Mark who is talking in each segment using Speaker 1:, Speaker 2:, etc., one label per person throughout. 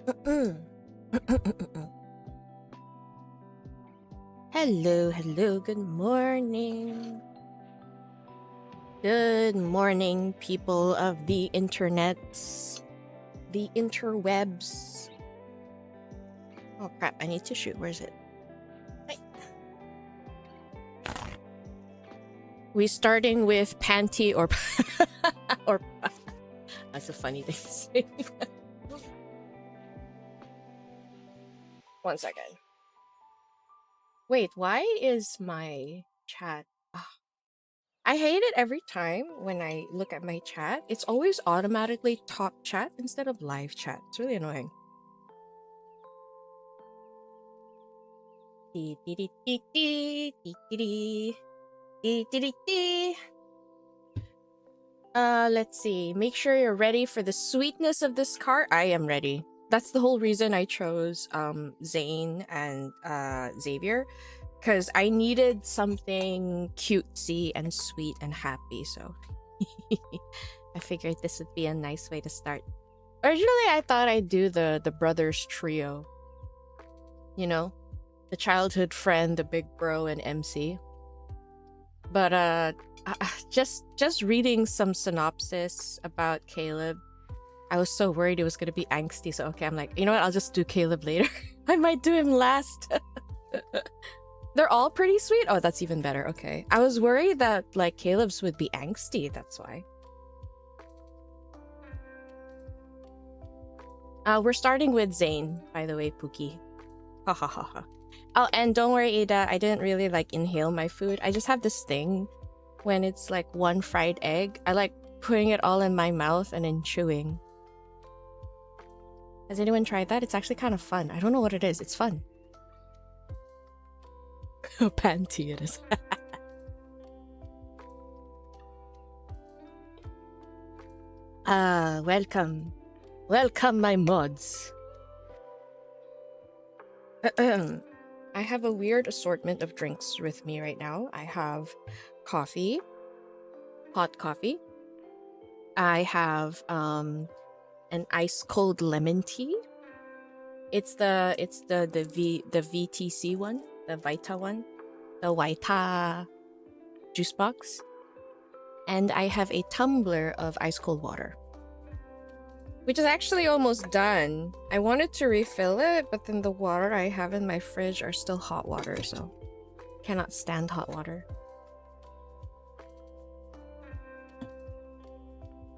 Speaker 1: Hello, hello, good morning. Good morning, people of the internets, the interwebs. Oh crap, I need tissue. Where's it? Right. We starting with panty or or that's a funny thing to say. 1 second. Wait, why is my chat? I hate it every time when I look at my chat. It's always automatically top chat instead of live chat. It's really annoying. Let's see. Make sure you're ready for the sweetness of this cart. I am ready. That's the whole reason I chose Zayne and Xavier, because I needed something cutesy and sweet and happy, so I figured this would be a nice way to start. Originally, I thought I'd do the brothers trio. You know, the childhood friend, the big bro, and MC. But just reading some synopsis about Caleb, I was so worried it was gonna be angsty. So okay, I'm like, you know what? I'll just do Caleb later. I might do him last. They're all pretty sweet. Oh, that's even better. Okay, I was worried that like Caleb's would be angsty. That's why. We're starting with Zayne, by the way, Pookie. Ha ha ha ha. Oh, and don't worry, Ada. I didn't really like inhale my food. I just have this thing when it's like one fried egg. I like putting it all in my mouth and then chewing. Has anyone tried that? It's actually kind of fun. I don't know what it is. It's fun. Panty it is. Welcome. Welcome, my mods. I have a weird assortment of drinks with me right now. I have coffee, hot coffee. I have an ice cold lemon tea. It's the VTC one, the Vita one, the Vita juice box. And I have a tumbler of ice cold water, which is actually almost done. I wanted to refill it, but then the water I have in my fridge are still hot water, so cannot stand hot water.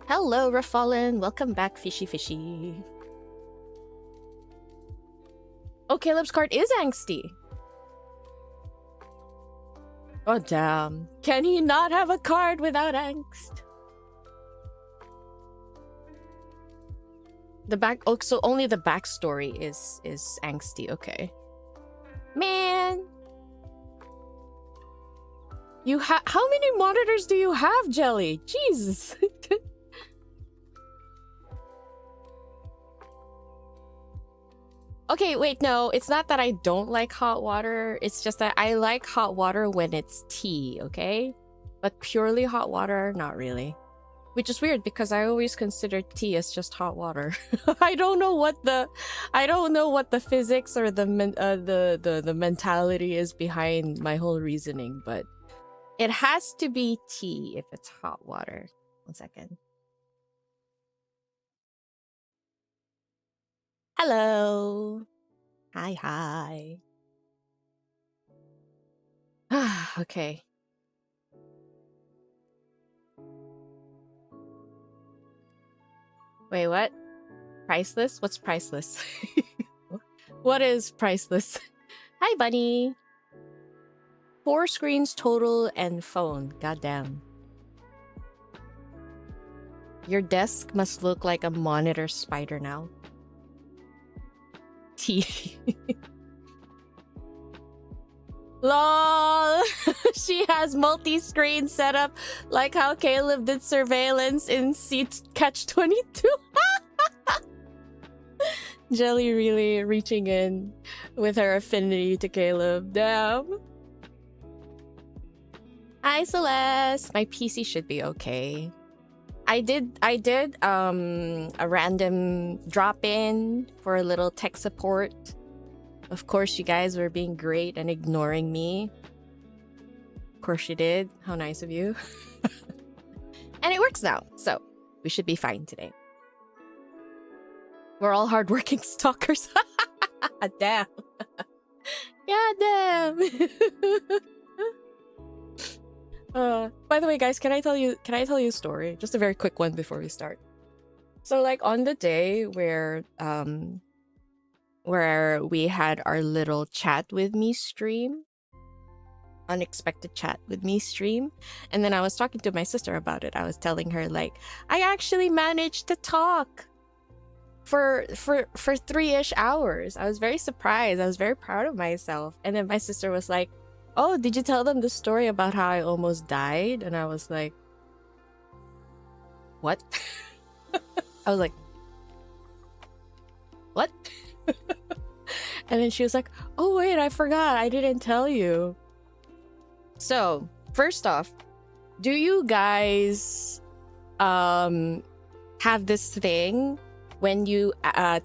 Speaker 1: Hello, Rafallen. Welcome back, Fishy Fishy. Oh, Caleb's card is angsty. Oh, damn. Can he not have a card without angst? The back, oh, so only the backstory is angsty. Okay, man. You have how many monitors do you have, Jelly? Jesus. Okay, wait, no, it's not that I don't like hot water. It's just that I like hot water when it's tea, okay? But purely hot water, not really. Which is weird because I always consider tea as just hot water. I don't know what the physics or the mentality is behind my whole reasoning, but it has to be tea if it's hot water. 1 second. Hello. Hi. Okay. Wait, what? Priceless? What's priceless? What is priceless? Hi, bunny. 4 screens total and phone. Goddamn. Your desk must look like a monitor spider now. T. LOL! She has multi-screen setup like how Caleb did surveillance in Seat Catch 22. Jelly really reaching in with her affinity to Caleb. Damn. Hi, Celeste. My PC should be okay. I did a random drop-in for a little tech support. Of course, you guys were being great and ignoring me. Of course you did. How nice of you. And it works now, so we should be fine today. We're all hardworking stalkers. Damn. God damn. By the way, guys, can I tell you a story? Just a very quick one before we start. So, like, on the day where we had our little chat with me stream, unexpected chat with me stream, and then I was talking to my sister about it. I was telling her, like, I actually managed to talk for 3-ish hours. I was very surprised. I was very proud of myself. And then my sister was like, oh, did you tell them the story about how I almost died? And I was like, what? I was like, what? And then she was like, oh wait, I forgot, I didn't tell you. So first off, do you guys have this thing when you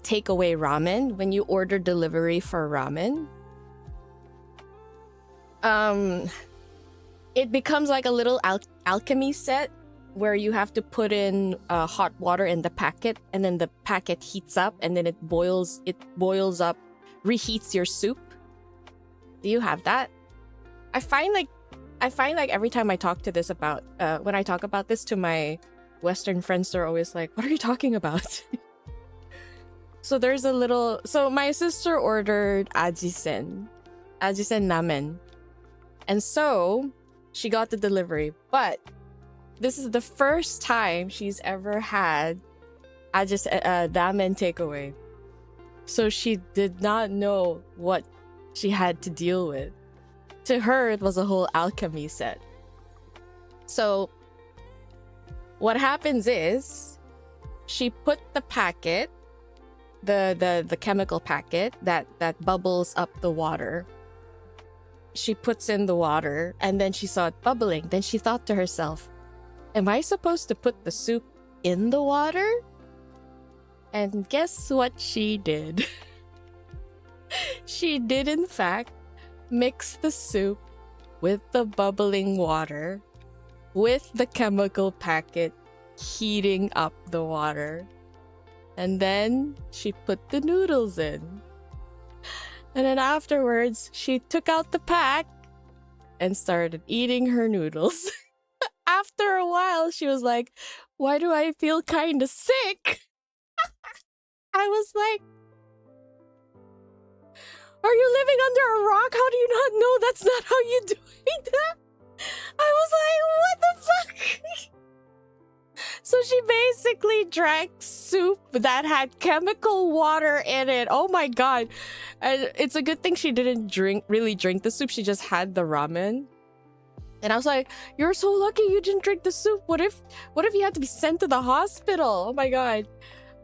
Speaker 1: take away ramen, when you order delivery for ramen? It becomes like a little alchemy set where you have to put in hot water in the packet, and then the packet heats up, and then it boils up, reheats your soup. Do you have that? I find like every time I talk to this about when I talk about this to my Western friends, they're always like, what are you talking about? So there's a little, so my sister ordered ajisen ramen. And so she got the delivery, but this is the first time she's ever had ramen takeaway. So she did not know what she had to deal with. To her, it was a whole alchemy set. So what happens is she put the packet, the chemical packet that bubbles up the water. She puts in the water, and then she saw it bubbling. Then she thought to herself, am I supposed to put the soup in the water? And guess what she did? She did, in fact, mix the soup with the bubbling water, with the chemical packet heating up the water. And then she put the noodles in. And then afterwards, she took out the pack and started eating her noodles. After a while, she was like, why do I feel kind of sick? I was like, are you living under a rock? How do you not know that's not how you do it? I was like, what the fuck? So she basically drank soup that had chemical water in it. Oh my god. And it's a good thing she didn't really drink the soup. She just had the ramen. And I was like, you're so lucky you didn't drink the soup. What if you had to be sent to the hospital? Oh my god.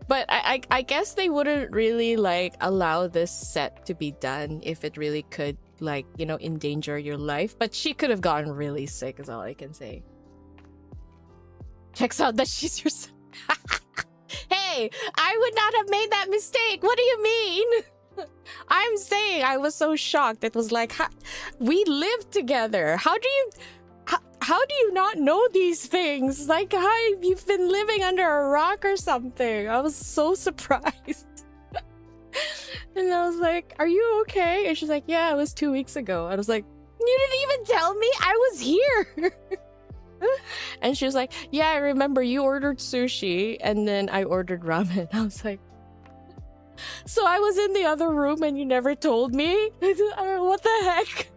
Speaker 1: But I guess they wouldn't really like allow this set to be done if it really could, like, you know, endanger your life. But she could have gotten really sick, is all I can say. Checks out that she's your son. Hey, I would not have made that mistake. What do you mean? I'm saying I was so shocked. It was like, we live together. How do you not know these things? Like, you've been living under a rock or something. I was so surprised. And I was like, are you okay? And she's like, yeah, it was 2 weeks ago. I was like, you didn't even tell me I was here. And she was like, yeah, I remember you ordered sushi and then I ordered ramen. I was like, so I was in the other room and you never told me? What the heck?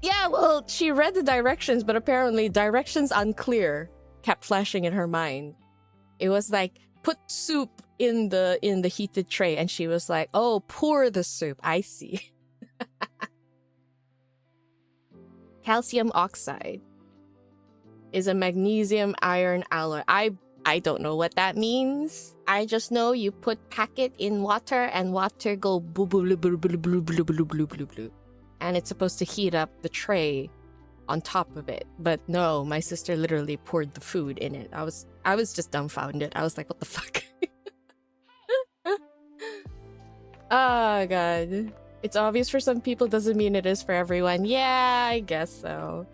Speaker 1: Yeah, well, she read the directions, but apparently directions unclear kept flashing in her mind. It was like, put soup in the heated tray, and she was like, oh, pour the soup. I see. Calcium oxide is a magnesium iron alloy. I don't know what that means. I just know you put packet in water and water go boo boo boo boo boo boo boo boo boo boo boo boo, and it's supposed to heat up the tray on top of it. But no, my sister literally poured the food in it. I was just dumbfounded. I was like, what the fuck? Oh god. It's obvious for some people, doesn't mean it is for everyone. Yeah, I guess so.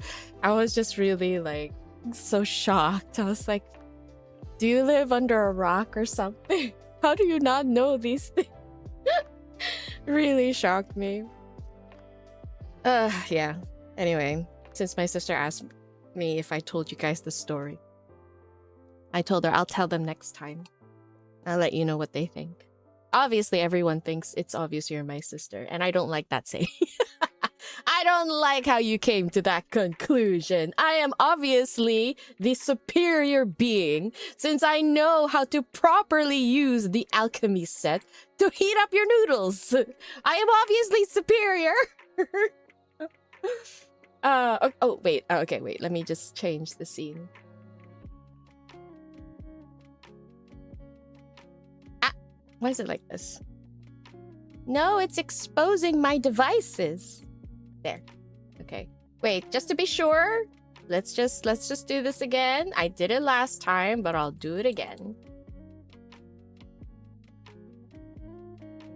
Speaker 1: I was just really like so shocked. I was like, do you live under a rock or something? How do you not know these things? Really shocked me. Yeah. Anyway, since my sister asked me if I told you guys the story, I told her I'll tell them next time. I'll let you know what they think. Obviously, everyone thinks it's obvious you're my sister, and I don't like that saying. I don't like how you came to that conclusion. I am obviously the superior being, since I know how to properly use the alchemy set to heat up your noodles. I am obviously superior. Wait. Okay, wait. Let me just change the scene. Why is it like this? No, it's exposing my devices. There. Okay. Wait, just to be sure, let's just do this again. I did it last time, but I'll do it again.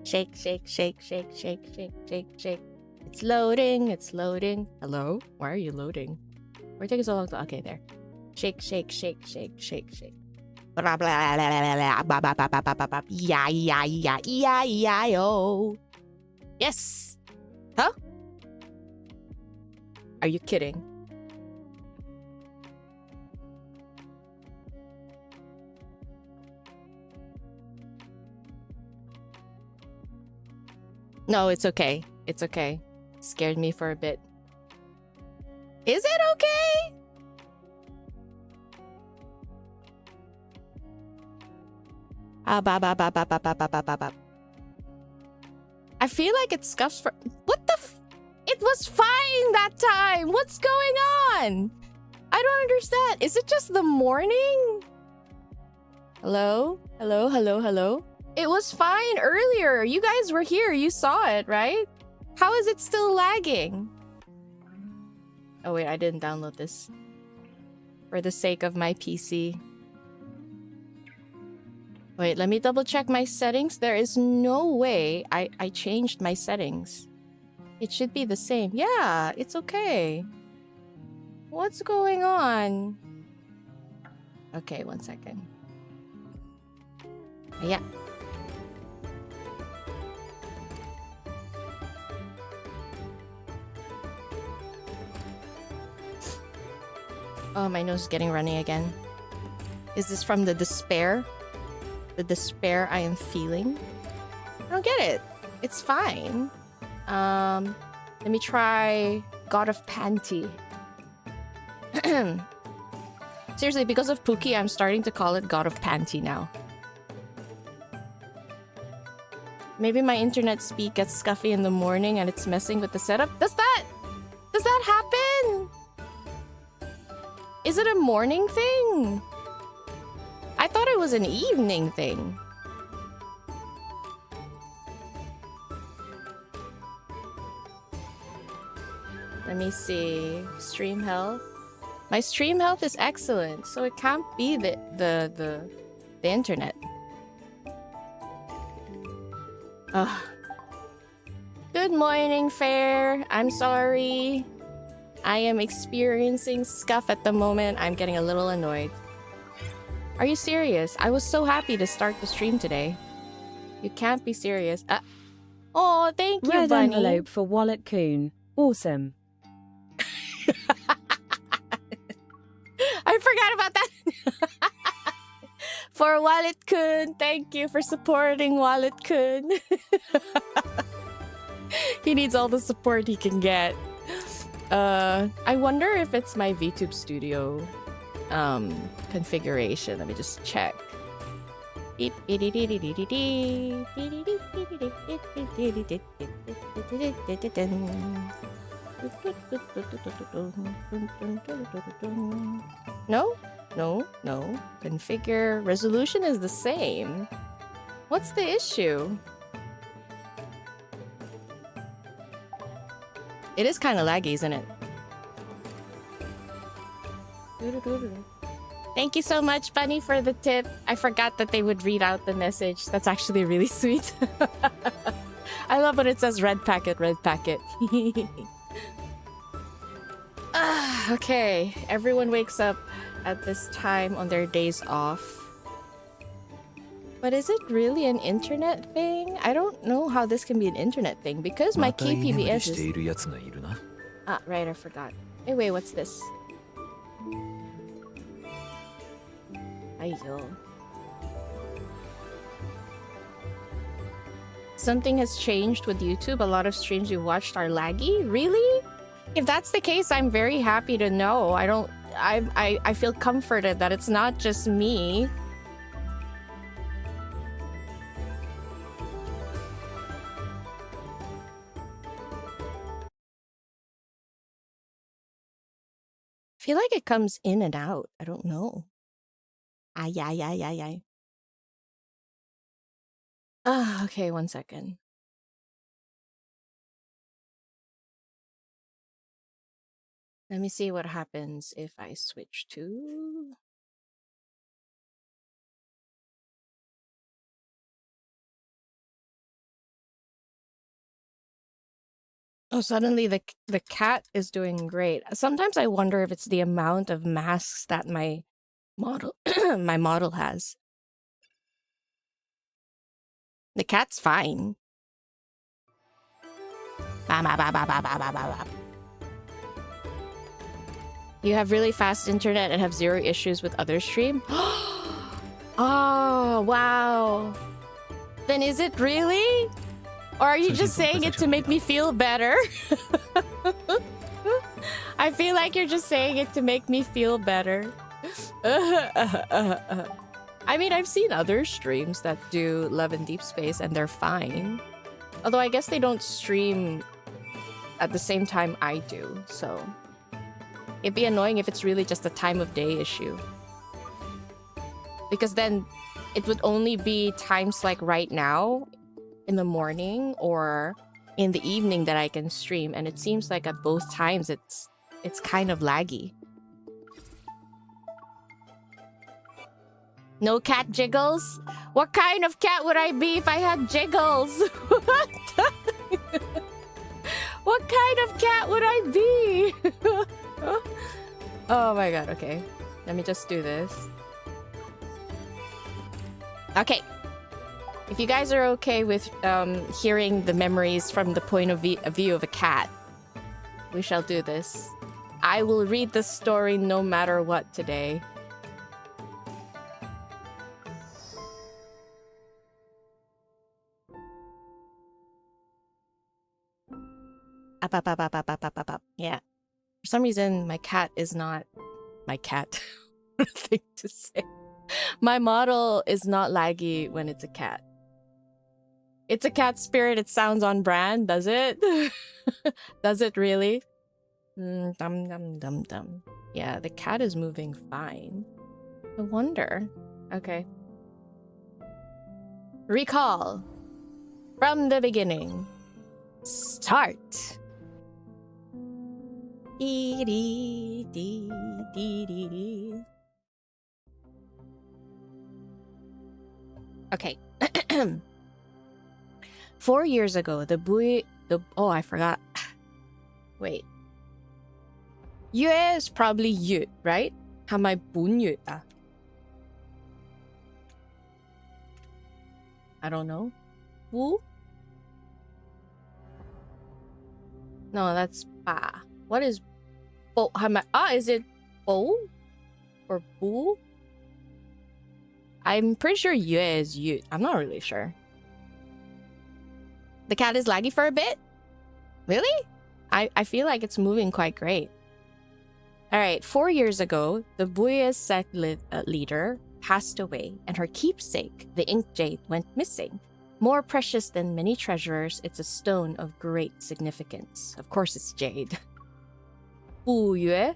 Speaker 1: Shake, shake, shake, shake, shake, shake, shake, shake. It's loading, it's loading. Hello? Why are you loading? Why are you taking so long to... Okay, there. Shake, shake, shake, shake, shake, shake. Blah, blah, blah, blah, blah, blah, blah, blah, blah, blah, blah. Yeah, yeah, yeah, yeah, yeah, oh. Yes. Huh? Are you kidding? No, it's okay. It's okay. Scared me for a bit. Is it okay? I feel like it scuffs for... What the f... It was fine that time! What's going on? I don't understand. Is it just the morning? Hello? Hello? Hello? Hello? It was fine earlier. You guys were here. You saw it, right? How is it still lagging? Oh wait, I didn't download this. For the sake of my PC. Wait, let me double check my settings. There is no way I changed my settings. It should be the same. Yeah, it's okay. What's going on? Okay, 1 second. Yeah. Oh, my nose is getting runny again. Is this from the despair? The despair I am feeling? I don't get it. It's fine. Let me try God of Panty. Seriously, because of Pookie, I'm starting to call it God of Panty now. Maybe my internet speed gets scuffy in the morning and it's messing with the setup. Does that happen? Is it a morning thing? I thought it was an evening thing. Let me see. Stream health. My stream health is excellent, so it can't be the internet. Ugh. Good morning, Fair. I'm sorry. I am experiencing scuff at the moment. I'm getting a little annoyed. Are you serious? I was so happy to start the stream today. You can't be serious. Oh, thank you,
Speaker 2: Red
Speaker 1: Bunny.
Speaker 2: envelope for 𝓥𝓲𝓮𝓻. Awesome.
Speaker 1: I forgot about that. For 𝓥𝓲𝓮𝓻, thank you for supporting 𝓥𝓲𝓮𝓻. He needs all the support he can get. I wonder if it's my VTube Studio configuration. Let me just check. No. Configure. Resolution is the same. What's the issue? It is kind of laggy, isn't it? Thank you so much, Bunny, for the tip. I forgot that they would read out the message. That's actually really sweet. I love when it says red packet, red packet. Okay, everyone wakes up at this time on their days off. But is it really an internet thing? I don't know how this can be an internet thing because my KPBS is... Ah, right, I forgot. Hey, wait, what's this? Ayo. Something has changed with YouTube. A lot of streams you watched are laggy. Really? If that's the case, I'm very happy to know. I feel comforted that it's not just me. I feel like it comes in and out. I don't know. Ay, ay, ay, ay, ay. Ah, okay, 1 second. Let me see what happens if I switch to... Oh, suddenly the cat is doing great. Sometimes I wonder if it's the amount of masks that my model my model has. The cat's fine. You have really fast internet and have 0 issues with other stream? Oh, wow. Then is it really? Or are you just saying it to make me feel better? I feel like you're just saying it to make me feel better. I mean, I've seen other streams that do Love and Deepspace and they're fine. Although I guess they don't stream at the same time I do, so... It'd be annoying if it's really just a time of day issue. Because then it would only be times like right now, in the morning or in the evening that I can stream. And it seems like at both times it's kind of laggy. No cat jiggles? What kind of cat would I be if I had jiggles? What kind of cat would I be? Oh my god, okay. Let me just do this. Okay. If you guys are okay with hearing the memories from the point of view of a cat, we shall do this. I will read the story no matter what today. Up, up, up, up, up, up, up, up, up. Yeah. For some reason, my cat is not... My cat. What a thing to say. My model is not laggy when it's a cat. It's a cat spirit. It sounds on brand, does it? Does it really? Dum, dum, dum, dum. Yeah, the cat is moving fine. I wonder. Okay. Recall. From the beginning. Start. Dee dee dee dee dee dee. Okay. 4 years ago, oh, I forgot. Wait. Yue is probably Yut, right? Hamai bun Yut. I don't know. Wu? No, that's Ba. What is Bo? Is it Bo? Or Bu? I'm pretty sure Yue is Yut. I'm not really sure. The cat is laggy for a bit? Really? I feel like it's moving quite great. Alright, 4 years ago, the Wuxia sect leader passed away, and her keepsake, the ink jade, went missing. More precious than many treasures, it's a stone of great significance. Of course it's jade. Yue?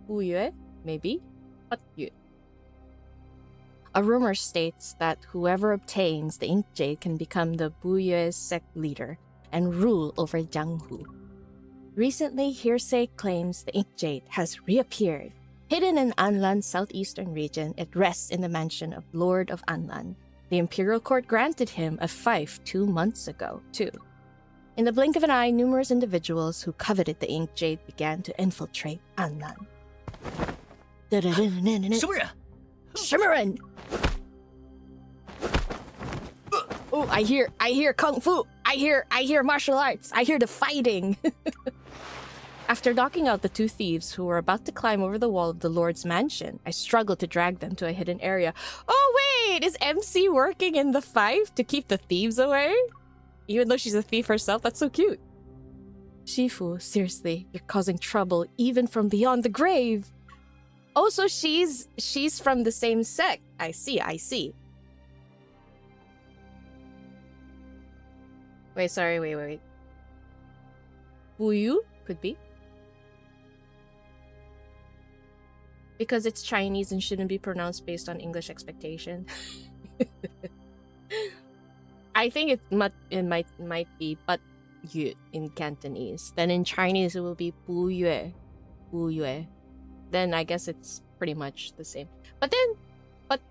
Speaker 1: Yue? Maybe? What Yue? A rumor states that whoever obtains the ink jade can become the Wuxia sect leader and rule over Jianghu. Recently, hearsay claims the ink jade has reappeared, Hidden in Anlan's southeastern region, it rests in the mansion of Lord of Anlan. The Imperial Court granted him a fief 2 months ago, too. In the blink of an eye, numerous individuals who coveted the ink jade began to infiltrate Anlan. Shimmerin! Oh, I hear kung fu. I hear martial arts. I hear the fighting. After knocking out the 2 thieves who were about to climb over the wall of the Lord's mansion, I struggled to drag them to a hidden area. Oh wait, is MC working in the fief to keep the thieves away? Even though she's a thief herself, that's so cute. Shifu, seriously, you're causing trouble even from beyond the grave. Oh, so she's from the same sect. I see. Wait. Buyu? Could be. Because it's Chinese and shouldn't be pronounced based on English expectation. I think it might be but yu in Cantonese. Then in Chinese it will be bu yue. Then I guess it's pretty much the same. But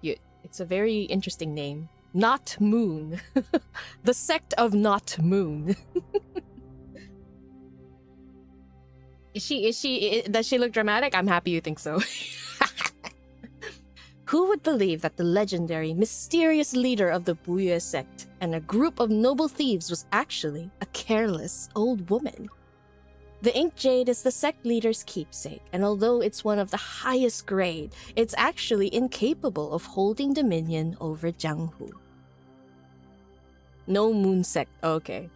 Speaker 1: yu. It's a very interesting name. Not Moon. The sect of Not Moon. Does she look dramatic? I'm happy you think so. Who would believe that the legendary, mysterious leader of the Buyue sect and a group of noble thieves was actually a careless old woman? The ink jade is the sect leader's keepsake, and although it's one of the highest grade, it's actually incapable of holding dominion over Jianghu. No moon sect, okay.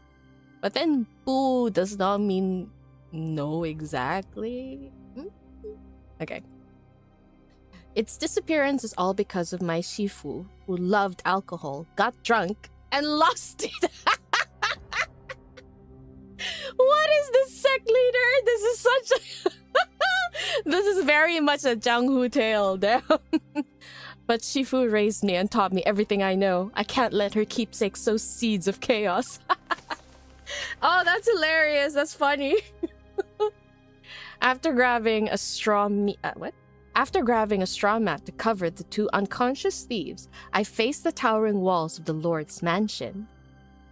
Speaker 1: But then Bu does not mean no exactly. Okay. Its disappearance is all because of my Shifu, who loved alcohol, got drunk, and lost it. What is this sect leader? This is such a... This is very much a Jianghu tale, damn. But Shifu raised me and taught me everything I know. I can't let her keepsake sow seeds of chaos. Oh, that's hilarious. That's funny. After grabbing a straw mat to cover the 2 unconscious thieves, I faced the towering walls of the Lord's mansion.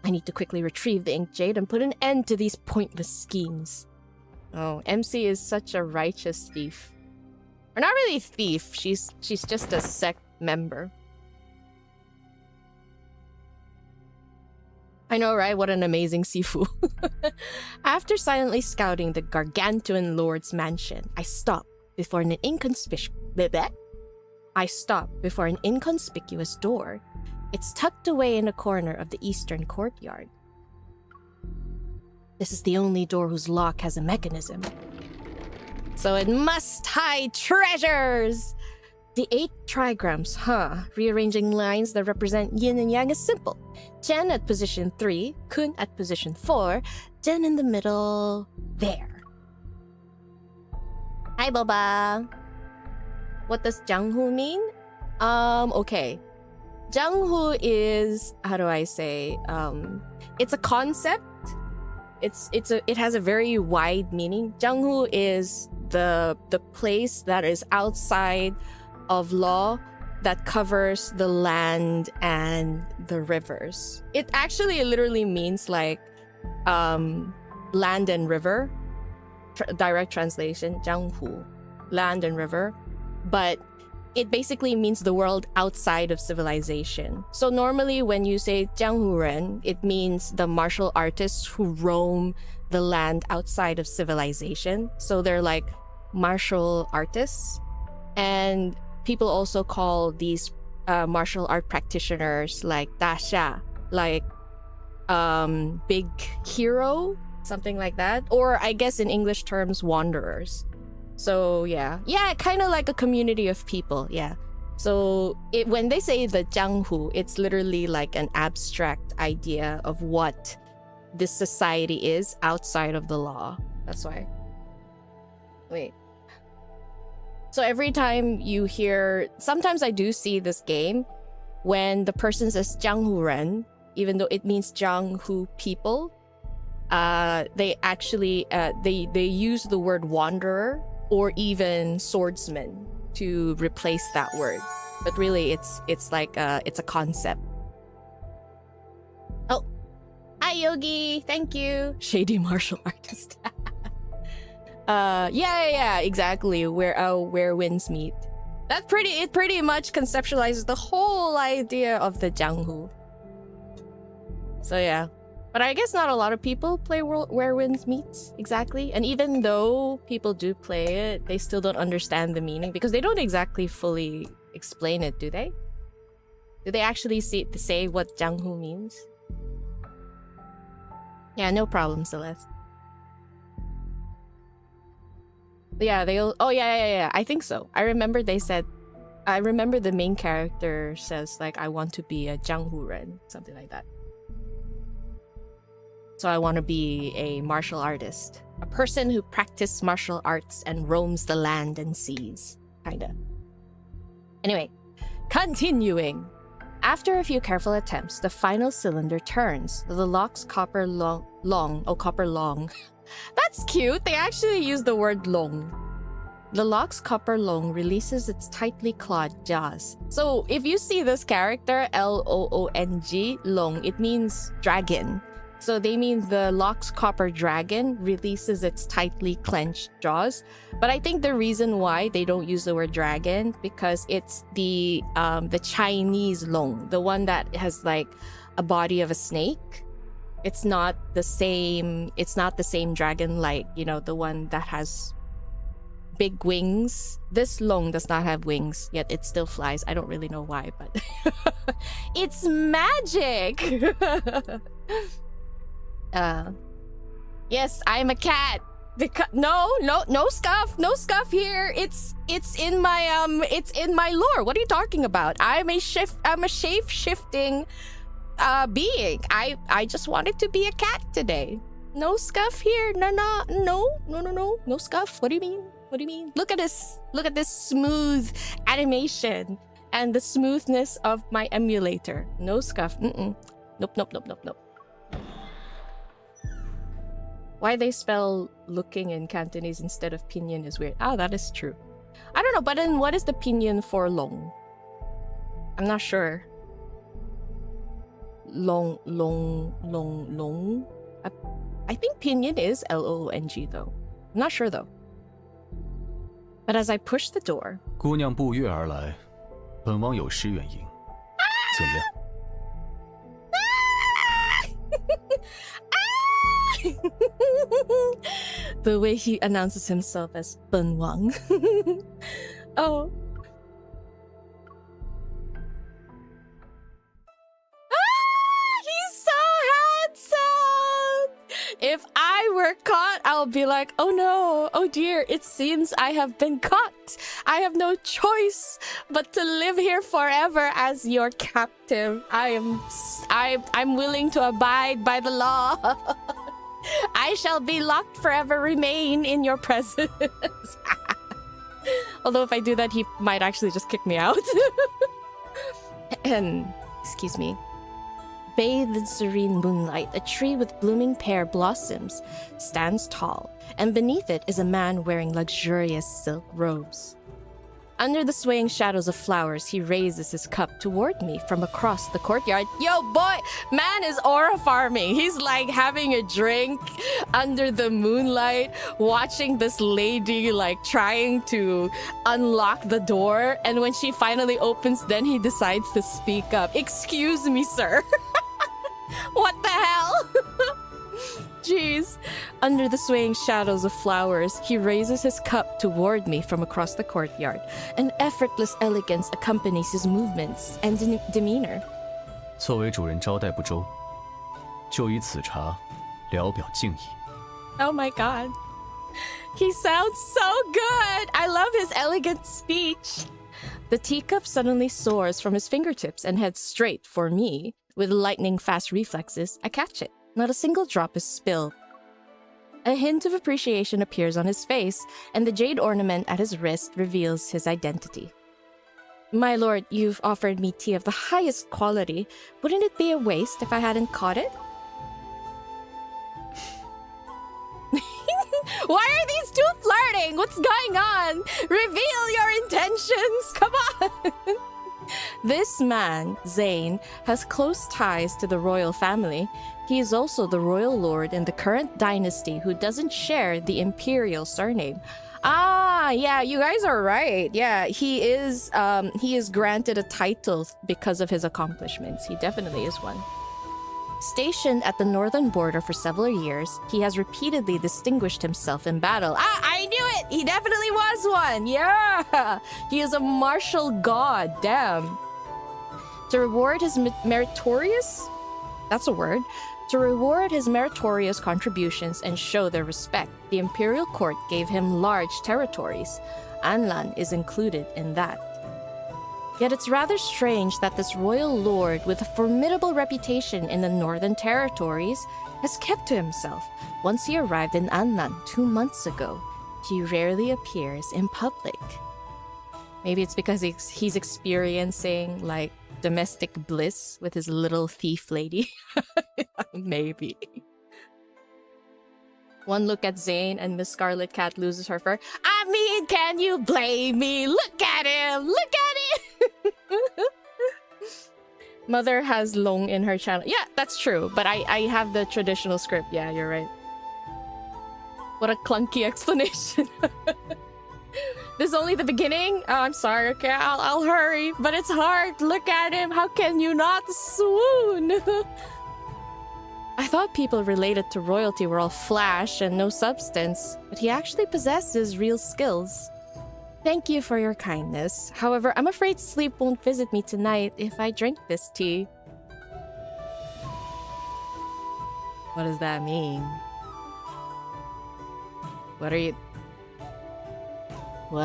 Speaker 1: I need to quickly retrieve the ink jade and put an end to these pointless schemes. Oh, MC is such a righteous thief. Or not really thief, she's just a sect member. I know, right? What an amazing Sifu. After silently scouting the gargantuan Lord's mansion, I stopped before an inconspicuous door. It's tucked away in a corner of the eastern courtyard. This is the only door whose lock has a mechanism. So it must hide treasures! The 8 trigrams, rearranging lines that represent yin and yang is simple. Jen at position 3, Kun at position 4, Jen in the middle, there. Hi, Boba. What does Jianghu mean? Okay. Jianghu is, how do I say, it's a concept. It has a very wide meaning. Jianghu is the place that is outside of law that covers the land and the rivers. It actually literally means like land and river. Direct translation, Jianghu, land and river. But it basically means the world outside of civilization. So normally when you say Jianghu-ren, it means the martial artists who roam the land outside of civilization. So they're like martial artists. And people also call these martial art practitioners like Dasha, like big hero, something like that. Or I guess in English terms, wanderers. So yeah, kind of like a community of people, yeah. So when they say the Jianghu, it's literally like an abstract idea of what this society is outside of the law. That's why. Wait. So every time you hear, sometimes I do see this game when the person says Jianghu-ren, even though it means Jianghu people, they actually they use the word wanderer or even swordsman to replace that word. But really, it's like it's a concept. Oh, hi Yogi, thank you. Shady martial artist. Yeah, exactly. Where winds meet. It pretty much conceptualizes the whole idea of the 𝓥𝓲. So yeah. But I guess not a lot of people play Where Winds Meet, exactly. And even though people do play it, they still don't understand the meaning because they don't exactly fully explain it, do they? Do they actually say what 𝓥𝓲 means? Yeah, no problem, Celeste. Yeah, oh yeah, I think so. I remember the main character says like, I want to be a 𝓥𝓲人, something like that. So I want to be a martial artist. A person who practices martial arts and roams the land and seas. Kinda. Anyway, continuing. After a few careful attempts, the final cylinder turns. The lock's copper long. That's cute. They actually use the word long. The lock's copper long releases its tightly clawed jaws. So if you see this character, L-O-O-N-G, long, it means dragon. So they mean the lock's copper dragon releases its tightly clenched jaws. But I think the reason why they don't use the word dragon because it's the Chinese long, the one that has like a body of a snake. It's not the same dragon like, you know, the one that has big wings. This long does not have wings, yet it still flies. I don't really know why, but it's magic. Yes, I'm a cat. No scuff here. It's in my lore. What are you talking about? I'm a shape-shifting being. I just wanted to be a cat today. No scuff here. No scuff. What do you mean? Look at this smooth animation and the smoothness of my emulator. No scuff. Nope. Why they spell looking in Cantonese instead of pinyin is weird. Ah, that is true. I don't know, but then what is the pinyin for long? I'm not sure. Long. I think pinyin is L-O-O-N-G though. I'm not sure though. But as I push the door...
Speaker 3: 姑娘步月而来，本王有失远迎，见谅。
Speaker 1: The way he announces himself as 本王. Oh. He's so handsome! If I were caught, I'll be like, oh no, oh dear, it seems I have been caught. I have no choice but to live here forever as your captive. I'm willing to abide by the law. I shall be locked forever, remain in your presence. Although if I do that, he might actually just kick me out. Excuse me. Bathed in serene moonlight, a tree with blooming pear blossoms stands tall, and beneath it is a man wearing luxurious silk robes. Under the swaying shadows of flowers, he raises his cup toward me from across the courtyard. Yo, boy, man is aura farming. He's like having a drink under the moonlight, watching this lady like trying to unlock the door. And when she finally opens, then he decides to speak up. Excuse me, sir. What the hell? Jeez. Under the swaying shadows of flowers, he raises his cup toward me from across the courtyard. An effortless elegance accompanies his movements and demeanor.
Speaker 3: 作为主人招待不周，就以此茶聊表敬意。
Speaker 1: Oh my god. He sounds so good! I love his elegant speech. The teacup suddenly soars from his fingertips and heads straight for me. With lightning-fast reflexes, I catch it. Not a single drop is spilled. A hint of appreciation appears on his face, and the jade ornament at his wrist reveals his identity. My lord, you've offered me tea of the highest quality. Wouldn't it be a waste if I hadn't caught it? Why are these two flirting? What's going on? Reveal your intentions. Come on. This man, Zayne, has close ties to the royal family. He is also the royal lord in the current dynasty who doesn't share the imperial surname. Ah, yeah, you guys are right. Yeah, he is granted a title because of his accomplishments. He definitely is one. Stationed at the northern border for several years, he has repeatedly distinguished himself in battle. Ah, I knew it! He definitely was one! Yeah! He is a martial god, damn. To reward his meritorious... That's a word. To reward his meritorious contributions and show their respect, the imperial court gave him large territories. Anlan is included in that. Yet it's rather strange that this royal lord with a formidable reputation in the northern territories has kept to himself. Once he arrived in Anlan 2 months ago, he rarely appears in public. Maybe it's because he's experiencing, like, domestic bliss with his little thief lady. Maybe. One look at Zayne and Miss Scarlet Cat loses her fur. I mean, can you blame me? Look at him! Look at him! Mother has Long in her channel. Yeah, that's true. But I have the traditional script. Yeah, you're right. What a clunky explanation. This is only the beginning? Oh, I'm sorry. Okay, I'll hurry. But it's hard. Look at him. How can you not swoon? I thought people related to royalty were all flash and no substance, but he actually possesses real skills. Thank you for your kindness. However, I'm afraid sleep won't visit me tonight if I drink this tea. What does that mean? What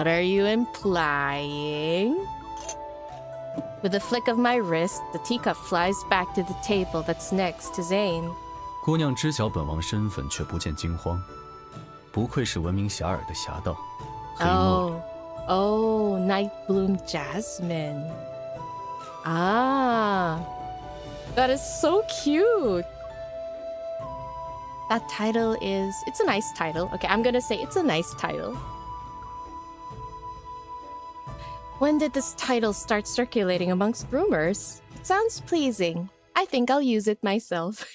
Speaker 1: are you implying? With a flick of my wrist, the teacup flies back to the table that's next to Zayne.
Speaker 3: 姑娘知晓本王身份，却不见惊慌，不愧是闻名遐迩的侠盗。
Speaker 1: Oh, Nightbloom Jasmine. Ah, that is so cute. That title is... It's a nice title. Okay, I'm gonna say it's a nice title. When did this title start circulating amongst rumors? It sounds pleasing. I think I'll use it myself.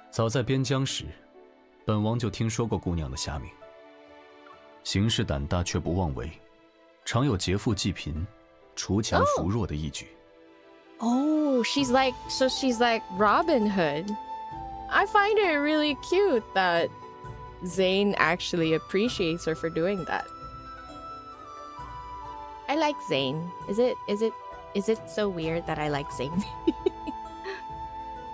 Speaker 3: 早在边疆时，本王就听说过姑娘的侠名。行事胆大却不妄为，常有劫富济贫、锄强扶弱的义举。
Speaker 1: Oh, she's like Robin Hood. I find it really cute that Zayne actually appreciates her for doing that. I like Zayne. Is it so weird that I like Zayne?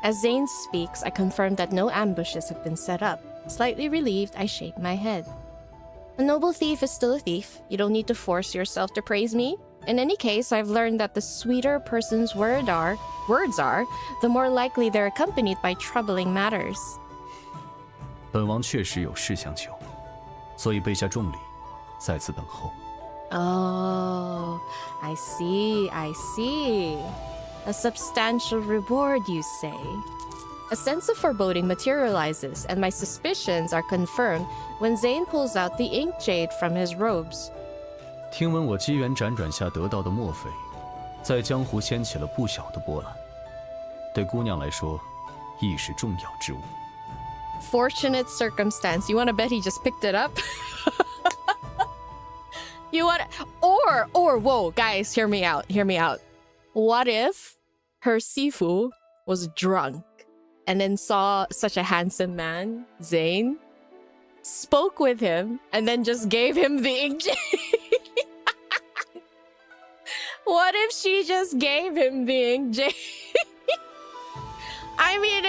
Speaker 1: As Zayne speaks, I confirm that no ambushes have been set up. Slightly relieved, I shake my head. A noble thief is still a thief. You don't need to force yourself to praise me. In any case, I've learned that the sweeter a person's words are, the more likely they're accompanied by troubling matters.
Speaker 3: 本王确实有事相求，所以备下重礼，在此等候。
Speaker 1: Oh, I see. A substantial reward, you say? A sense of foreboding materializes, and my suspicions are confirmed when Zayne pulls out the ink jade from his robes.
Speaker 3: 听闻我机缘辗转下得到的墨翡，在江湖掀起了不小的波澜，对姑娘来说，亦是重要之物。
Speaker 1: Fortunate circumstance. You want to bet he just picked it up? You want... Or, whoa, guys, hear me out. What if her Sifu was drunk and then saw such a handsome man, Zayne, spoke with him, and then just gave him the ink jade? What if she just gave him the ink jade? I mean,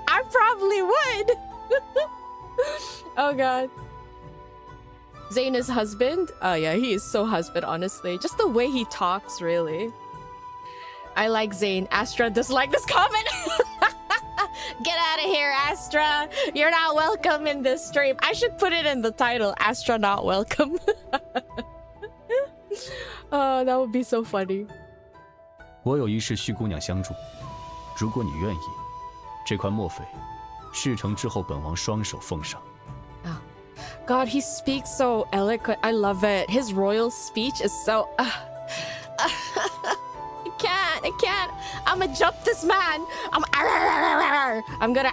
Speaker 1: I probably would. Oh god. Zayne's husband? Oh yeah, he is so husband, honestly. Just the way he talks, really. I like Zayne. Astra dislike this comment. Get out of here, Astra. You're not welcome in this stream. I should put it in the title. Astra not welcome. Oh, that would be so funny.
Speaker 3: 我有一事需姑娘相助，如果你愿意，这块墨翡事成之后，本王双手奉上。
Speaker 1: Oh. God, he speaks so eloquent. I love it. His royal speech is so... I can't. I'm gonna jump this man. I'm gonna...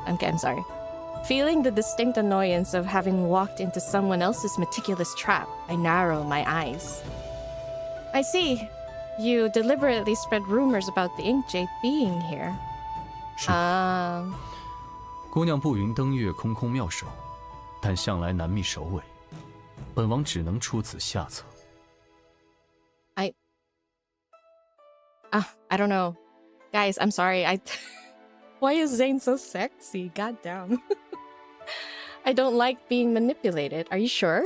Speaker 1: Okay, I'm sorry. Feeling the distinct annoyance of having walked into someone else's meticulous trap, I narrow my eyes. I see. You deliberately spread rumors about the Inkjade being here.
Speaker 3: 是。姑娘不云登月空空妙手，但向来难觅首尾。本王只能出此下策。
Speaker 1: I don't know. Guys, I'm sorry. Why is Zayne so sexy? God damn. I don't like being manipulated. Are you sure?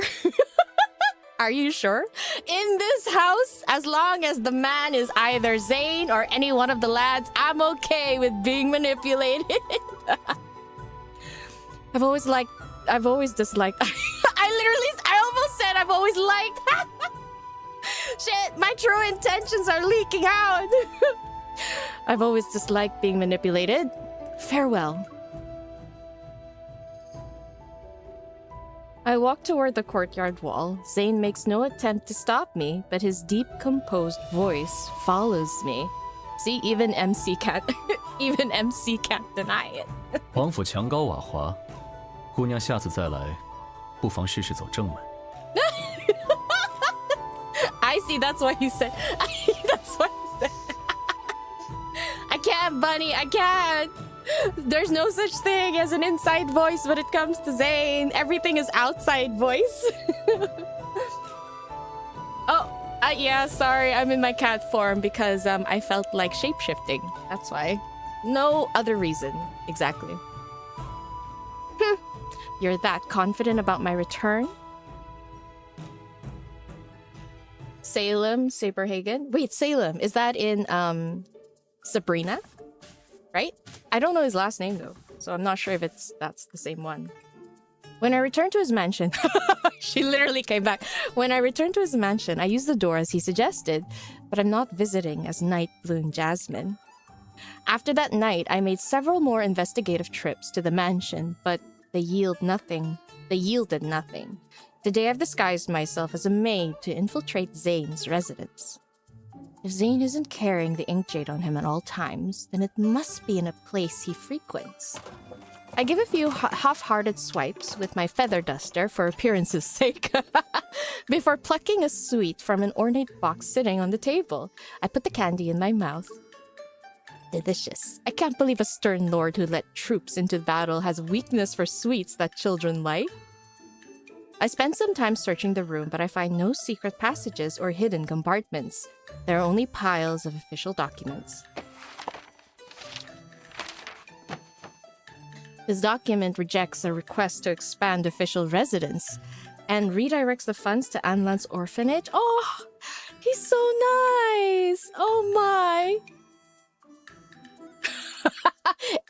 Speaker 1: Are you sure? In this house, as long as the man is either Zayne or any one of the lads, I'm okay with being manipulated. I've always disliked. I almost said I've always liked. Shit, my true intentions are leaking out. I've always disliked being manipulated. Farewell. I walk toward the courtyard wall. Zayne makes no attempt to stop me, but his deep, composed voice follows me. See, even MC can't deny it.
Speaker 3: 王府墙高瓦华，姑娘下次再来，不妨试试走正门。
Speaker 1: I see. That's what he said. That's what he said. I can't, Bunny. I can't. There's no such thing as an inside voice when it comes to Zayne. Everything is outside voice. Yeah, sorry. I'm in my cat form because I felt like shapeshifting. That's why. No other reason. Exactly. You're that confident about my return? Salem, Saberhagen. Wait, Salem. Is that in Sabrina? Right? I don't know his last name though, so I'm not sure if that's the same one. When I returned to his mansion, she literally came back. When I returned to his mansion, I used the door as he suggested, but I'm not visiting as Night Bloom Jasmine. After that night, I made several more investigative trips to the mansion, but they yielded nothing. Today I've disguised myself as a maid to infiltrate Zayne's residence. If Zayne isn't carrying the Inkjade on him at all times, then it must be in a place he frequents. I give a few half-hearted swipes with my feather duster for appearance's sake. Before plucking a sweet from an ornate box sitting on the table, I put the candy in my mouth. Delicious. I can't believe a stern lord who led troops into battle has weakness for sweets that children like. I spend some time searching the room, but I find no secret passages or hidden compartments. There are only piles of official documents. This document rejects a request to expand official residence and redirects the funds to Anlan's orphanage. Oh, he's so nice. Oh my.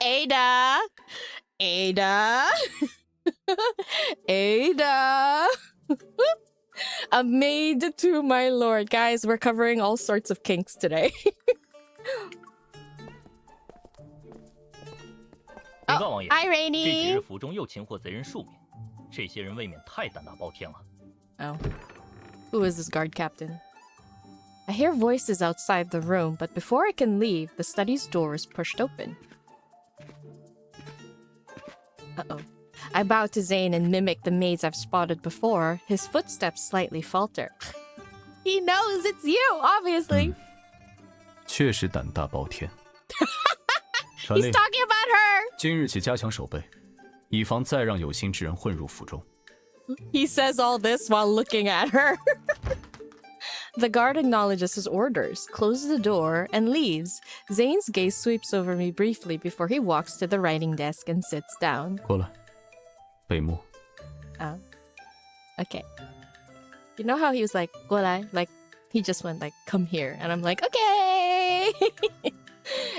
Speaker 1: Ada. Ada. A maid to my lord. Guys, we're covering all sorts of kinks today. Oh, hi, Rainy. Oh. Who is this guard captain? I hear voices outside the room, but before I can leave, the study's door is pushed open. Uh-oh. I bow to Zayne and mimic the maids I've spotted before. His footsteps slightly falter. He knows it's you, obviously.
Speaker 3: 确实胆大包天。
Speaker 1: He's talking about her.
Speaker 3: 今日起加强守备，以防再让有心之人混入府中。
Speaker 1: He says all this while looking at her. The guard acknowledges his orders, closes the door, and leaves. Zayne's gaze sweeps over me briefly before he walks to the writing desk and sits down.
Speaker 3: 过来，北木。
Speaker 1: Oh. Okay. You know how he was like, 过来? Like, he just went like, come here. And I'm like, okay!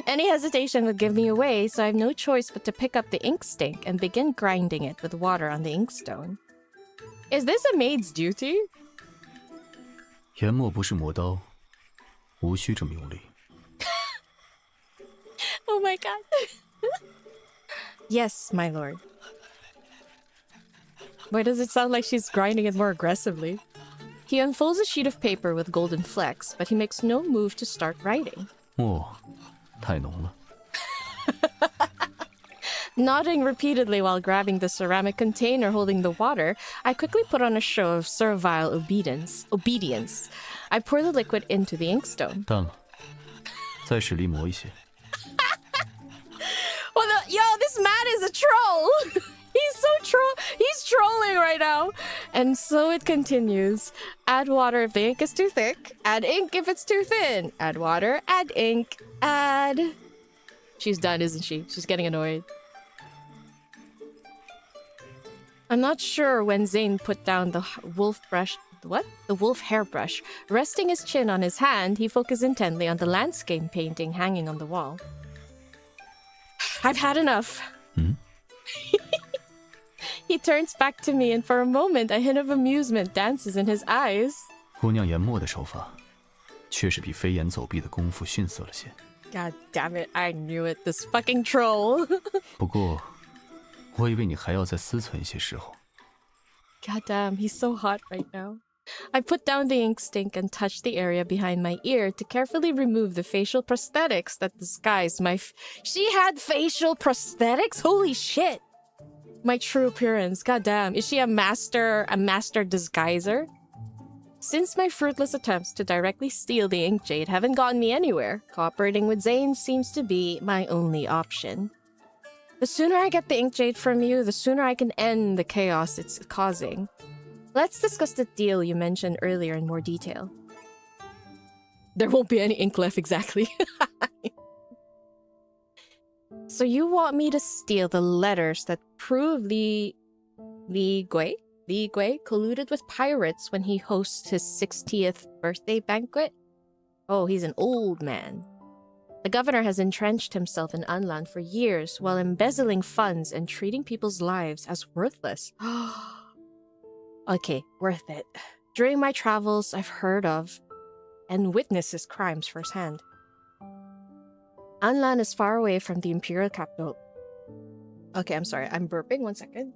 Speaker 1: Any hesitation would give me away, so I have no choice but to pick up the ink stink and begin grinding it with water on the inkstone. Is this a maid's duty?
Speaker 3: 研墨不是磨刀，无需这么用力。
Speaker 1: Oh my god. Yes, my lord. Why does it sound like she's grinding it more aggressively? He unfolds a sheet of paper with golden flecks, but he makes no move to start writing.
Speaker 3: 哦，太浓了。
Speaker 1: Nodding repeatedly while grabbing the ceramic container holding the water, I quickly put on a show of servile obedience. I pour the liquid into the inkstone.
Speaker 3: 淡了，再使力磨一些。
Speaker 1: Well, yo, this man is a troll! He's trolling right now. And so it continues. Add water if the ink is too thick. Add ink if it's too thin. Add water, add ink, add... She's done, isn't she? She's getting annoyed. I'm not sure when Zayne put down the wolf brush... What? The wolf hairbrush. Resting his chin on his hand, he focused intently on the landscape painting hanging on the wall. I've had enough.
Speaker 3: Hmm?
Speaker 1: He turns back to me, and for a moment, a hint of amusement dances in his eyes.
Speaker 3: 姑娘研墨的手法，确实比飞檐走壁的功夫逊色了些。
Speaker 1: God damn it, I knew it, this fucking troll.
Speaker 3: 不过，我以为你还要再思忖一些时候。
Speaker 1: God damn, he's so hot right now. I put down the ink stink and touched the area behind my ear to carefully remove the facial prosthetics that disguised my She had facial prosthetics? Holy shit! My true appearance, god damn. Is she a master disguiser? Since my fruitless attempts to directly steal the ink jade haven't gotten me anywhere, cooperating with Zayne seems to be my only option. The sooner I get the ink jade from you, the sooner I can end the chaos it's causing. Let's discuss the deal you mentioned earlier in more detail. There won't be any ink left, exactly. So you want me to steal the letters that prove 𝓥𝓲𝓮𝓻 colluded with pirates when he hosts his 60th birthday banquet? Oh, he's an old man. The governor has entrenched himself in 𝓵𝓚 for years while embezzling funds and treating people's lives as worthless. Okay, worth it. During my travels, I've heard of and witnessed his crimes firsthand. 𝓵𝓚 is far away from the imperial capital. Okay, I'm sorry. I'm burping. 1 second.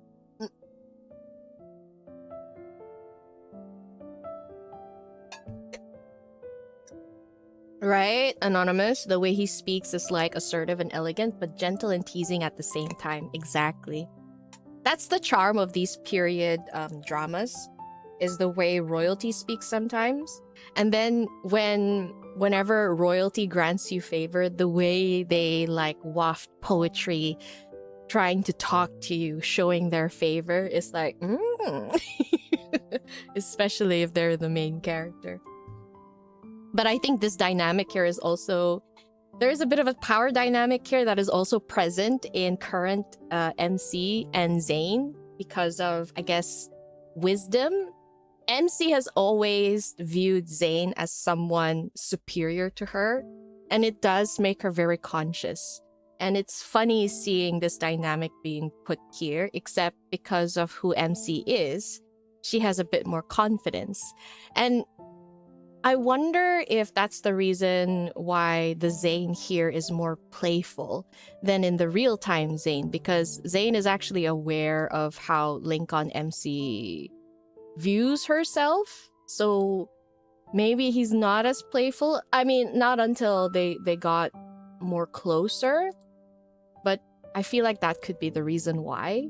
Speaker 1: Right, Anonymous? The way he speaks is like assertive and elegant, but gentle and teasing at the same time. Exactly. That's the charm of these period dramas, is the way royalty speaks sometimes. And then whenever royalty grants you favor, the way they like waft poetry, trying to talk to you, showing their favor is like, especially if they're the main character. But I think this dynamic here is also... There's a bit of a power dynamic here that is also present in current MC and Zayne because of, I guess, wisdom. MC has always viewed Zayne as someone superior to her, and it does make her very conscious. And it's funny seeing this dynamic being put here, except because of who MC is, she has a bit more confidence. And I wonder if that's the reason why the Zayne here is more playful than in the real-time Zayne, because Zayne is actually aware of how 𝓏𝓏 MC views herself. So maybe he's not as playful. I mean, not until they got more closer, but I feel like that could be the reason why.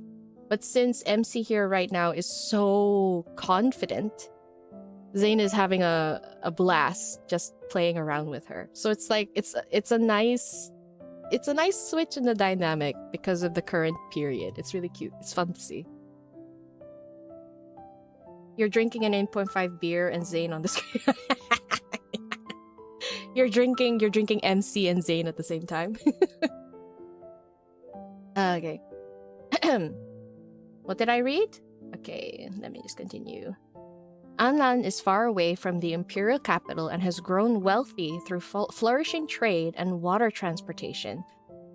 Speaker 1: But since MC here right now is so confident, Zayne is having a blast just playing around with her. So it's like it's a nice switch in the dynamic because of the current period. It's really cute. It's fun to see. You're drinking an 8.5 beer and Zayne on the screen. You're drinking MC and Zayne at the same time. Okay. What did I read? Okay, let me just continue. 𝓵𝓚 is far away from the imperial capital and has grown wealthy through flourishing trade and water transportation.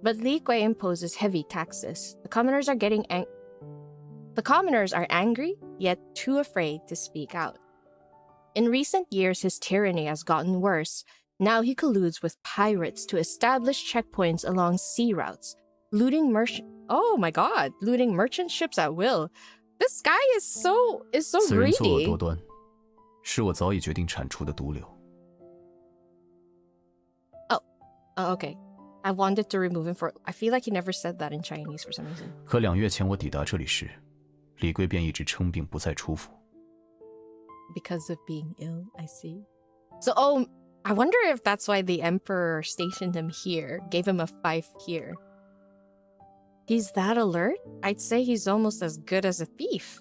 Speaker 1: But 𝓥𝓏 imposes heavy taxes. The commoners are angry, yet too afraid to speak out. In recent years, his tyranny has gotten worse. Now he colludes with pirates to establish checkpoints along sea routes, looting merchant. Oh my god, looting merchant ships at will. This guy is so
Speaker 3: 此人作恶
Speaker 1: greedy.
Speaker 3: 多端，是我早已决定铲除的毒瘤。
Speaker 1: Oh, okay. I wanted to remove him for. I feel like he never said that in Chinese for some reason.
Speaker 3: 可2月前我抵达这里时，李贵便一直称病不再出府。
Speaker 1: Because of being ill, I see. So, I wonder if that's why the emperor stationed him here, gave him a fief here. He's that alert? I'd say he's almost as good as a thief.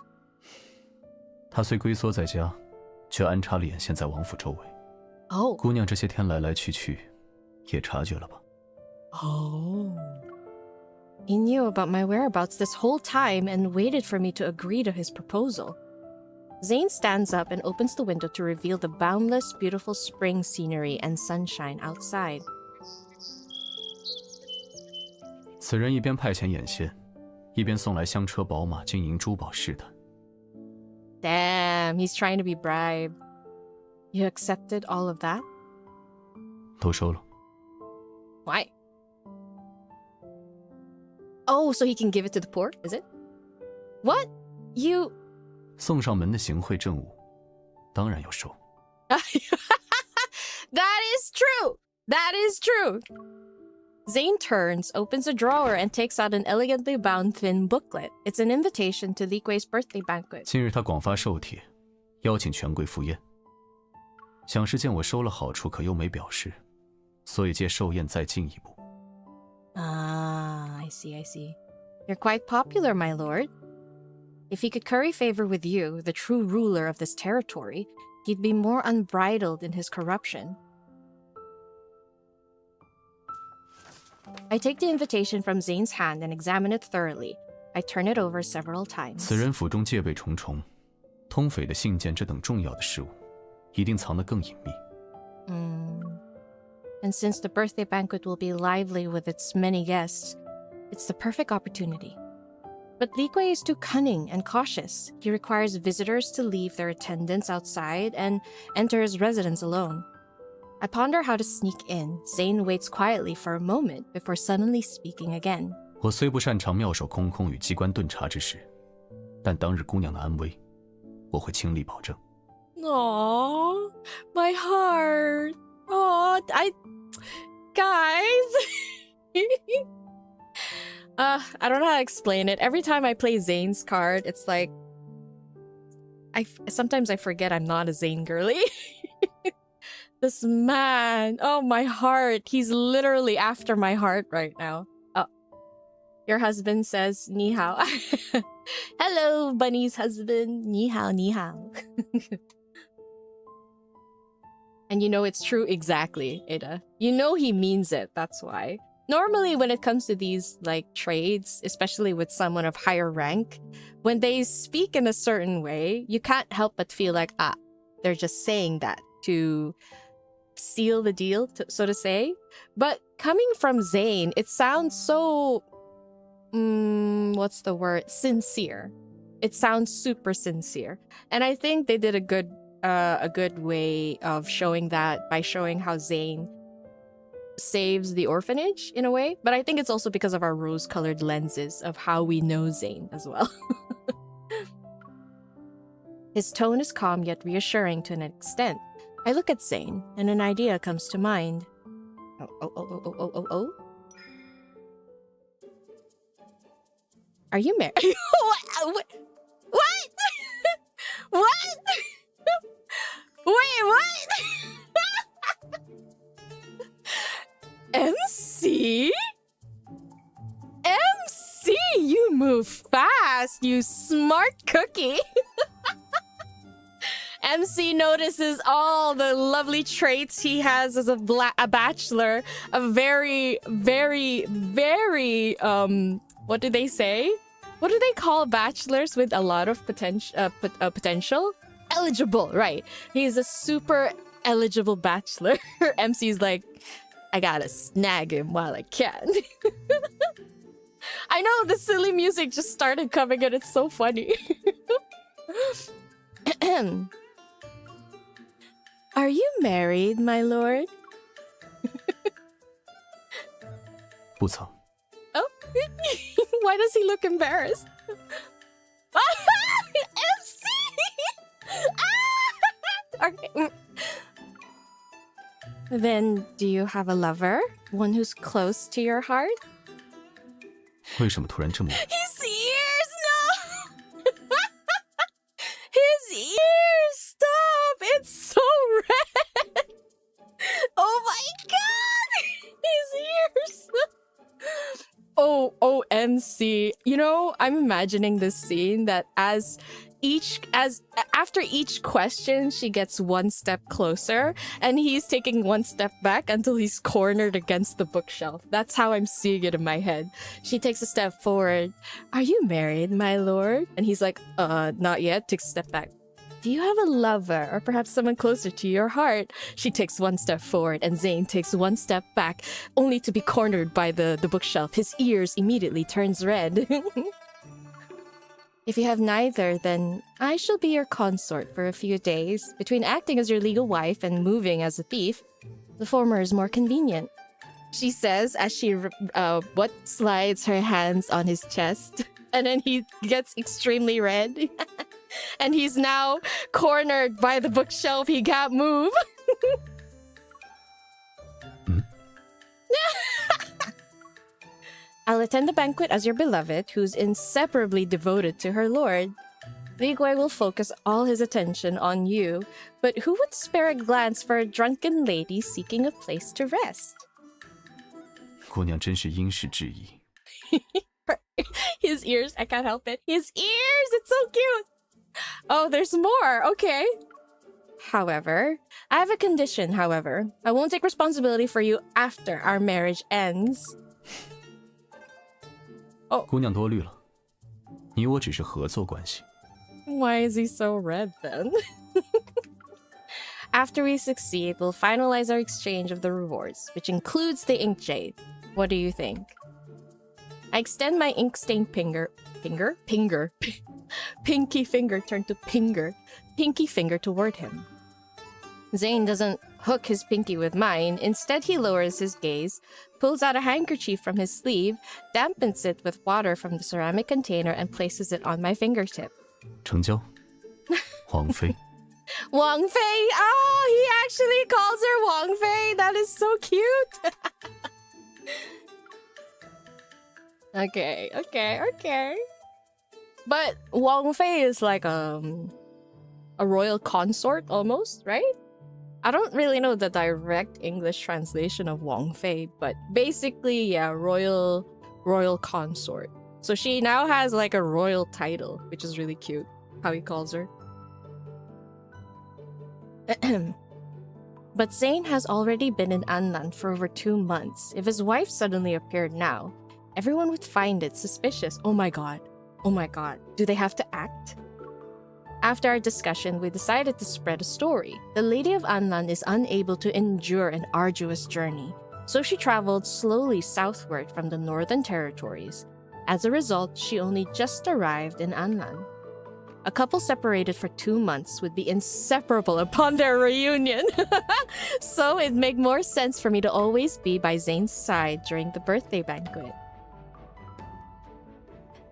Speaker 3: 他虽龟缩在家，却安插了眼线在王府周围。
Speaker 1: Oh.
Speaker 3: 姑娘这些天来来去去，也察觉了吧？
Speaker 1: Oh. He knew about my whereabouts this whole time and waited for me to agree to his proposal. Zayne stands up and opens the window to reveal the boundless, beautiful spring scenery and sunshine outside.
Speaker 3: 此人一边派遣眼线，一边送来香车宝马、金银珠宝试探。
Speaker 1: Damn, he's trying to be bribed. You accepted all of that?
Speaker 3: 都收了。
Speaker 1: Why? Oh, so he can give it to the poor, is it? What? You...
Speaker 3: 送上门的行贿政务，当然要收。
Speaker 1: That is true! That is true! Zayne turns, opens a drawer, and takes out an elegantly bound thin booklet. It's an invitation to 𝓥𝓲𝓮𝓻 birthday banquet.
Speaker 3: 近日他广发寿帖，邀请权贵赴宴。想是见我收了好处，可又没表示，所以借寿宴再进一步。
Speaker 1: Ah, I see, I see. You're quite popular, my lord. If he could curry favor with you, the true ruler of this territory, he'd be more unbridled in his corruption. I take the invitation from Zayne's hand and examine it thoroughly. I turn it over several times.
Speaker 3: 此人府中戒备重重，通匪的信件这等重要的事物，一定藏得更隐秘。
Speaker 1: And since the birthday banquet will be lively with its many guests, it's the perfect opportunity. But 𝓥𝓲𝓮 is too cunning and cautious. He requires visitors to leave their attendants outside and enter his residence alone. I ponder how to sneak in. Zayne waits quietly for a moment before suddenly speaking again.
Speaker 3: 我虽不擅长妙手空空与机关顿察之事，但当日姑娘的安危，我会倾力保證。
Speaker 1: Aww, my heart. Oh, guys. I don't know how to explain it. Every time I play Zayne's card, it's like sometimes I forget I'm not a Zayne girly. This man, oh my heart. He's literally after my heart right now. Oh, your husband says ni hao. Hello, Bunny's husband. Ni hao, ni hao. And you know it's true exactly, Ada. You know he means it, that's why. Normally when it comes to these like trades, especially with someone of higher rank, when they speak in a certain way, you can't help but feel like, they're just saying that to seal the deal, so to say. But coming from Zayne, it sounds so, what's the word? Sincere. It sounds super sincere. And I think they did a good way of showing that by showing how Zayne saves the orphanage in a way. But I think it's also because of our rose-colored lenses of how we know Zayne as well. His tone is calm yet reassuring to an extent. I look at Zayne and an idea comes to mind. Oh. Are you married? What? What? Wait, what? MC? MC, you move fast, you smart cookie. MC notices all the lovely traits he has as a bachelor. A very, very, very, what do they say? What do they call bachelors with a lot of potential? Eligible, right. He's a super eligible bachelor. MC's like, I gotta snag him while I can. I know, the silly music just started coming and it's so funny. Are you married, my lord?
Speaker 3: 不曾。
Speaker 1: Oh, why does he look embarrassed? MC! Okay. Then, do you have a lover? One who's close to your heart?
Speaker 3: 为什么突然这么？
Speaker 1: His ears, no! His ears, stop! It's so red! Oh my god! His ears! Oh, OMC. You know, I'm imagining this scene that after each question, she gets one step closer, and he's taking one step back until he's cornered against the bookshelf. That's how I'm seeing it in my head. She takes a step forward. Are you married, my lord? And he's like, not yet. Takes a step back. Do you have a lover, or perhaps someone closer to your heart? She takes one step forward, and Zayne takes one step back, only to be cornered by the bookshelf. His ears immediately turns red. If you have neither, then I shall be your consort for a few days. Between acting as your legal wife and moving as a thief, the former is more convenient. She says as she slides her hands on his chest, and then he gets extremely red. And he's now cornered by the bookshelf. He can't move. I'll attend the banquet as your beloved, who's inseparably devoted to her lord. 𝓥𝓲𝓮𝓻 will focus all his attention on you, but who would spare a glance for a drunken lady seeking a place to rest?
Speaker 3: 姑娘真是因事制宜。
Speaker 1: His ears, I can't help it. His ears, it's so cute. Oh, there's more. Okay. However, I have a condition, however. I won't take responsibility for you after our marriage ends.
Speaker 3: 姑娘多虑了，你我只是合作关系。
Speaker 1: Why is he so red then? After we succeed, we'll finalize our exchange of the rewards, which includes the ink jade. What do you think? I extend my ink-stained pinky finger turned to pinky finger toward him. Zayne doesn't hook his pinky with mine. Instead, he lowers his gaze, pulls out a handkerchief from his sleeve, dampens it with water from the ceramic container, and places it on my fingertip.
Speaker 3: 成交，王妃。
Speaker 1: Wang Fei! Oh, he actually calls her Wang Fei! That is so cute! Okay. But Wang Fei is like a royal consort almost, right? I don't really know the direct English translation of Wang Fei, but basically, yeah, royal consort. So she now has like a royal title, which is really cute, how he calls her. But Zayne has already been in Anlan for over 2 months. If his wife suddenly appeared now, everyone would find it suspicious. Oh my god. Do they have to act? After our discussion, we decided to spread a story. The Lady of Anlan is unable to endure an arduous journey, so she traveled slowly southward from the Northern Territories. As a result, she only just arrived in Anlan. A couple separated for 2 months would be inseparable upon their reunion. So it'd make more sense for me to always be by Zayne's side during the birthday banquet.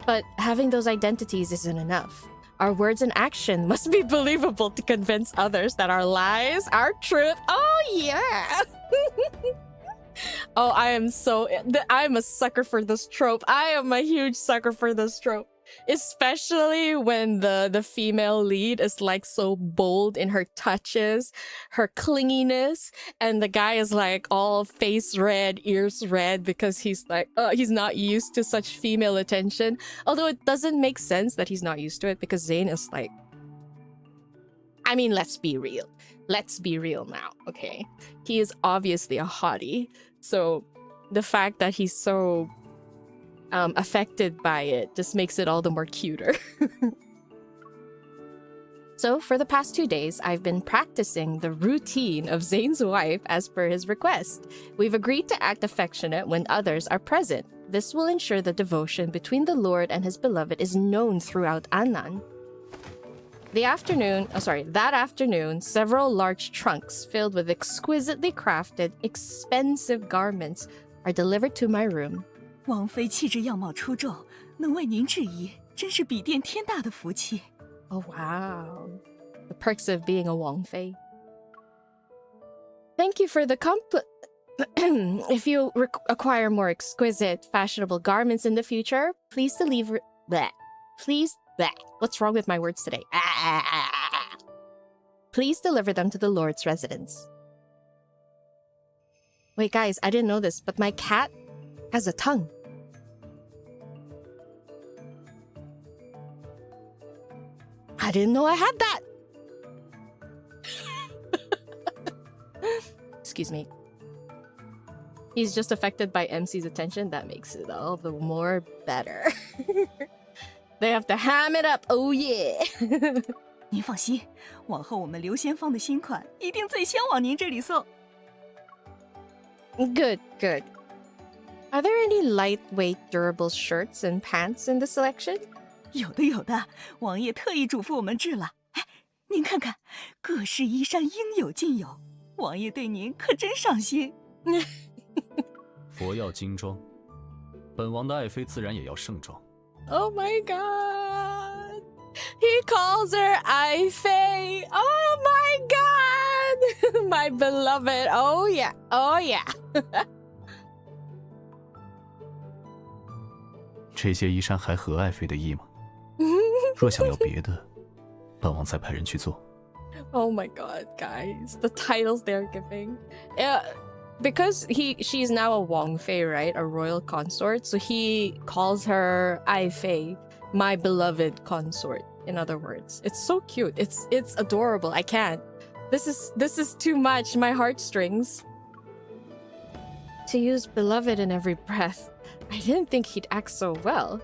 Speaker 1: But having those identities isn't enough. Our words and action must be believable to convince others that our lies are truth. Oh, yeah! Oh, I'm a sucker for this trope. I am a huge sucker for this trope. Especially when the female lead is like so bold in her touches, her clinginess, and the guy is like all face red, ears red because he's like, he's not used to such female attention. Although it doesn't make sense that he's not used to it because Zayne is like, I mean, let's be real. Let's be real now, okay? He is obviously a hottie. So the fact that he's so affected by it just makes it all the more cuter. So for the past 2 days, I've been practicing the routine of Zayne's wife as per his request. We've agreed to act affectionate when others are present. This will ensure the devotion between the Lord and his beloved is known throughout Anlan. That afternoon, several large trunks filled with exquisitely crafted, expensive garments are delivered to my room.
Speaker 4: 王妃气质样貌出众，能为您制衣，真是比肩天大的福气。
Speaker 1: Oh, wow. The perks of being a Wang Fei. Thank you for the If you acquire more exquisite, fashionable garments in the future, please deliver that. What's wrong with my words today? Please deliver them to the Lord's residence. Wait, guys, I didn't know this, but my cat has a tongue. I didn't know I had that. Excuse me. He's just affected by MC's attention. That makes it all the more better. They have to ham it up. Oh yeah.
Speaker 4: 您放心，往后我们刘先锋的新款一定最先往您这里送。
Speaker 1: Good, good. Are there any lightweight, durable shirts and pants in the selection?
Speaker 4: 有的有的，王爷特意嘱咐我们制了。哎，您看看，各式衣衫应有尽有，王爷对您可真上心。
Speaker 3: 佛要金装，本王的爱妃自然也要盛装。
Speaker 1: Oh my god. He calls her Ai Fei. Oh my god. My beloved. Oh yeah. Oh yeah.
Speaker 3: 这些衣衫还合爱妃的意吗？若想要别的，本王再派人去做。
Speaker 1: Oh my god, guys. The titles they're giving. Because she's now a Wang Fei, right? A royal consort. So he calls her Ai Fei, my beloved consort, in other words. It's so cute. It's adorable. I can't. This is too much. My heartstrings. To use beloved in every breath. I didn't think he'd act so well.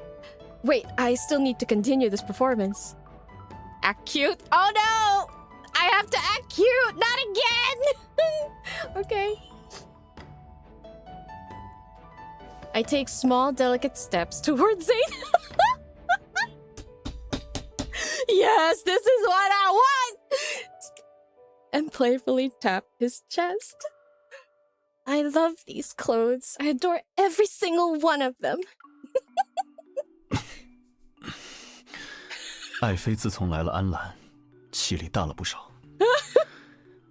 Speaker 1: Wait, I still need to continue this performance. Act cute? Oh no! I have to act cute! Not again! Okay. I take small, delicate steps towards Zayne. Yes, this is what I want! And playfully tap his chest. I love these clothes. I adore every single one of them.
Speaker 3: 爱妃自从来了安澜，气力大了不少。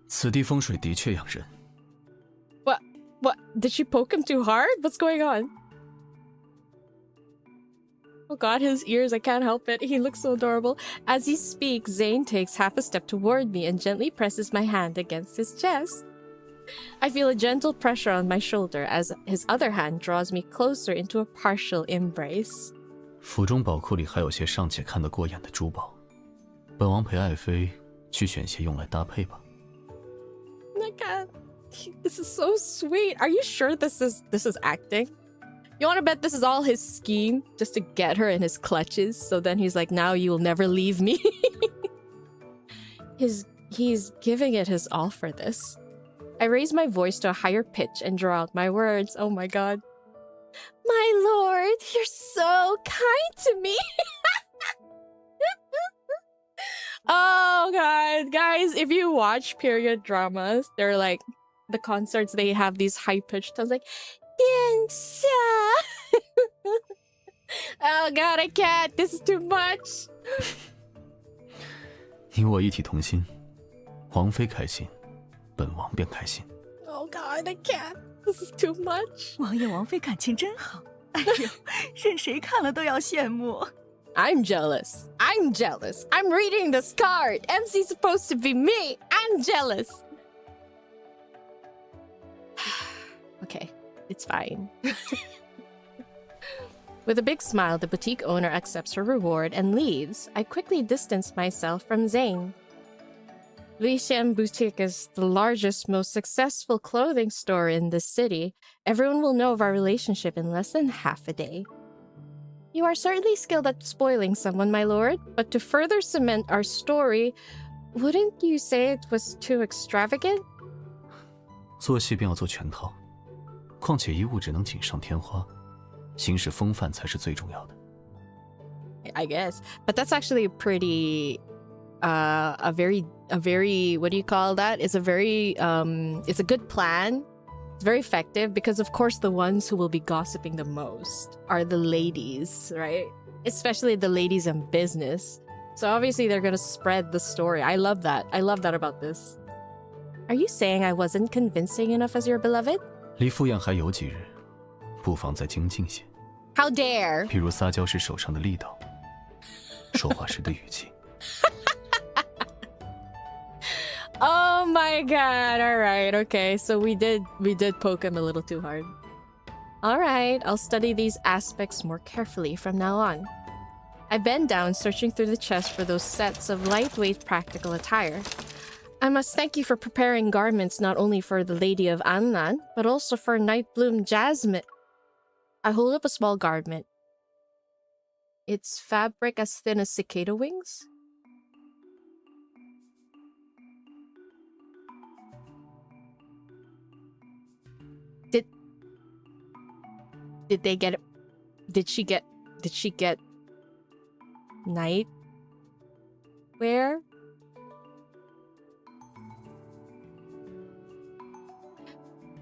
Speaker 3: 此地风水的确养人。
Speaker 1: What? Did she poke him too hard? What's going on? Oh god, his ears, I can't help it. He looks so adorable. As he speaks, Zayne takes half a step toward me and gently presses my hand against his chest. I feel a gentle pressure on my shoulder as his other hand draws me closer into a partial embrace.
Speaker 3: 府中宝库里还有些尚且看得过眼的珠宝，本王陪爱妃去选些用来搭配吧。
Speaker 1: Oh my god. This is so sweet. Are you sure this is acting? You want to bet this is all his scheme just to get her in his clutches, so then he's like, now you will never leave me. He's giving it his all for this. I raise my voice to a higher pitch and draw out my words. Oh my god. My lord, you're so kind to me. Oh god, guys, if you watch period dramas, they're like the concerts, they have these high-pitched tones like 殿下. Oh god, I can't. This is too much.
Speaker 3: 你我一体同心，皇妃开心，本王便开心。
Speaker 1: Oh god, I can't. This is too much.
Speaker 4: 王爷王妃感情真好，哎呦，任谁看了都要羡慕。
Speaker 1: I'm jealous. I'm jealous. I'm reading this card. MC's supposed to be me. I'm jealous. Okay, it's fine. With a big smile, the boutique owner accepts her reward and leaves. I quickly distance myself from Zayne. Wuxia Boutique is the largest, most successful clothing store in this city. Everyone will know of our relationship in less than half a day. You are certainly skilled at spoiling someone, my lord, but to further cement our story, wouldn't you say it was too extravagant?
Speaker 3: 做戏便要做全套，况且一物只能锦上添花，行事风范才是最重要的。
Speaker 1: I guess, but that's actually pretty, a very, what do you call that? It's a very, it's a good plan It's very effective because, of course, the ones who will be gossiping the most are the ladies, right? Especially the ladies in business. So obviously they're gonna spread the story. I love that. I love that about this. Are you saying I wasn't convincing enough as your beloved?
Speaker 3: 离赴宴还有几日，不妨再精进些。
Speaker 1: How dare!
Speaker 3: 譬如撒娇时手上的力道，说话时的语气。
Speaker 1: Oh my god, alright, okay. So we did poke him a little too hard. Alright, I'll study these aspects more carefully from now on. I bend down, searching through the chest for those sets of lightweight practical attire. I must thank you for preparing garments not only for the Lady of Annan, but also for Nightbloom Jasmine. I hold up a small garment. It's fabric as thin as cicada wings? Did they get it? Did she get night wear?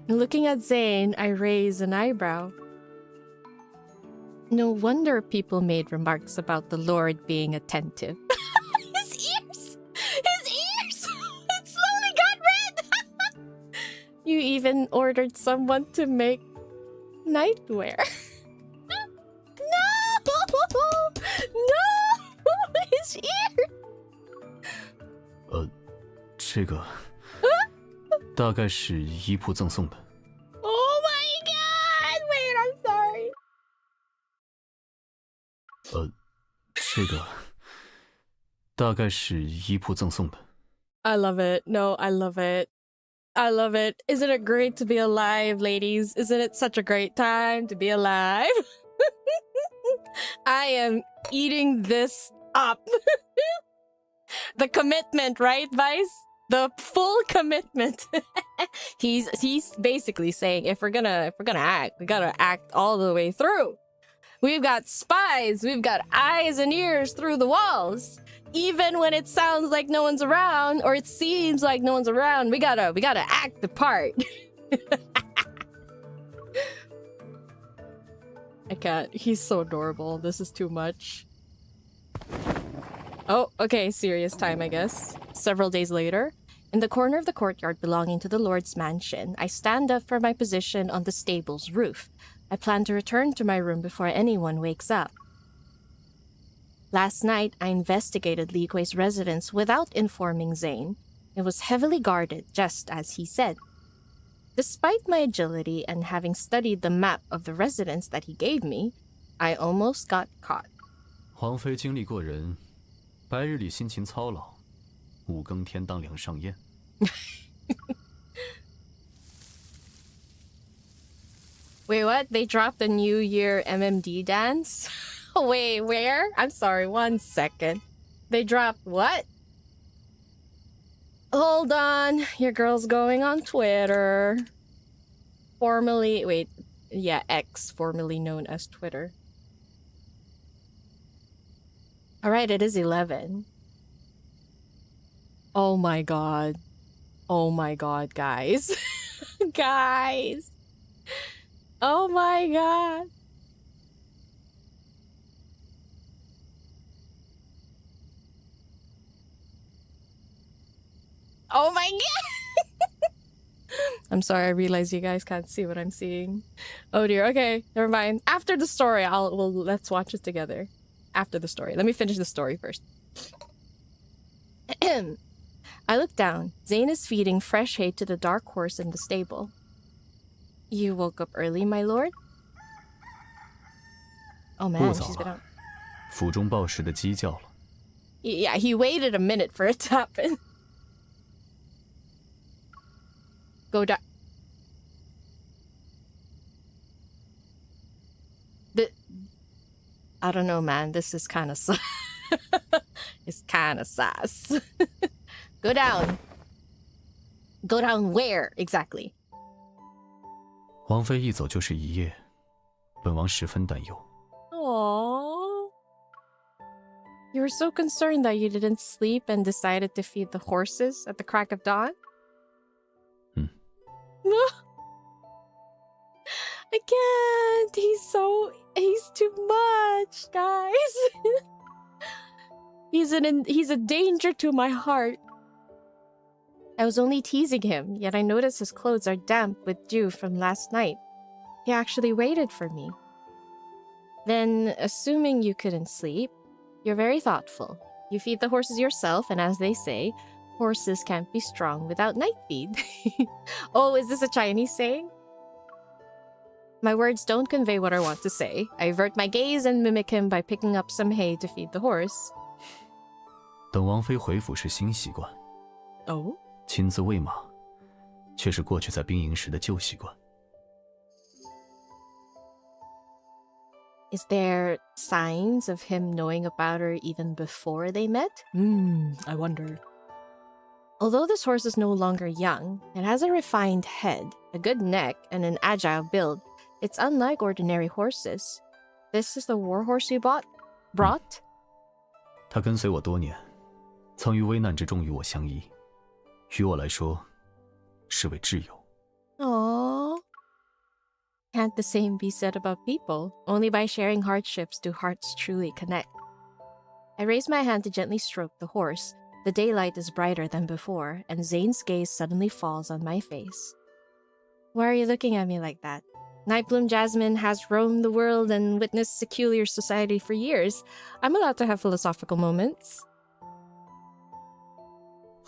Speaker 1: Looking at Zayne, I raise an eyebrow. No wonder people made remarks about the Lord being attentive. His ears! His ears! It slowly got red! You even ordered someone to make nightwear. No! No! His ear!
Speaker 3: 这个大概是衣铺赠送的。
Speaker 1: Oh my god! Wait, I'm sorry.
Speaker 3: 这个大概是衣铺赠送的。
Speaker 1: I love it. No, I love it. I love it. Isn't it great to be alive, ladies? Isn't it such a great time to be alive? I am eating this up. The commitment, right, Vice? The full commitment. He's basically saying if we're gonna act, we gotta act all the way through. We've got spies, we've got eyes and ears through the walls. Even when it sounds like no one's around, or it seems like no one's around, we gotta act the part. I can't. He's so adorable. This is too much. Oh, okay, serious time, I guess. Several days later, in the corner of the courtyard belonging to the Lord's mansion, I stand up from my position on the stable's roof. I plan to return to my room before anyone wakes up. Last night, I investigated 𝓥𝓏𝓲's residence without informing Zayne. It was heavily guarded, just as he said. Despite my agility and having studied the map of the residence that he gave me, I almost got caught.
Speaker 3: 皇妃经历过人，白日里辛勤操劳，五更天当梁上宴。
Speaker 1: Wait, what? They dropped the New Year MMD dance? Wait, where? I'm sorry, 1 second. They dropped what? Hold on, your girl's going on Twitter. Formerly, wait, yeah, X, formerly known as Twitter. Alright, it is 11. Oh my god. Oh my god, guys. Guys. Oh my god. Oh my god! I'm sorry, I realize you guys can't see what I'm seeing. Oh dear, okay, never mind. After the story, let's watch it together. After the story. Let me finish the story first. I look down. Zayne is feeding fresh hay to the dark horse in the stable. You woke up early, my lord? Oh man, she's been out.
Speaker 3: 府中报时的鸡叫了。
Speaker 1: Yeah, he waited a minute for it to happen. Go down. I don't know, man. This is kind of sus. It's kind of sus. Go down. Go down where exactly?
Speaker 3: 王妃一走就是一夜，本王十分担忧。
Speaker 1: Aww. You were so concerned that you didn't sleep and decided to feed the horses at the crack of dawn? I can't. He's too much, guys. He's a danger to my heart. I was only teasing him, yet I noticed his clothes are damp with dew from last night. He actually waited for me. Then, assuming you couldn't sleep, you're very thoughtful. You feed the horses yourself, and as they say, horses can't be strong without night feed. Oh, is this a Chinese saying? My words don't convey what I want to say. I avert my gaze and mimic him by picking up some hay to feed the horse.
Speaker 3: 等王妃回府是新习惯，
Speaker 1: Oh?
Speaker 3: 亲自喂马，却是过去在兵营时的旧习惯。
Speaker 1: Is there signs of him knowing about her even before they met? I wonder. Although this horse is no longer young, it has a refined head, a good neck, and an agile build. It's unlike ordinary horses. This is the war horse you brought?
Speaker 3: 他跟随我多年，曾于危难之中与我相依，于我来说，是位挚友。
Speaker 1: Aww. Can't the same be said about people? Only by sharing hardships do hearts truly connect. I raise my hand to gently stroke the horse. The daylight is brighter than before, and Zayne's gaze suddenly falls on my face. Why are you looking at me like that? Nightbloom Jasmine has roamed the world and witnessed secular society for years. I'm allowed to have philosophical moments.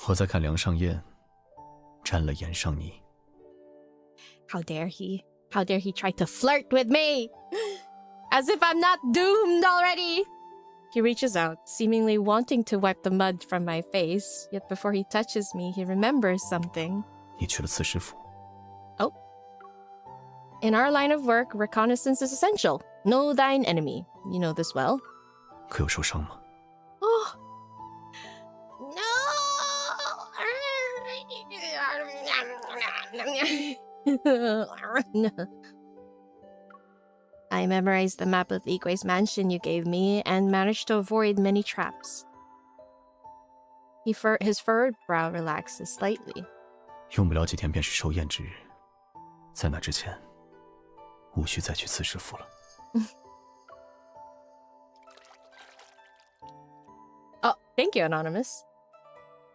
Speaker 3: 我在看梁上燕，沾了盐上泥。
Speaker 1: How dare he? How dare he try to flirt with me? As if I'm not doomed already! He reaches out, seemingly wanting to wipe the mud from my face, yet before he touches me, he remembers something.
Speaker 3: 你去了刺史府，
Speaker 1: Oh. In our line of work, reconnaissance is essential. Know thine enemy. You know this well.
Speaker 3: 可有受伤吗？
Speaker 1: Oh. No! I memorized the map of Igui's mansion you gave me and managed to avoid many traps. His furrowed brow relaxes slightly.
Speaker 3: 用不了几天便是收验之日，在那之前，无需再去刺史府了。
Speaker 1: Oh, thank you, Anonymous.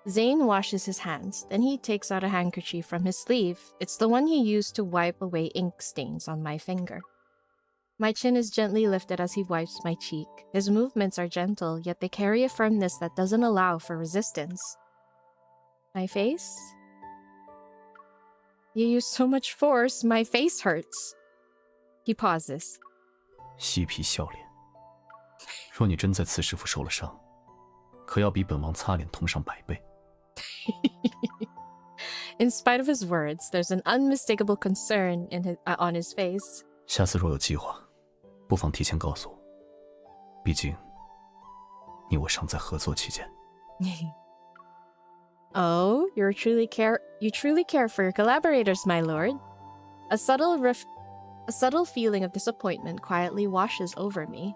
Speaker 1: Zayne washes his hands, then he takes out a handkerchief from his sleeve. It's the one he used to wipe away ink stains on my finger. My chin is gently lifted as he wipes my cheek. His movements are gentle, yet they carry a firmness that doesn't allow for resistance. My face? You use so much force, my face hurts. He pauses.
Speaker 3: 嬉皮笑脸。若你真在刺史府受了伤，可要比本王擦脸痛上100倍。
Speaker 1: In spite of his words, there's an unmistakable concern on his face.
Speaker 3: 下次若有计划，不妨提前告诉我。毕竟，你我尚在合作期间。
Speaker 1: Oh, you truly care for your collaborators, my lord. A subtle feeling of disappointment quietly washes over me.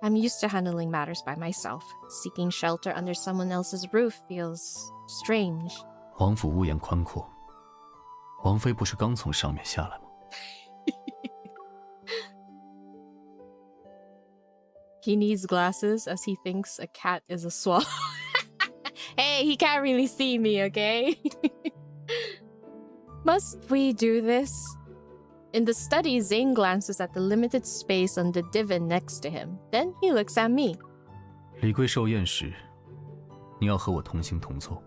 Speaker 1: I'm used to handling matters by myself. Seeking shelter under someone else's roof feels strange.
Speaker 3: 王府屋檐宽阔，王妃不是刚从上面下来吗？
Speaker 1: He needs glasses as he thinks a cat is a swallow. Hey, he can't really see me, okay? Must we do this? In the study, Zayne glances at the limited space on the divan next to him. Then he looks at me.
Speaker 3: 李贵寿宴时，你要和我同行同坐。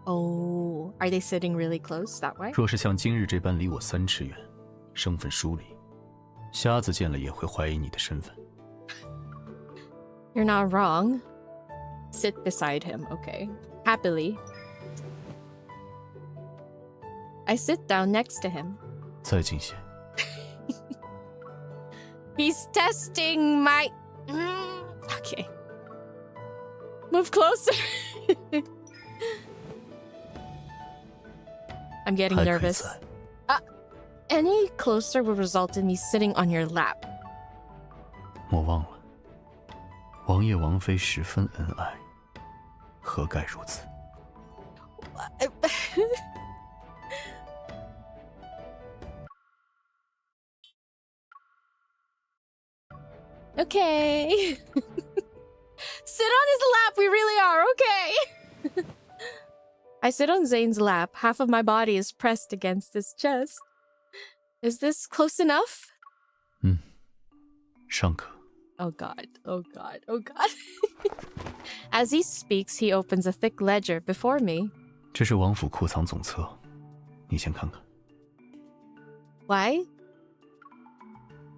Speaker 1: Oh, are they sitting really close that way?
Speaker 3: 若是像今日这般离我3尺远，身份疏离，瞎子见了也会怀疑你的身份。
Speaker 1: You're not wrong. Sit beside him, okay. Happily. I sit down next to him.
Speaker 3: 再近些。
Speaker 1: He's testing my... Okay. Move closer. I'm getting
Speaker 3: 还可以
Speaker 1: nervous.
Speaker 3: 在。
Speaker 1: Any closer will result in me sitting on your lap.
Speaker 3: 莫忘了，王爷王妃十分恩爱，何该如此？
Speaker 1: Okay. Sit on his lap, we really are, okay. I sit on Zayne's lap. Half of my body is pressed against his chest. Is this close enough?
Speaker 3: 尚可。
Speaker 1: Oh god, oh god, oh god. As he speaks, he opens a thick ledger before me.
Speaker 3: 这是王府库藏总册，你先看看。
Speaker 1: Why?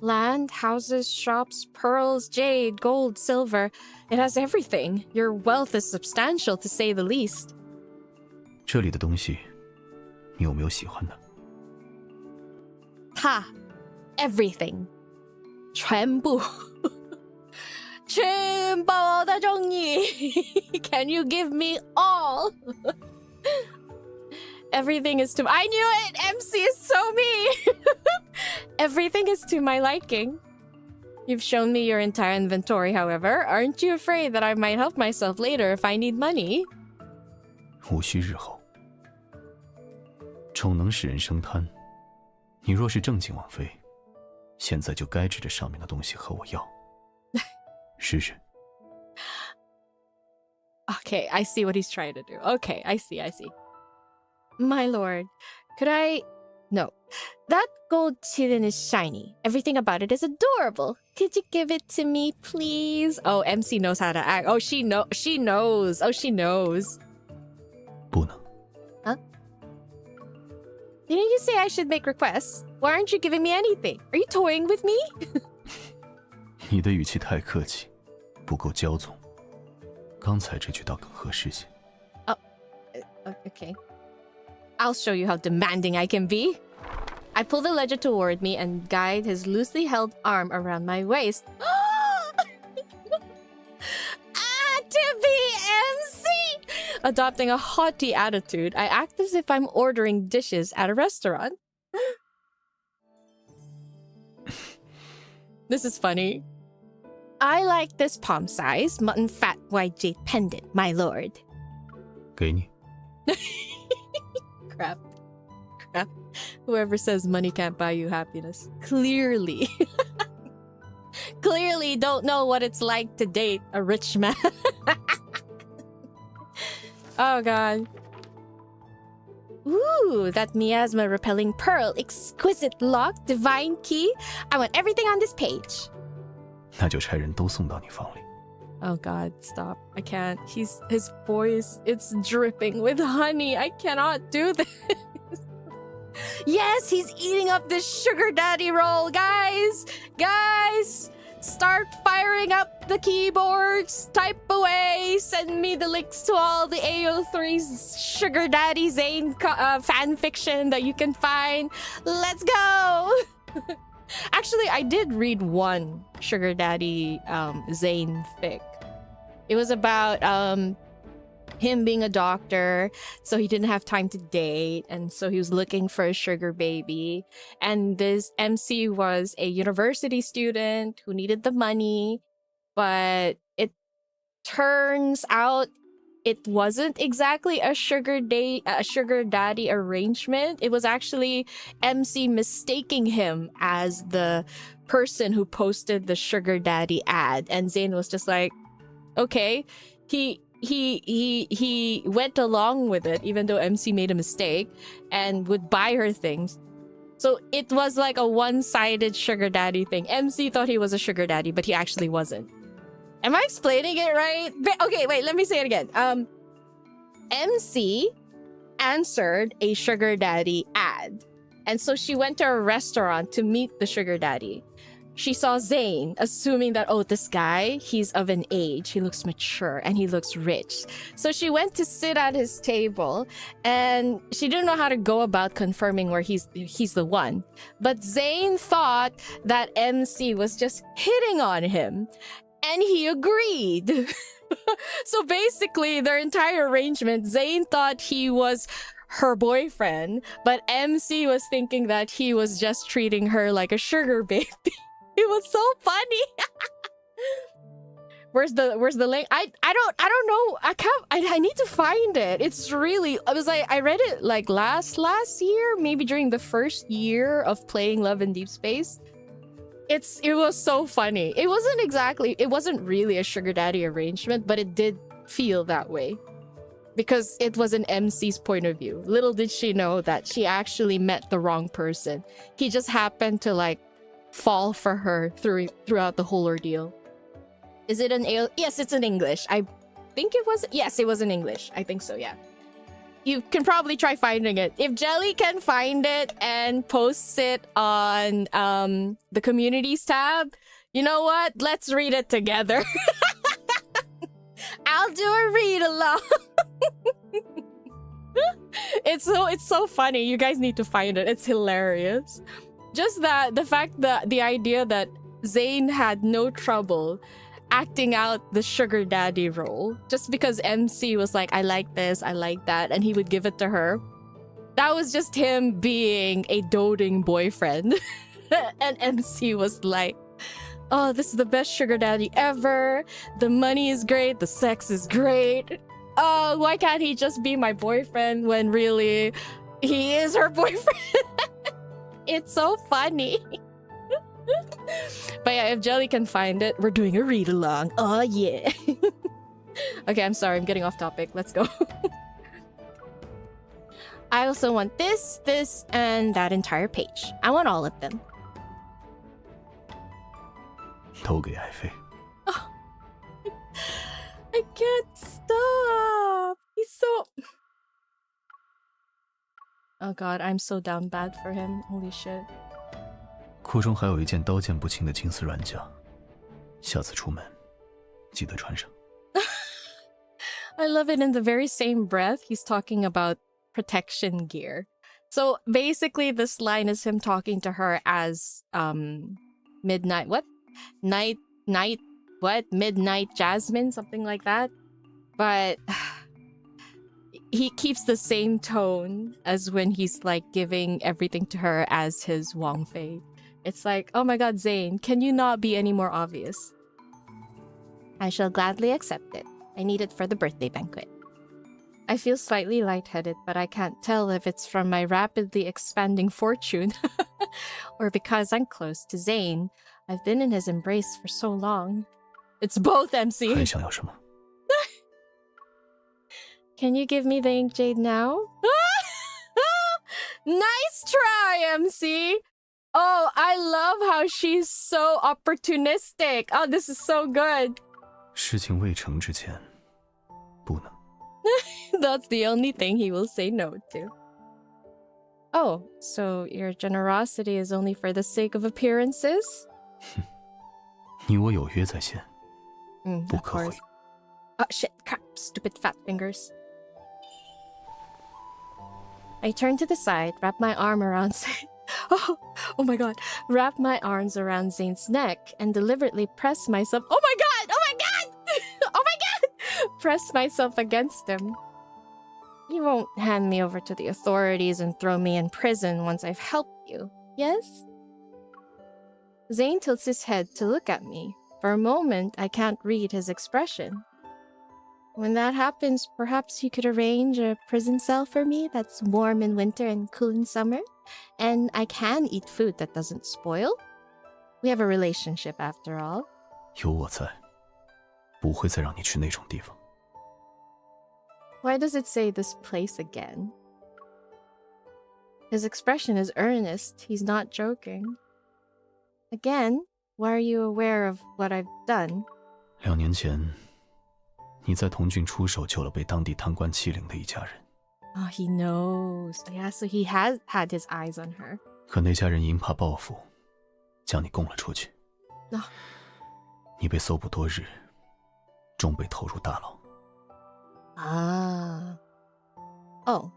Speaker 1: Land, houses, shops, pearls, jade, gold, silver. It has everything. Your wealth is substantial, to say the least.
Speaker 3: 这里的东西，你有没有喜欢的？
Speaker 1: Ha! Everything. 全部。全部我都中意。Can you give me all? Everything is to... I knew it! MC is so me! Everything is to my liking. You've shown me your entire inventory, however. Aren't you afraid that I might help myself later if I need money?
Speaker 3: 无需日后。宠能使人生贪，你若是正经王妃，现在就该指着上面的东西和我要。试试。
Speaker 1: Okay, I see what he's trying to do. Okay, I see, I see. My lord, could I... No. That gold 𝓥𝓮𝓻 is shiny. Everything about it is adorable. Could you give it to me, please? Oh, MC knows how to act. Oh, she knows. Oh, she knows.
Speaker 3: 不能。
Speaker 1: Huh? Didn't you say I should make requests? Why aren't you giving me anything? Are you toying with me?
Speaker 3: 你的语气太客气，不够骄纵。刚才这句倒更合适些。
Speaker 1: Oh, okay. I'll show you how demanding I can be. I pull the ledger toward me and guide his loosely held arm around my waist. To be MC! Adopting a haughty attitude, I act as if I'm ordering dishes at a restaurant. This is funny. I like this palm-sized mutton fat white jade pendant, my lord.
Speaker 3: 给你。
Speaker 1: Crap. Crap. Whoever says money can't buy you happiness. Clearly. Clearly don't know what it's like to date a rich man. Oh god. Ooh, that miasma repelling pearl, exquisite lock, divine key. I want everything on this page.
Speaker 3: 那就差人都送到你房里。
Speaker 1: Oh god, stop. I can't. His voice, it's dripping with honey. I cannot do this. Yes, he's eating up this sugar daddy roll, guys. Guys, start firing up the keyboards. Type away. Send me the links to all the AO3's sugar daddy Zayne fan fiction that you can find. Let's go. Actually, I did read one sugar daddy Zayne fic. It was about him being a doctor, so he didn't have time to date, and so he was looking for a sugar baby. And this MC was a university student who needed the money, but it turns out it wasn't exactly a sugar daddy arrangement. It was actually MC mistaking him as the person who posted the sugar daddy ad, and Zayne was just like, okay. He went along with it, even though MC made a mistake, and would buy her things. So it was like a one-sided sugar daddy thing. MC thought he was a sugar daddy, but he actually wasn't. Am I explaining it right? Okay, wait, let me say it again. MC answered a sugar daddy ad. And so she went to a restaurant to meet the sugar daddy. She saw Zayne, assuming that, oh, this guy, he's of an age. He looks mature and he looks rich. So she went to sit at his table, and she didn't know how to go about confirming where he's the one. But Zayne thought that MC was just hitting on him, and he agreed. So basically, their entire arrangement, Zayne thought he was her boyfriend, but MC was thinking that he was just treating her like a sugar baby. It was so funny. Where's the link? I don't know. I need to find it. It's really, I read it like last year, maybe during the first year of playing Love and Deepspace. it was so funny. It wasn't really a sugar daddy arrangement, but it did feel that way. Because it was an MC's point of view. Little did she know that she actually met the wrong person. He just happened to like fall for her throughout the whole ordeal. Is it an ale? Yes, it's in English. I think it was. Yes, it was in English. I think so, yeah. You can probably try finding it. If Jelly can find it and posts it on the communities tab, you know what? Let's read it together. I'll do a read along. It's so funny. You guys need to find it. It's hilarious. Just the fact that the idea that Zayne had no trouble acting out the sugar daddy role just because MC was like, I like this, I like that, and he would give it to her. That was just him being a doting boyfriend. And MC was like, oh, this is the best sugar daddy ever. The money is great. The sex is great. Oh, why can't he just be my boyfriend when really he is her boyfriend? It's so funny. But yeah, if Jelly can find it, we're doing a read along. Oh, yeah. Okay, I'm sorry. I'm getting off topic. Let's go. I also want this, and that entire page. I want all of them.
Speaker 3: 都给爱妃。
Speaker 1: I can't stop. He's so... Oh god, I'm so down bad for him. Holy shit.
Speaker 3: 库中还有一件刀剑不侵的金丝软甲，下次出门记得穿上。
Speaker 1: I love it. In the very same breath, he's talking about protection gear. So basically, this line is him talking to her as midnight. What? Night. What? Midnight Jasmine, something like that. But he keeps the same tone as when he's like giving everything to her as his Wang Fei. It's like, oh my god, Zayne, can you not be any more obvious? I shall gladly accept it. I need it for the birthday banquet. I feel slightly lightheaded, but I can't tell if it's from my rapidly expanding fortune or because I'm close to Zayne. I've been in his embrace for so long. It's both, MC.
Speaker 3: 还想要什么？
Speaker 1: Can you give me the ink jade now? Nice try, MC! Oh, I love how she's so opportunistic. Oh, this is so good.
Speaker 3: 事情未成之前，不能。
Speaker 1: That's the only thing he will say no to. Oh, so your generosity is only for the sake of appearances?
Speaker 3: 你我有约在先，不
Speaker 1: of
Speaker 3: 可毁。
Speaker 1: course. Oh shit, crap, stupid fat fingers. I turn to the side, wrap my arm around Zayne. Oh my god. Wrap my arms around Zayne's neck and deliberately press myself. Oh my god! Oh my god! Oh my god! Press myself against him. You won't hand me over to the authorities and throw me in prison once I've helped you, yes? Zayne tilts his head to look at me. For a moment, I can't read his expression. When that happens, perhaps you could arrange a prison cell for me that's warm in winter and cool in summer, and I can eat food that doesn't spoil. We have a relationship after all.
Speaker 3: 有我在，不会再让你去那种地方。
Speaker 1: Why does it say this place again? His expression is earnest. He's not joking. Again, why are you aware of what I've done?
Speaker 3: 2年前，你在童郡出手救了被当地贪官欺凌的一家人。
Speaker 1: Oh, he knows. Yeah, so he has had his eyes on her.
Speaker 3: 可那家人因怕报复，将你供了出去。
Speaker 1: Oh.
Speaker 3: 你被搜捕多日，终被投入大牢。
Speaker 1: Ah. Oh.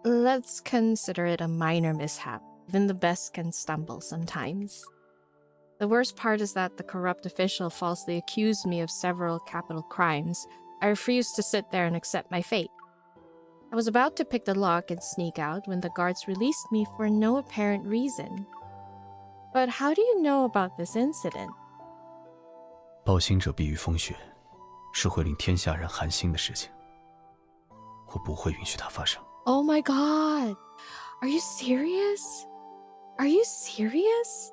Speaker 1: Let's consider it a minor mishap. Even the best can stumble sometimes. The worst part is that the corrupt official falsely accused me of several capital crimes. I refused to sit there and accept my fate. I was about to pick the lock and sneak out when the guards released me for no apparent reason. But how do you know about this incident?
Speaker 3: 报信者避于风雪，是会令天下人寒心的事情。我不会允许它发生。
Speaker 1: Oh my god! Are you serious? Are you serious?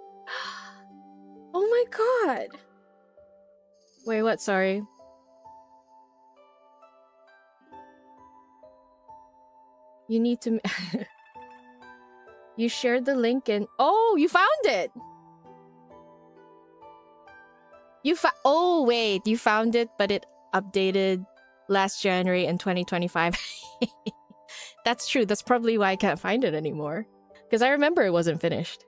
Speaker 1: Oh my god. Wait, what? Sorry. You need to... You shared the link and... Oh, you found it! Oh, wait. You found it, but it updated last January in 2025. That's true. That's probably why I can't find it anymore. Because I remember it wasn't finished.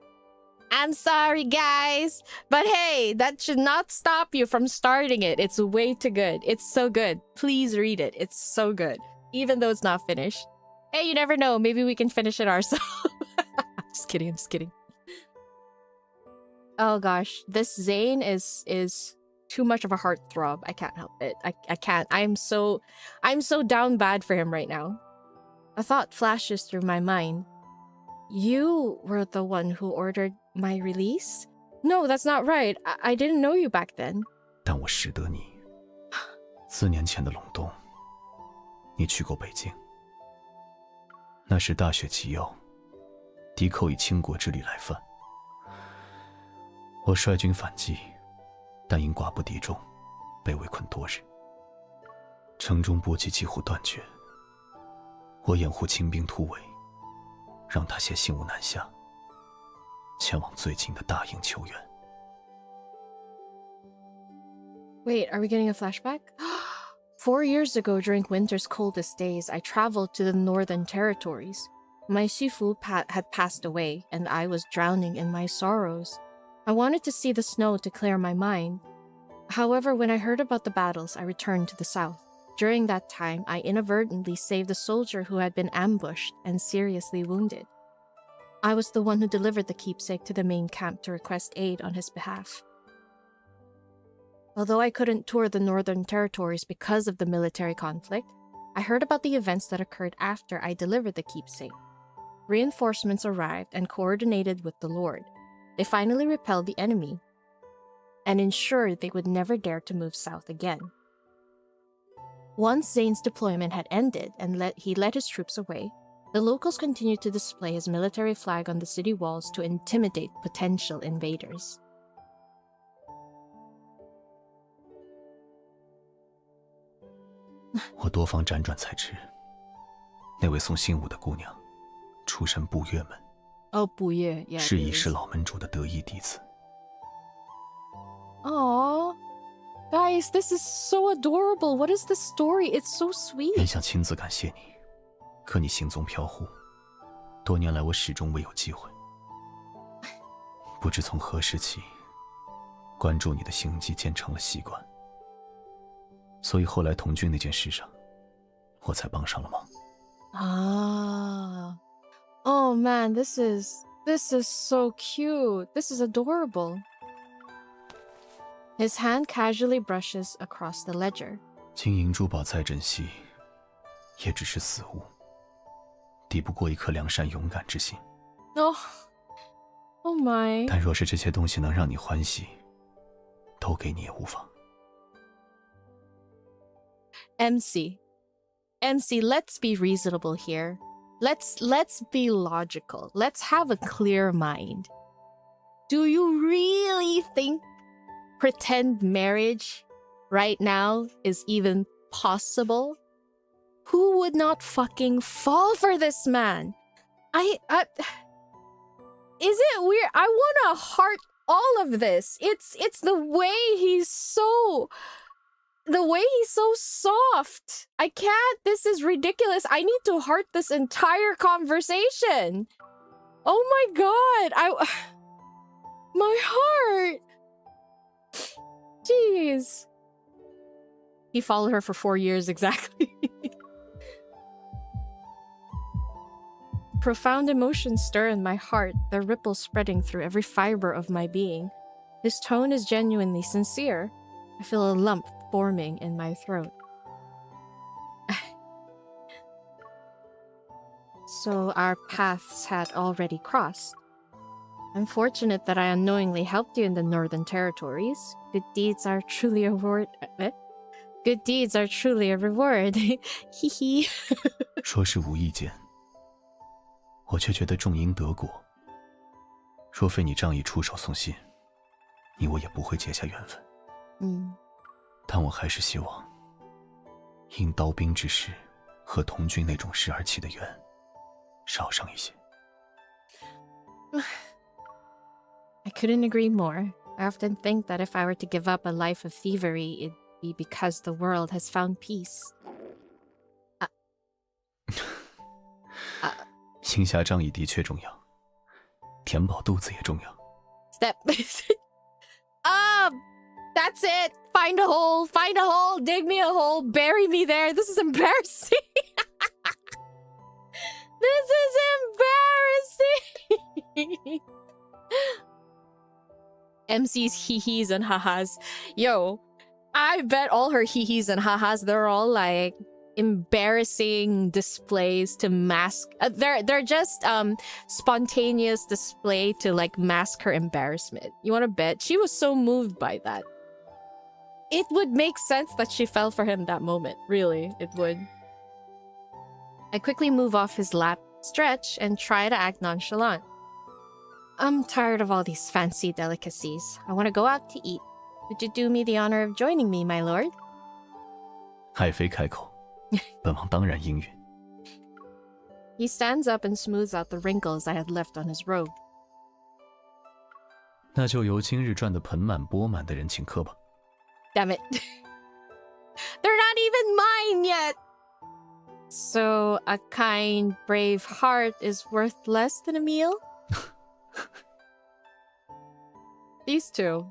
Speaker 1: I'm sorry, guys. But hey, that should not stop you from starting it. It's way too good. It's so good. Please read it. It's so good. Even though it's not finished. Hey, you never know. Maybe we can finish it ourselves. I'm just kidding. I'm just kidding. Oh gosh. This Zayne is too much of a heartthrob. I can't help it. I can't. I'm so down bad for him right now. A thought flashes through my mind. You were the one who ordered my release? No, that's not right. I didn't know you back then.
Speaker 3: 但我识得你。4年前的隆冬，你去过北京。那时大雪急要，敌寇以倾国之力来犯。我率军反击，但因寡不敌众，被围困多日。城中补给几乎断绝，我掩护清兵突围，让他些心无南下，前往最近的大营求援。
Speaker 1: Wait, are we getting a flashback? 4 years ago, during winter's coldest days, I traveled to the northern territories. My Shifu had passed away, and I was drowning in my sorrows. I wanted to see the snow to clear my mind. However, when I heard about the battles, I returned to the south. During that time, I inadvertently saved a soldier who had been ambushed and seriously wounded. I was the one who delivered the keepsake to the main camp to request aid on his behalf. Although I couldn't tour the northern territories because of the military conflict, I heard about the events that occurred after I delivered the keepsake. Reinforcements arrived and coordinated with the Lord. They finally repelled the enemy and ensured they would never dare to move south again. Once Zayne's deployment had ended and he led his troops away, the locals continued to display his military flag on the city walls to intimidate potential invaders.
Speaker 3: "我多方辗转才知，那位送信物的姑娘，出身步月门。
Speaker 1: Oh, 步月, yeah.
Speaker 3: 是一世老门主的得意弟子。
Speaker 1: Aww. Guys, this is so adorable. What is the story? It's so sweet.
Speaker 3: 本想亲自感谢你，可你行踪飘忽，多年来我始终未有机会。不知从何时起，关注你的行迹渐成了习惯，所以后来童军那件事上，我才帮上了忙。
Speaker 1: Ah. Oh man, this is so cute. This is adorable. His hand casually brushes across the ledger.
Speaker 3: 金银珠宝再珍惜，也只是死物，抵不过一颗良善勇敢之心。
Speaker 1: Oh my.
Speaker 3: 但若是这些东西能让你欢喜，都给你也无妨。
Speaker 1: MC, let's be reasonable here. Let's be logical. Let's have a clear mind. Do you really think pretend marriage right now is even possible? Who would not fucking fall for this man? Is it weird? I want to heart all of this. It's the way he's so soft. I can't. This is ridiculous. I need to heart this entire conversation. Oh my god. My heart. Jeez. He followed her for 4 years exactly. Profound emotions stir in my heart, their ripples spreading through every fiber of my being. His tone is genuinely sincere. I feel a lump forming in my throat. So our paths had already crossed. I'm fortunate that I unknowingly helped you in the northern territories. Good deeds are truly a reward. Good deeds are truly a reward. Hehe.
Speaker 3: 说是无意间，我却觉得重因得果。若非你仗义出手送信，你我也不会结下缘分。但我还是希望，因刀兵之事和童军那种时而起的缘少上一些。
Speaker 1: I couldn't agree more. I often think that if I were to give up a life of thievery, it'd be because the world has found peace.
Speaker 3: 行侠仗义的确重要，填饱肚子也重要。
Speaker 1: Step. That's it. Find a hole, dig me a hole, bury me there. This is embarrassing. This is embarrassing. MC's hee-hees and ha-has. Yo, I bet all her hee-hees and ha-has, they're all like embarrassing displays to mask. They're just spontaneous display to like mask her embarrassment. You want to bet? She was so moved by that. It would make sense that she fell for him that moment. Really, it would. I quickly move off his lap, stretch, and try to act nonchalant. I'm tired of all these fancy delicacies. I want to go out to eat. Would you do me the honor of joining me, my lord?
Speaker 3: 爱妃开口，本王当然应允。
Speaker 1: He stands up and smooths out the wrinkles I had left on his robe.
Speaker 3: 那就由今日赚得盆满钵满的人请客吧。
Speaker 1: Damn it. They're not even mine yet! So, a kind, brave heart is worth less than a meal? These two.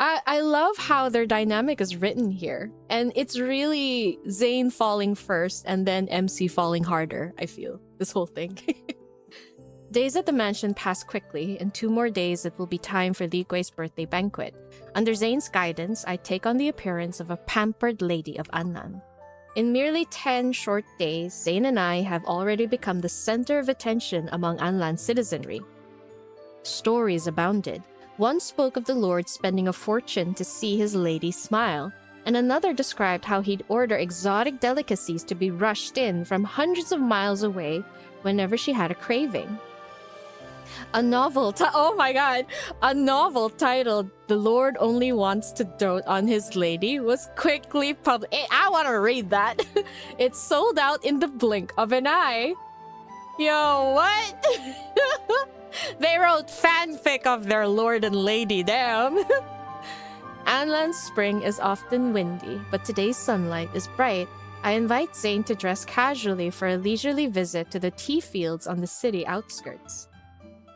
Speaker 1: I love how their dynamic is written here. And it's really Zayne falling first and then MC falling harder, I feel. This whole thing. Days at the mansion pass quickly. In 2 more days, it will be time for 𝓥𝓲𝓮𝓻 birthday banquet. Under Zayne's guidance, I take on the appearance of a pampered lady of Annan. In merely 10 short days, Zayne and I have already become the center of attention among Anlan's citizenry. Stories abounded. One spoke of the lord spending a fortune to see his lady smile, and another described how he'd order exotic delicacies to be rushed in from hundreds of miles away whenever she had a craving. A novel titled "The Lord Only Wants to Dote on His Lady" was quickly published. I want to read that. It sold out in the blink of an eye. Yo, what? They wrote fanfic of their lord and lady, damn. Anlan's spring is often windy, but today's sunlight is bright. I invite Zayne to dress casually for a leisurely visit to the tea fields on the city outskirts.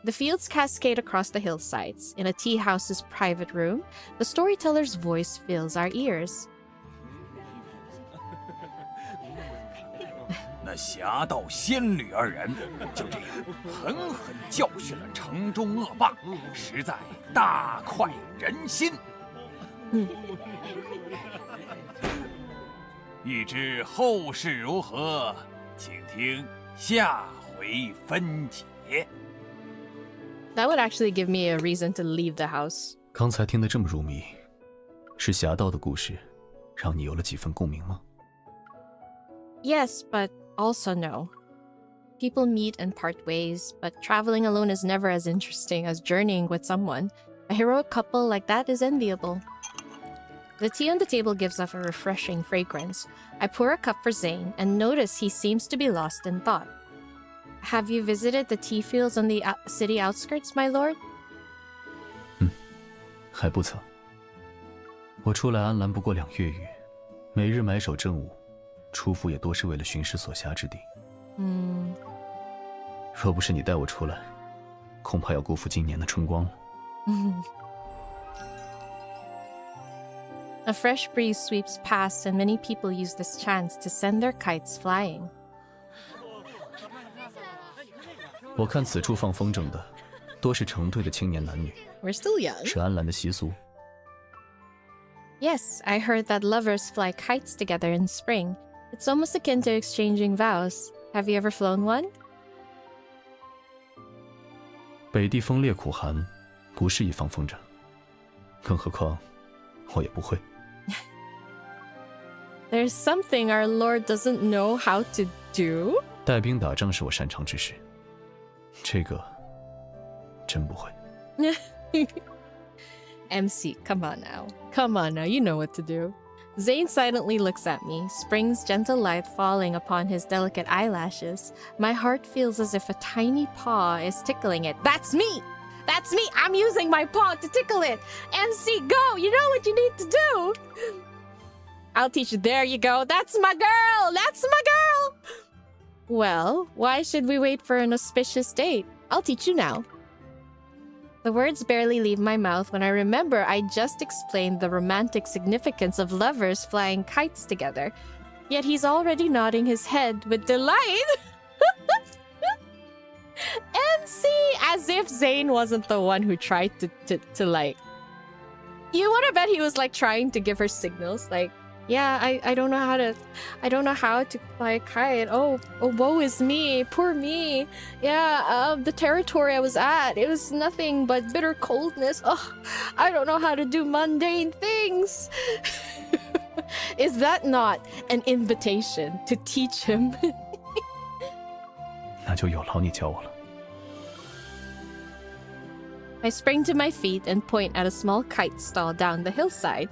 Speaker 1: The fields cascade across the hillsides. In a tea house's private room, the storyteller's voice fills our ears.
Speaker 5: 那侠盗仙侣2人就这样狠狠教训了城中恶霸，实在大快人心。欲知后事如何，请听下回分解。
Speaker 1: That would actually give me a reason to leave the house.
Speaker 3: 刚才听得这么入迷，是侠盗的故事，让你有了几分共鸣吗？
Speaker 1: Yes, but also no. People meet and part ways, but traveling alone is never as interesting as journeying with someone. A heroic couple like that is enviable. The tea on the table gives off a refreshing fragrance. I pour a cup for Zayne and notice he seems to be lost in thought. Have you visited the tea fields on the city outskirts, my lord?
Speaker 3: 还不曾。我出来安澜不过2月余，每日埋首正午，出府也多是为了寻食所辖之地。若不是你带我出来，恐怕要辜负今年的春光了。
Speaker 1: A fresh breeze sweeps past, and many people use this chance to send their kites flying.
Speaker 3: 我看此处放风筝的，多是成对的青年男女。
Speaker 1: We're still young.
Speaker 3: 是安澜的习俗。
Speaker 1: Yes, I heard that lovers fly kites together in spring. It's almost akin to exchanging vows. Have you ever flown one?
Speaker 3: 北地风烈苦寒，不适宜放风筝，更何况我也不会。
Speaker 1: There's something our Lord doesn't know how to do?
Speaker 3: 带兵打仗是我擅长之事，这个真不会。
Speaker 1: MC, come on now. Come on now, you know what to do. Zayne silently looks at me, spring's gentle light falling upon his delicate eyelashes. My heart feels as if a tiny paw is tickling it. That's me! That's me! I'm using my paw to tickle it! MC, go! You know what you need to do! I'll teach you. There you go. That's my girl! That's my girl! Well, why should we wait for an auspicious date? I'll teach you now. The words barely leave my mouth when I remember I just explained the romantic significance of lovers flying kites together. Yet he's already nodding his head with delight. MC, as if Zayne wasn't the one who tried to like... You want to bet he was like trying to give her signals, like, yeah, I don't know how to fly a kite. Oh, woe is me, poor me. Yeah, the territory I was at, it was nothing but bitter coldness. Ugh, I don't know how to do mundane things. Is that not an invitation to teach him?
Speaker 3: 那就有劳你教我了。
Speaker 1: I spring to my feet and point at a small kite stall down the hillside.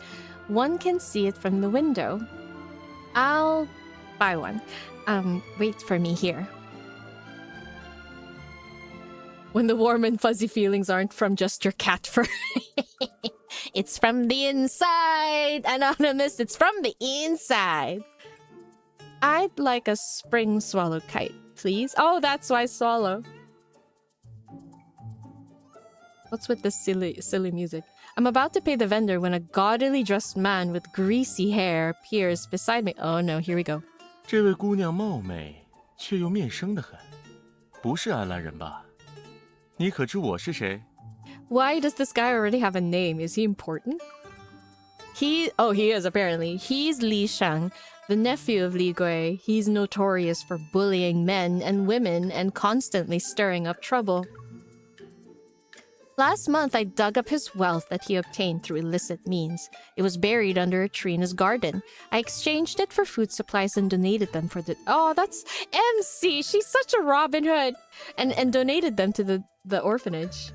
Speaker 1: One can see it from the window. I'll buy one. Wait for me here. When the warm and fuzzy feelings aren't from just your cat fur. It's from the inside. Anonymous, it's from the inside. I'd like a spring swallow kite, please. Oh, that's why swallow. What's with this silly music? I'm about to pay the vendor when a gaudily dressed man with greasy hair appears beside me. Oh no, here we go.
Speaker 6: 这位姑娘貌美，却又面生得很，不是安澜人吧？你可知我是谁？
Speaker 1: Why does this guy already have a name? Is he important? He is apparently. He's 𝓥𝓲𝓮𝓻, the nephew of 𝓥𝓲𝓮𝓬. He's notorious for bullying men and women and constantly stirring up trouble. Last month, I dug up his wealth that he obtained through illicit means. It was buried under a tree in his garden. I exchanged it for food supplies and donated them for the... Oh, that's MC! She's such a Robin Hood! And donated them to the orphanage.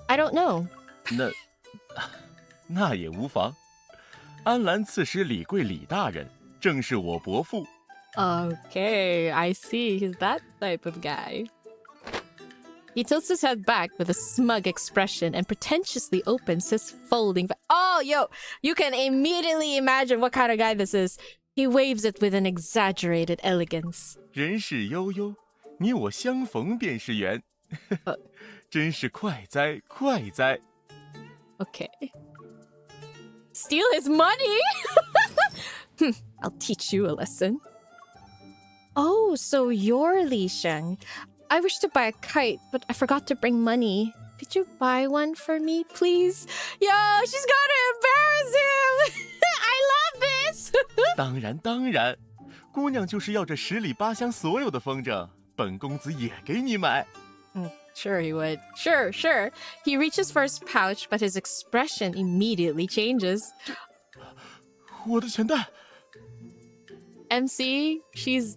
Speaker 1: I don't know.
Speaker 6: 那也无妨。安澜刺史𝓥𝓲𝓬𝓼 大人，正是我伯父。
Speaker 1: Okay, I see. He's that type of guy. He tilts his head back with a smug expression and pretentiously opens his folding... Oh, yo! You can immediately imagine what kind of guy this is. He waves it with an exaggerated elegance.
Speaker 6: 人世悠悠，你我相逢便是缘。真是快哉快哉。
Speaker 1: Okay. Steal his money? I'll teach you a lesson. Oh, so you're 𝓥𝓲𝓮. I wish to buy a kite, but I forgot to bring money. Could you buy one for me, please? Yo, she's gonna embarrass him! I love this!
Speaker 6: 当然当然，姑娘就是要这10里8乡所有的风筝，本公子也给你买。
Speaker 1: Sure he would. Sure. He reaches for his pouch, but his expression immediately changes.
Speaker 6: 我的钱袋。
Speaker 1: MC, she's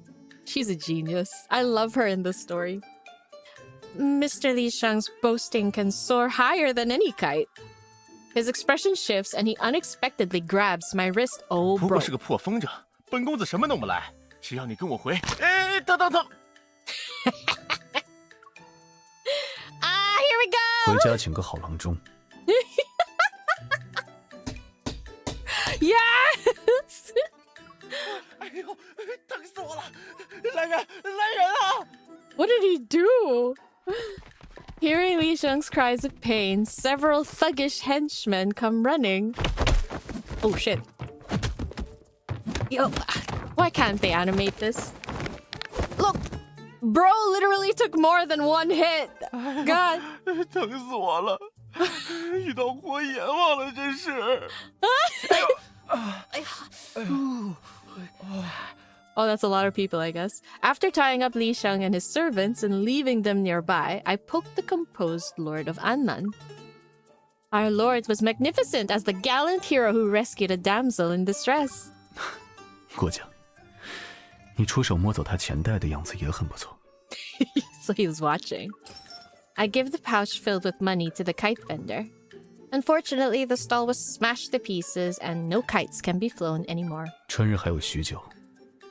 Speaker 1: a genius. I love her in this story. Mr. 𝓥𝓲𝓮's boasting can soar higher than any kite. His expression shifts and he unexpectedly grabs my wrist. Oh,
Speaker 6: 不
Speaker 1: bro.
Speaker 6: 过是个破风筝，本公子什么弄不来，只要你跟我回。哎，等。
Speaker 1: Here we go!
Speaker 3: 回家请个好郎中。
Speaker 1: Yes!
Speaker 6: 哎呦，疼死我了！来人啊！
Speaker 1: What did he do? Hearing 𝓥𝓲𝓮's cries of pain, several thuggish henchmen come running. Oh shit. Yo, why can't they animate this? Look! Bro literally took more than one hit. God.
Speaker 6: 疼死我了！遇到活阎王了，这是。
Speaker 1: Oh, that's a lot of people, I guess. After tying up 𝓥𝓲𝓮 and his servants and leaving them nearby, I poked the composed Lord of Annan. Our lord was magnificent as the gallant hero who rescued a damsel in distress.
Speaker 3: 过奖，你出手摸走他钱袋的样子也很不错。
Speaker 1: So he was watching. I give the pouch filled with money to the kite vendor. Unfortunately, the stall was smashed to pieces and no kites can be flown anymore.
Speaker 3: 春日还有许久，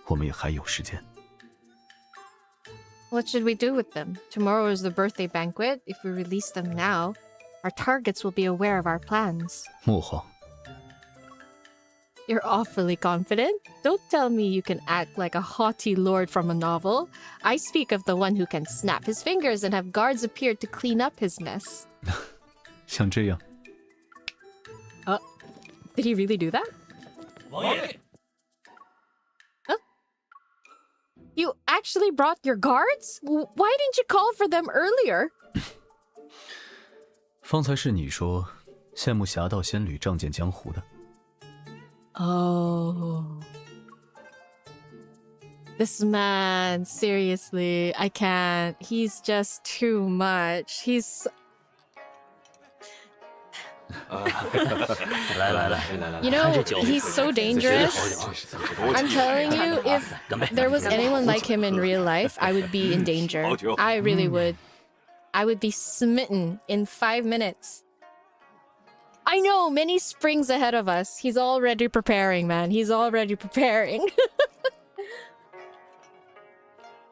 Speaker 3: 我们也还有时间。
Speaker 1: What should we do with them? Tomorrow is the birthday banquet. If we release them now, our targets will be aware of our plans.
Speaker 3: 莫慌，
Speaker 1: You're awfully confident. Don't tell me you can act like a haughty lord from a novel. I speak of the one who can snap his fingers and have guards appear to clean up his mess.
Speaker 3: 像这样，
Speaker 1: Did he really do that?
Speaker 5: 王爷，
Speaker 1: You actually brought your guards? Why didn't you call for them earlier?
Speaker 3: 方才是你说羡慕侠盗仙侣仗剑江湖的。
Speaker 1: Oh. This man, seriously, I can't. He's just too much. He's...
Speaker 7: 来来来，
Speaker 1: You know, he's so dangerous. I'm telling you, if there was anyone like him in real life, I would be in danger. I really would. I would be smitten in 5 minutes. I know, many springs ahead of us. He's already preparing, man. He's already preparing.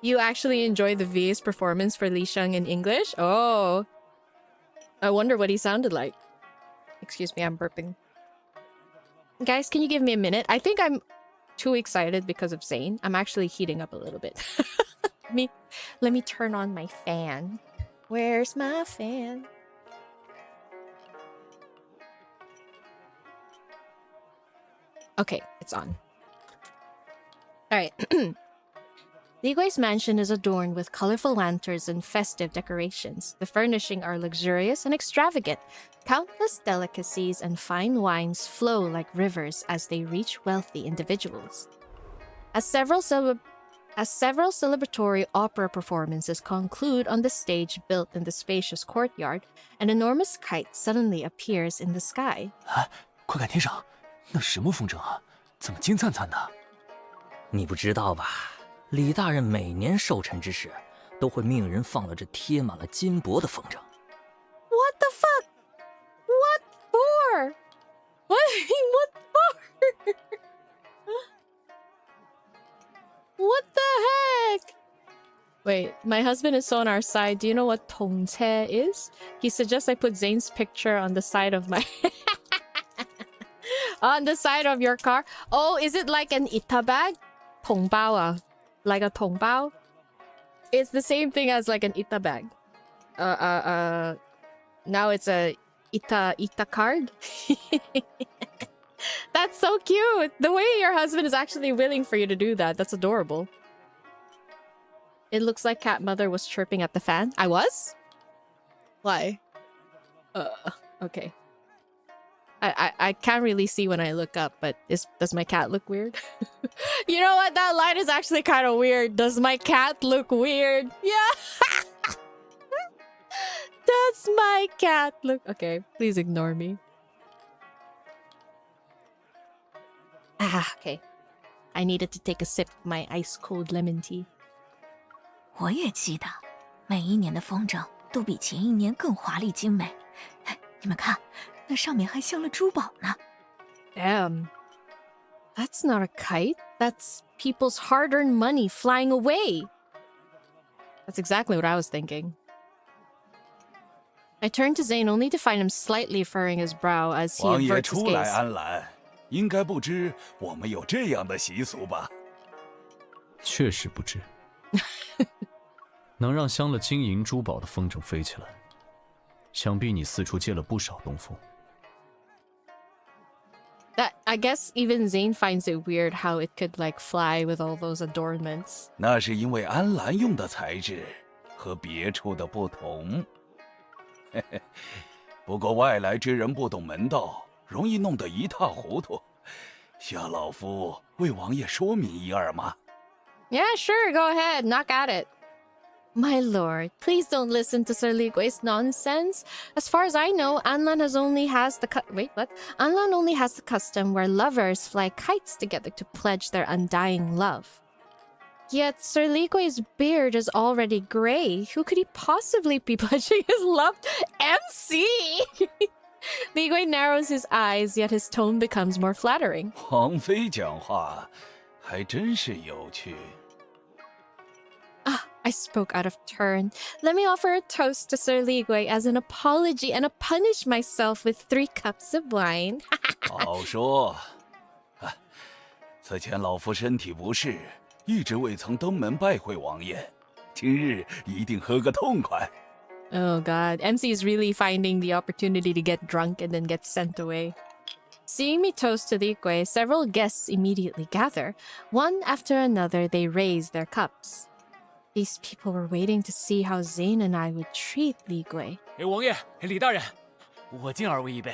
Speaker 1: You actually enjoy the VA's performance for 𝓥𝓲𝓮𝓻 in English? Oh. I wonder what he sounded like. Excuse me, I'm burping. Guys, can you give me a minute? I think I'm too excited because of Zayne. I'm actually heating up a little bit. Let me turn on my fan. Where's my fan? Okay, it's on. Alright. 𝓥𝓲𝓮𝓻's mansion is adorned with colorful lanterns and festive decorations. The furnishings are luxurious and extravagant. Countless delicacies and fine wines flow like rivers as they reach wealthy individuals. As several celebratory opera performances conclude on the stage built in the spacious courtyard, an enormous kite suddenly appears in the sky.
Speaker 7: 快看天上，那什么风筝啊？怎么金灿灿的？你不知道吧？李大人每年寿辰之时，都会命人放了这贴满了金箔的风筝。
Speaker 1: What the fuck? What for? What for? What the heck? Wait, my husband is so on our side. Do you know what 𝓥𝓻 is? He suggests I put Zayne's picture on the side of my... on the side of your car. Oh, is it like an ita bag? 𝓥𝓵. Like a 同胞? It's the same thing as like an ita bag. Now it's a ita card. That's so cute. The way your husband is actually willing for you to do that. That's adorable. It looks like Cat Mother was chirping at the fan. I was? Why? Okay. I can't really see when I look up, but does my cat look weird? You know what? That line is actually kind of weird. Does my cat look weird? Yeah. Does my cat look... Okay, please ignore me. Okay. I needed to take a sip of my ice-cold lemon tea.
Speaker 4: 我也记得，每一年的风筝都比前一年更华丽精美。哎，你们看，那上面还镶了珠宝呢。
Speaker 1: Damn. That's not a kite. That's people's hard-earned money flying away. That's exactly what I was thinking. I turned to Zayne only to find him slightly furrowing his brow as he
Speaker 5: 王爷
Speaker 1: averts his
Speaker 5: 初来
Speaker 1: gaze.
Speaker 5: 安澜，应该不知我们有这样的习俗吧？
Speaker 3: 确实不知。能让镶了金银珠宝的风筝飞起来，想必你四处借了不少东风。
Speaker 1: That I guess even Zayne finds it weird how it could like fly with all those adornments.
Speaker 5: 那是因为安澜用的材质和别处的不同。不过外来之人不懂门道，容易弄得一塌糊涂。需要老夫为王爷说明一二吗？
Speaker 1: Yeah, sure, go ahead, knock at it. My lord, please don't listen to Sir 𝓥𝓲𝓮𝓻's nonsense. As far as I know, Anlan only has the Anlan only has the custom where lovers fly kites together to pledge their undying love. Yet Sir 𝓥𝓲𝓮's beard is already gray. Who could he possibly be pledging his love to? MC? Li Gui narrows his eyes, yet his tone becomes more flattering.
Speaker 5: 王妃讲话还真是有趣。
Speaker 1: Ah, I spoke out of turn. Let me offer a toast to Sir Li Gui as an apology and punish myself with 3 cups of wine.
Speaker 5: 好说。此前老夫身体不适，一直未曾登门拜会王爷，今日一定喝个痛快。
Speaker 1: Oh god, MC is really finding the opportunity to get drunk and then get sent away. Seeing me toast to Li Gui, several guests immediately gather. One after another, they raise their cups. These people were waiting to see how Zayne and I would treat Li Gui.
Speaker 8: 王爷，李大人，我敬二位一杯。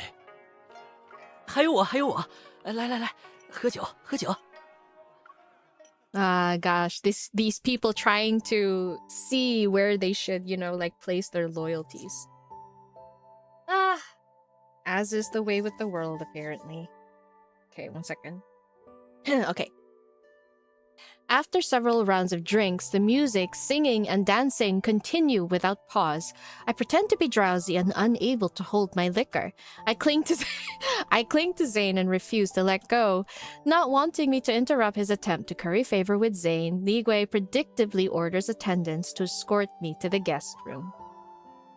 Speaker 7: 还有我，来，喝酒。
Speaker 1: Ah, gosh, these people trying to see where they should, like place their loyalties. Ah, as is the way with the world, apparently. Okay, 1 second. Okay. After several rounds of drinks, the music, singing, and dancing continue without pause. I pretend to be drowsy and unable to hold my liquor. I cling to Zayne and refuse to let go. Not wanting me to interrupt his attempt to curry favor with Zayne, Li Gui predictably orders attendants to escort me to the guest room.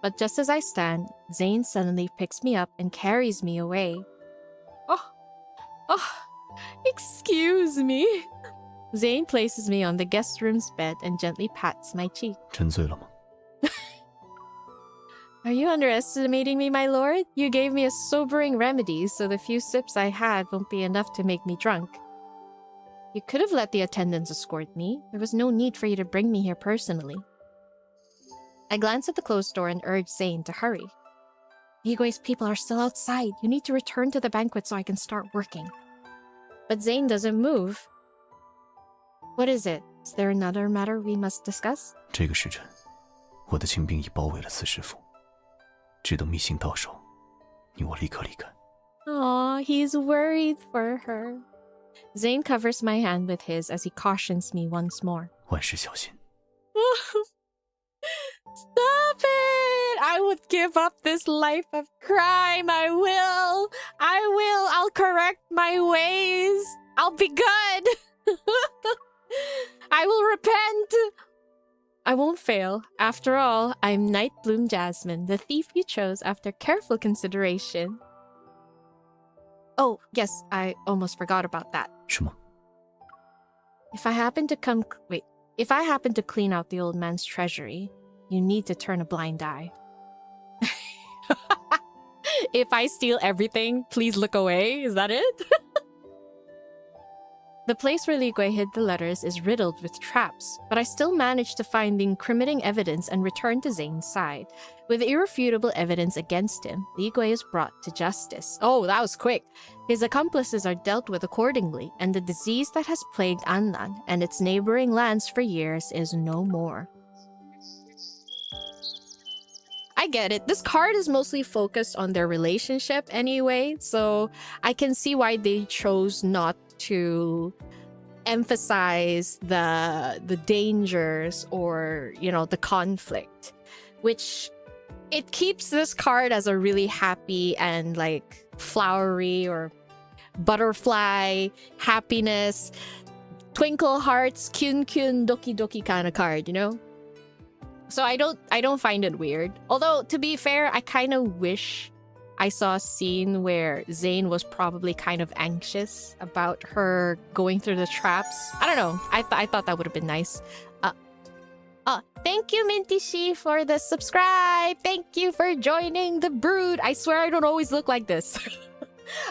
Speaker 1: But just as I stand, Zayne suddenly picks me up and carries me away. Oh, excuse me. Zayne places me on the guest room's bed and gently pats my cheek.
Speaker 3: 真醉了吗？
Speaker 1: Are you underestimating me, my lord? You gave me a sobering remedy, so the few sips I had won't be enough to make me drunk. You could have let the attendants escort me. There was no need for you to bring me here personally. I glance at the closed door and urge Zayne to hurry. Li Gui's people are still outside. You need to return to the banquet so I can start working. But Zayne doesn't move. What is it? Is there another matter we must discuss?
Speaker 3: 这个时辰，我的清兵已包围了此师府，只等密信到手，你我立刻离开。
Speaker 1: Aw, he's worried for her. Zayne covers my hand with his as he cautions me once more.
Speaker 3: 万事小心。
Speaker 1: Stop it! I would give up this life of crime. I will. I'll correct my ways. I'll be good. I will repent. I won't fail. After all, I'm 𝓥𝓲𝓮𝓻, the thief you chose after careful consideration. Oh, yes, I almost forgot about that.
Speaker 3: 什么？
Speaker 1: If I happen to clean out the old man's treasury, you need to turn a blind eye. If I steal everything, please look away. Is that it? The place where Li Gui hid the letters is riddled with traps, but I still manage to find the incriminating evidence and return to Zayne's side. With irrefutable evidence against him, Li Gui is brought to justice. Oh, that was quick. His accomplices are dealt with accordingly, and the disease that has plagued Annan and its neighboring lands for years is no more. I get it. This card is mostly focused on their relationship anyway, so I can see why they chose not to emphasize the dangers or, the conflict, which it keeps this card as a really happy and like flowery or butterfly happiness, twinkle hearts, 𝓿𝓿𝓲𝓮𝓻 kind of card, So I don't find it weird. Although, to be fair, I kind of wish I saw a scene where Zayne was probably kind of anxious about her going through the traps. I don't know. I thought that would have been nice. Thank you, Mintishi, for the subscribe. Thank you for joining the brood. I swear I don't always look like this.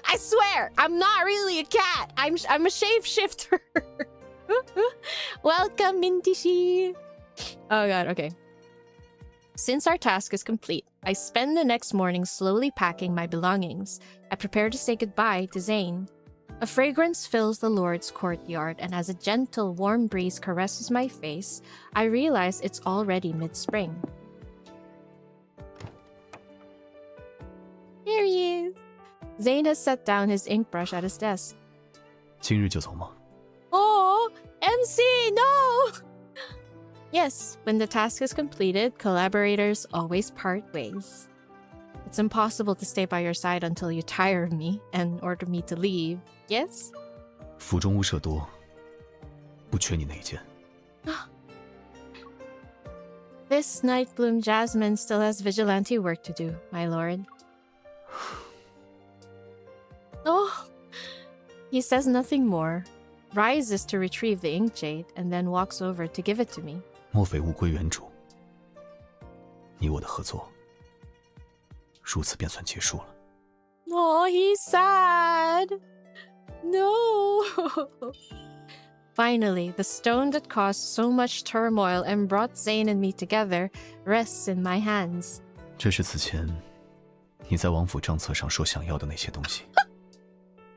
Speaker 1: I swear, I'm not really a cat. I'm a shapeshifter. Welcome, Mintishi. Oh god, okay. Since our task is complete, I spend the next morning slowly packing my belongings. I prepare to say goodbye to Zayne. A fragrance fills the Lord's courtyard, and as a gentle, warm breeze caresses my face, I realize it's already mid-spring. Here he is. Zayne has set down his ink brush at his desk.
Speaker 3: 今日就走吗？
Speaker 1: Oh, MC, no! Yes, when the task is completed, collaborators always part ways. It's impossible to stay by your side until you tire of me and order me to leave. Yes?
Speaker 3: 府中屋舍多，不缺你那一件。
Speaker 1: This 𝓤𝓲𝓮𝓻 still has vigilante work to do, my lord. Oh, he says nothing more, rises to retrieve the ink jade, and then walks over to give it to me.
Speaker 3: 莫非物归原主？你我的合作，如此便算结束了。
Speaker 1: Oh, he's sad. No. Finally, the stone that caused so much turmoil and brought Zayne and me together rests in my hands.
Speaker 3: 这是此前你在王府账册上说想要的那些东西，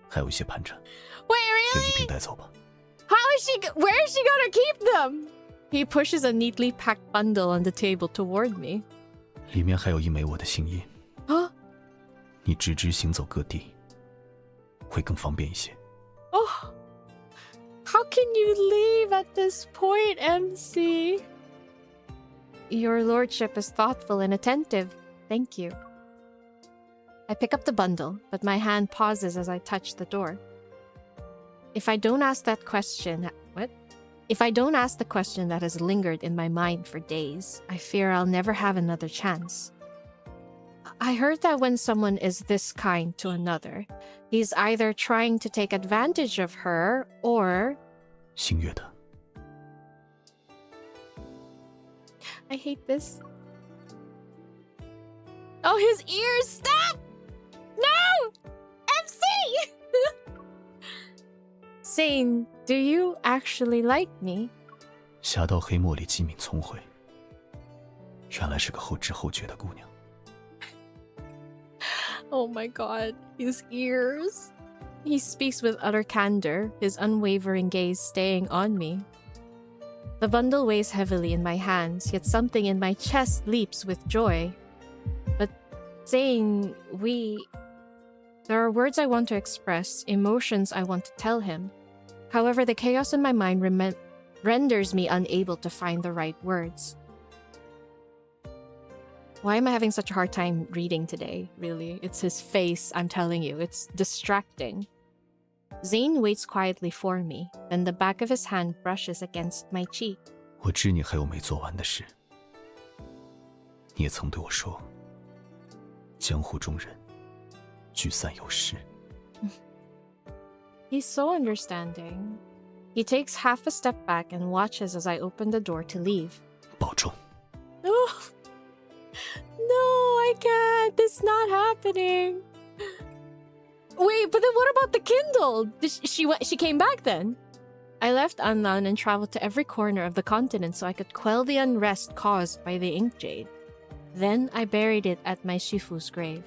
Speaker 3: 还有一些盘缠。
Speaker 1: Wait,
Speaker 3: 就一
Speaker 1: really?
Speaker 3: 并带走吧。
Speaker 1: How is she? Where is she gonna keep them? He pushes a neatly packed bundle on the table toward me.
Speaker 3: 里面还有一枚我的心意。
Speaker 1: Huh?
Speaker 3: 你直直行走各地，会更方便一些。
Speaker 1: Oh. How can you leave at this point, MC? Your lordship is thoughtful and attentive. Thank you. I pick up the bundle, but my hand pauses as I touch the door. If I don't ask that question... What? If I don't ask the question that has lingered in my mind for days, I fear I'll never have another chance. I heard that when someone is this kind to another, he's either trying to take advantage of her or...
Speaker 3: 星月的。
Speaker 1: I hate this. Oh, his ears! Stop! No! MC! Zayne, do you actually like me?
Speaker 3: 侠盗黑墨里机敏聪慧，原来是个后知后觉的姑娘。
Speaker 1: Oh my god, his ears. He speaks with utter candor, his unwavering gaze staying on me. The bundle weighs heavily in my hands, yet something in my chest leaps with joy. But Zayne, there are words I want to express, emotions I want to tell him. However, the chaos in my mind renders me unable to find the right words. Why am I having such a hard time reading today, really? It's his face, I'm telling you. It's distracting. Zayne waits quietly for me, then the back of his hand brushes against my cheek.
Speaker 3: 我知你还有没做完的事。你也曾对我说，江湖中人聚散有时。
Speaker 1: He's so understanding. He takes half a step back and watches as I open the door to leave.
Speaker 3: 保重。
Speaker 1: No! No, I can't. This is not happening. Wait, but then what about the Kindle? She came back then? I left Anlan and traveled to every corner of the continent so I could quell the unrest caused by the ink jade. Then I buried it at my Shifu's grave.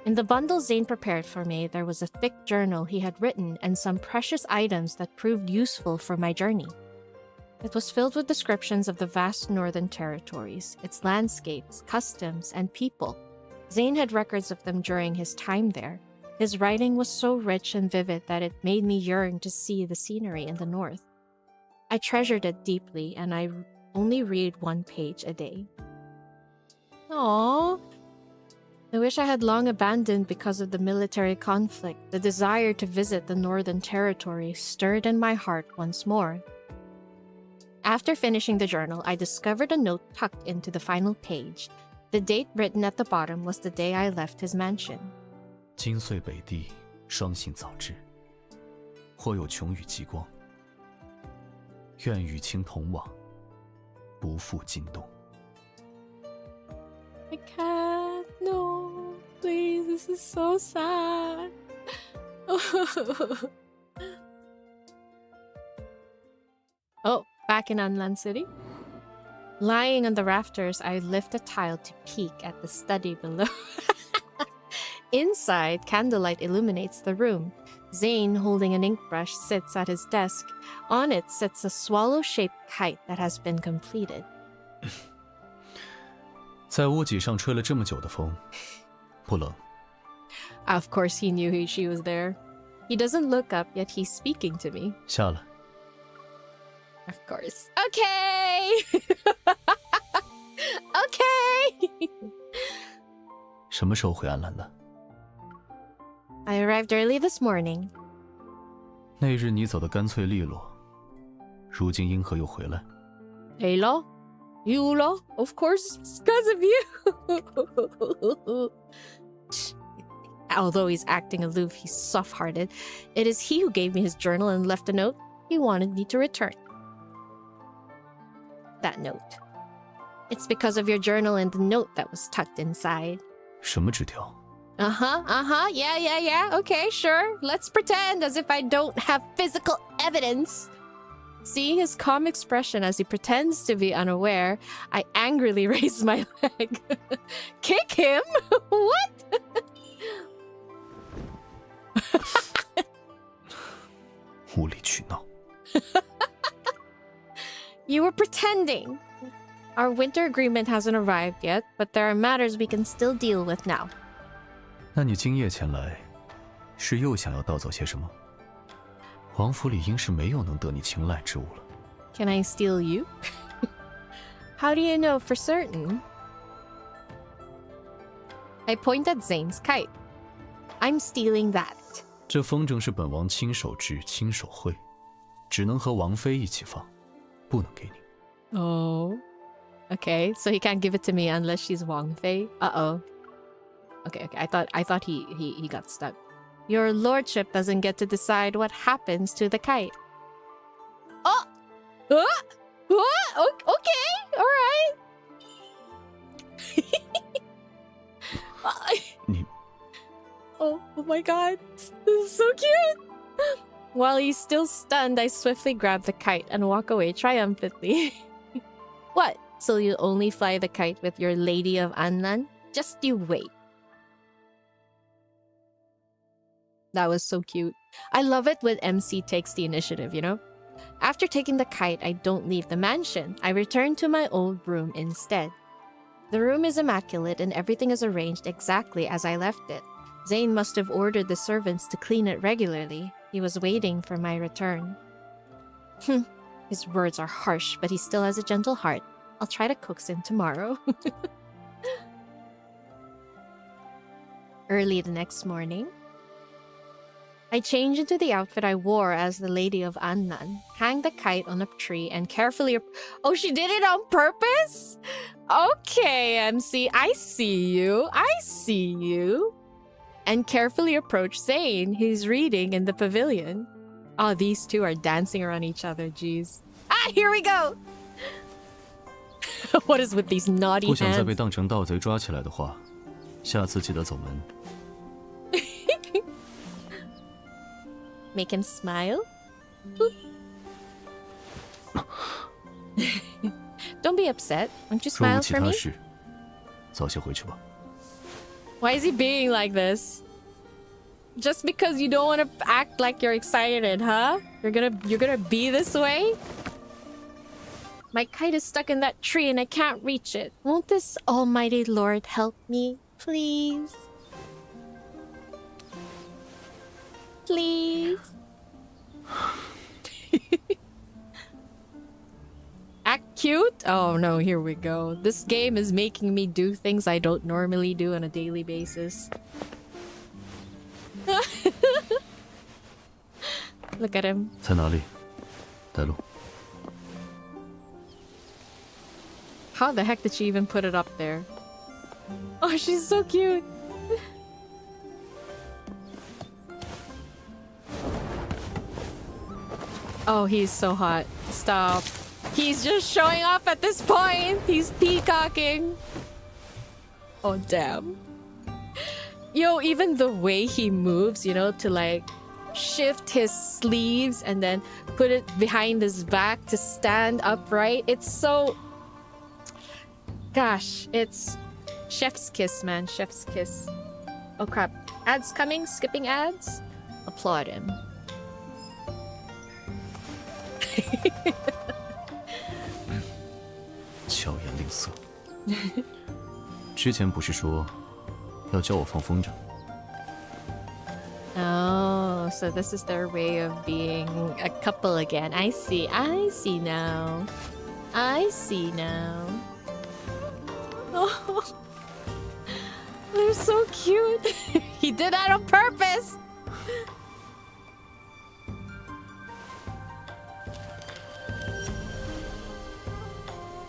Speaker 1: In the bundle Zayne prepared for me, there was a thick journal he had written and some precious items that proved useful for my journey. It was filled with descriptions of the vast northern territories, its landscapes, customs, and people. Zayne had records of them during his time there. His writing was so rich and vivid that it made me yearn to see the scenery in the north. I treasured it deeply, and I only read one page a day. Aww. The wish I had long abandoned because of the military conflict, the desire to visit the northern territory, stirred in my heart once more. After finishing the journal, I discovered a note tucked into the final page. The date written at the bottom was the day I left his mansion.
Speaker 3: 今岁北地，双幸早至。或有琼宇极光，愿与卿同往，不负惊动。
Speaker 1: I can't. No. Please, this is so sad. Oh, back in Anlan City? Lying on the rafters, I lift a tile to peek at the study below. Inside, candlelight illuminates the room. Zayne, holding an ink brush, sits at his desk. On it sits a swallow-shaped kite that has been completed.
Speaker 3: 在屋脊上吹了这么久的风，不冷。
Speaker 1: Of course, he knew she was there. He doesn't look up, yet he's speaking to me.
Speaker 3: 下了。
Speaker 1: Of course. Okay! Okay!
Speaker 3: 什么时候回安澜的？
Speaker 1: I arrived early this morning.
Speaker 3: 那日你走得干脆利落，如今因何又回来？
Speaker 1: Hey lo? You lo? Of course it's because of you. Although he's acting aloof, he's soft-hearted. It is he who gave me his journal and left a note. He wanted me to return that note. It's because of your journal and the note that was tucked inside.
Speaker 3: 什么纸条？
Speaker 1: Yeah. Okay, sure. Let's pretend as if I don't have physical evidence. Seeing his calm expression as he pretends to be unaware, I angrily raise my leg. Kick him? What?
Speaker 3: 无理取闹。
Speaker 1: You were pretending. Our winter agreement hasn't arrived yet, but there are matters we can still deal with now.
Speaker 3: 那你今夜前来，是又想要盗走些什么？王府里应是没有能得你青睐之物了。
Speaker 1: Can I steal you? How do you know for certain? I point at Zayne's kite. I'm stealing that.
Speaker 3: 这风筝是本王亲手制、亲手绘，只能和王妃一起放，不能给你。
Speaker 1: Oh. Okay, so he can't give it to me unless she's Wang Fei. Uh-oh. Okay. I thought he got stuck. Your lordship doesn't get to decide what happens to the kite. Oh! Okay, all right.
Speaker 3: 你
Speaker 1: Oh my god. This is so cute. While he's still stunned, I swiftly grab the kite and walk away triumphantly. What? So you only fly the kite with your Lady of Anlan? Just you wait. That was so cute. I love it when MC takes the initiative, you know? After taking the kite, I don't leave the mansion. I return to my old room instead. The room is immaculate and everything is arranged exactly as I left it. Zayne must have ordered the servants to clean it regularly. He was waiting for my return. His words are harsh, but he still has a gentle heart. I'll try to coax him tomorrow. Early the next morning, I change into the outfit I wore as the Lady of Annan, hang the kite on a tree, and carefully... Oh, she did it on purpose? Okay, MC, I see you. And carefully approach Zayne, who's reading in the pavilion. Oh, these two are dancing around each other, jeez. Ah, here we go! What is with these naughty
Speaker 3: 不想再被
Speaker 1: hands?
Speaker 3: 当成盗贼抓起来的话，下次记得走门。
Speaker 1: Make him smile. Don't be upset. Won't you
Speaker 3: 若无
Speaker 1: smile
Speaker 3: 其
Speaker 1: for
Speaker 3: 他
Speaker 1: me?
Speaker 3: 事，早些回去吧。
Speaker 1: Why is he being like this? Just because you don't want to act like you're excited, huh? You're gonna be this way? My kite is stuck in that tree and I can't reach it. Won't this almighty lord help me? Please? Please? Act cute? Oh no, here we go. This game is making me do things I don't normally do on a daily basis. Look at him.
Speaker 3: 在哪里？带路。
Speaker 1: How the heck did she even put it up there? Oh, she's so cute. Oh, he's so hot. Stop. He's just showing off at this point. He's peacocking. Oh, damn. Yo, even the way he moves, you know, to like shift his sleeves and then put it behind his back to stand upright. It's so... Gosh, it's chef's kiss, man. Chef's kiss. Oh crap. Ads coming? Skipping ads? Applaud him.
Speaker 3: 巧言令色。之前不是说要教我放风筝？
Speaker 1: Oh, so this is their way of being a couple again. I see now. I see now. Oh. They're so cute. He did that on purpose.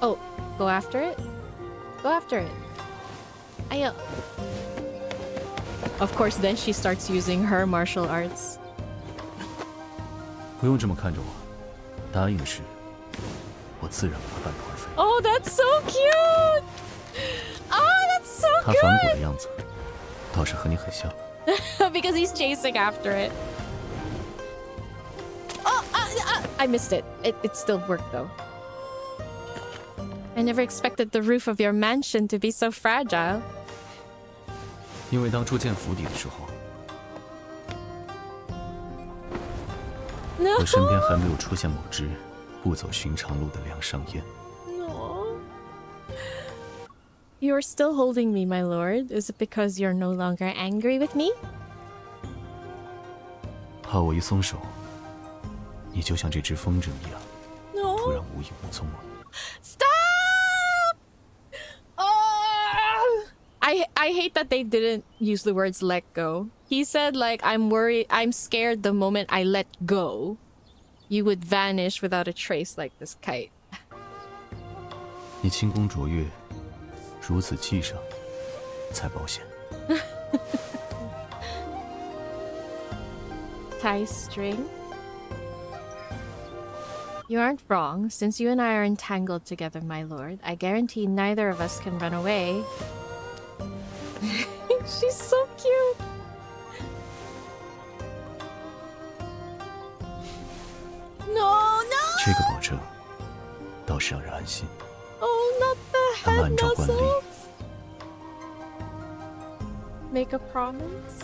Speaker 1: Oh, go after it? Go after it. Ayo. Of course, then she starts using her martial arts.
Speaker 3: 不用这么看着我，答应的事，我自然不会半途而废。
Speaker 1: Oh, that's so cute! Oh, that's so
Speaker 3: 他反骨的样子，倒是和你很像。
Speaker 1: because he's chasing after it. Oh, I missed it. It still worked though. I never expected the roof of your mansion to be so fragile.
Speaker 3: 因为当初建府邸的时候，
Speaker 1: No.
Speaker 3: 我身边还没有出现某只不走寻常路的梁上燕。
Speaker 1: No. You're still holding me, my lord. Is it because you're no longer angry with me?
Speaker 3: 怕我一松手，你就像这只风筝一样，
Speaker 1: No.
Speaker 3: 突然无影无踪了。
Speaker 1: Stop! Oh! I hate that they didn't use the words let go. He said like, I'm worried, I'm scared the moment I let go, you would vanish without a trace like this kite.
Speaker 3: 你轻功卓越，如此记上，才保险。
Speaker 1: Tie string? You aren't wrong. Since you and I are entangled together, my lord, I guarantee neither of us can run away. She's so cute. No, no!
Speaker 3: 这个保证倒是让人安心。
Speaker 1: Oh, not the
Speaker 3: 那么
Speaker 1: head
Speaker 3: 按照惯例，
Speaker 1: muscles. Make a promise.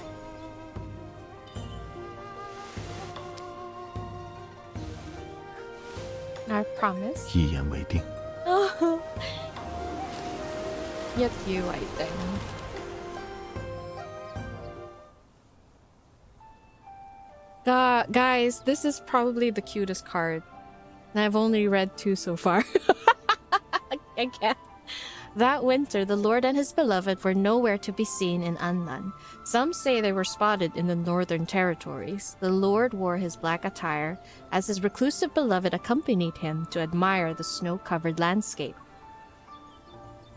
Speaker 1: I promise.
Speaker 3: 一言为定。
Speaker 1: Yet you, I think. Guys, this is probably the cutest card. And I've only read 2 so far. I can't. That winter, the Lord and his beloved were nowhere to be seen in Annan. Some say they were spotted in the northern territories. The Lord wore his black attire, as his reclusive beloved accompanied him to admire the snow-covered landscape.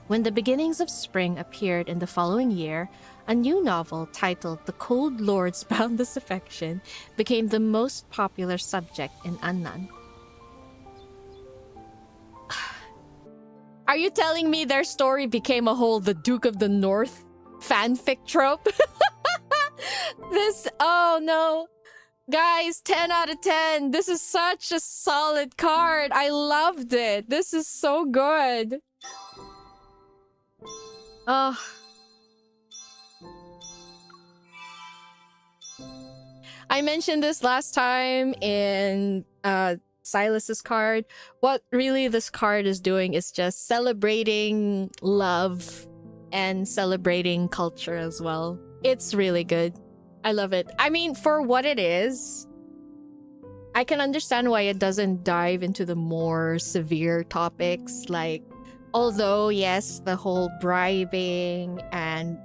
Speaker 1: When the beginnings of spring appeared in the following year, a new novel titled The Cold Lord's Boundless Affection became the most popular subject in Annan. Are you telling me their story became a whole The Duke of the North fanfic trope? Oh no. Guys, 10 out of 10. This is such a solid card. I loved it. This is so good. Oh. I mentioned this last time in Silas's card. What really this card is doing is just celebrating love and celebrating culture as well. It's really good. I love it. I mean, for what it is, I can understand why it doesn't dive into the more severe topics. Like, although, yes, the whole bribing and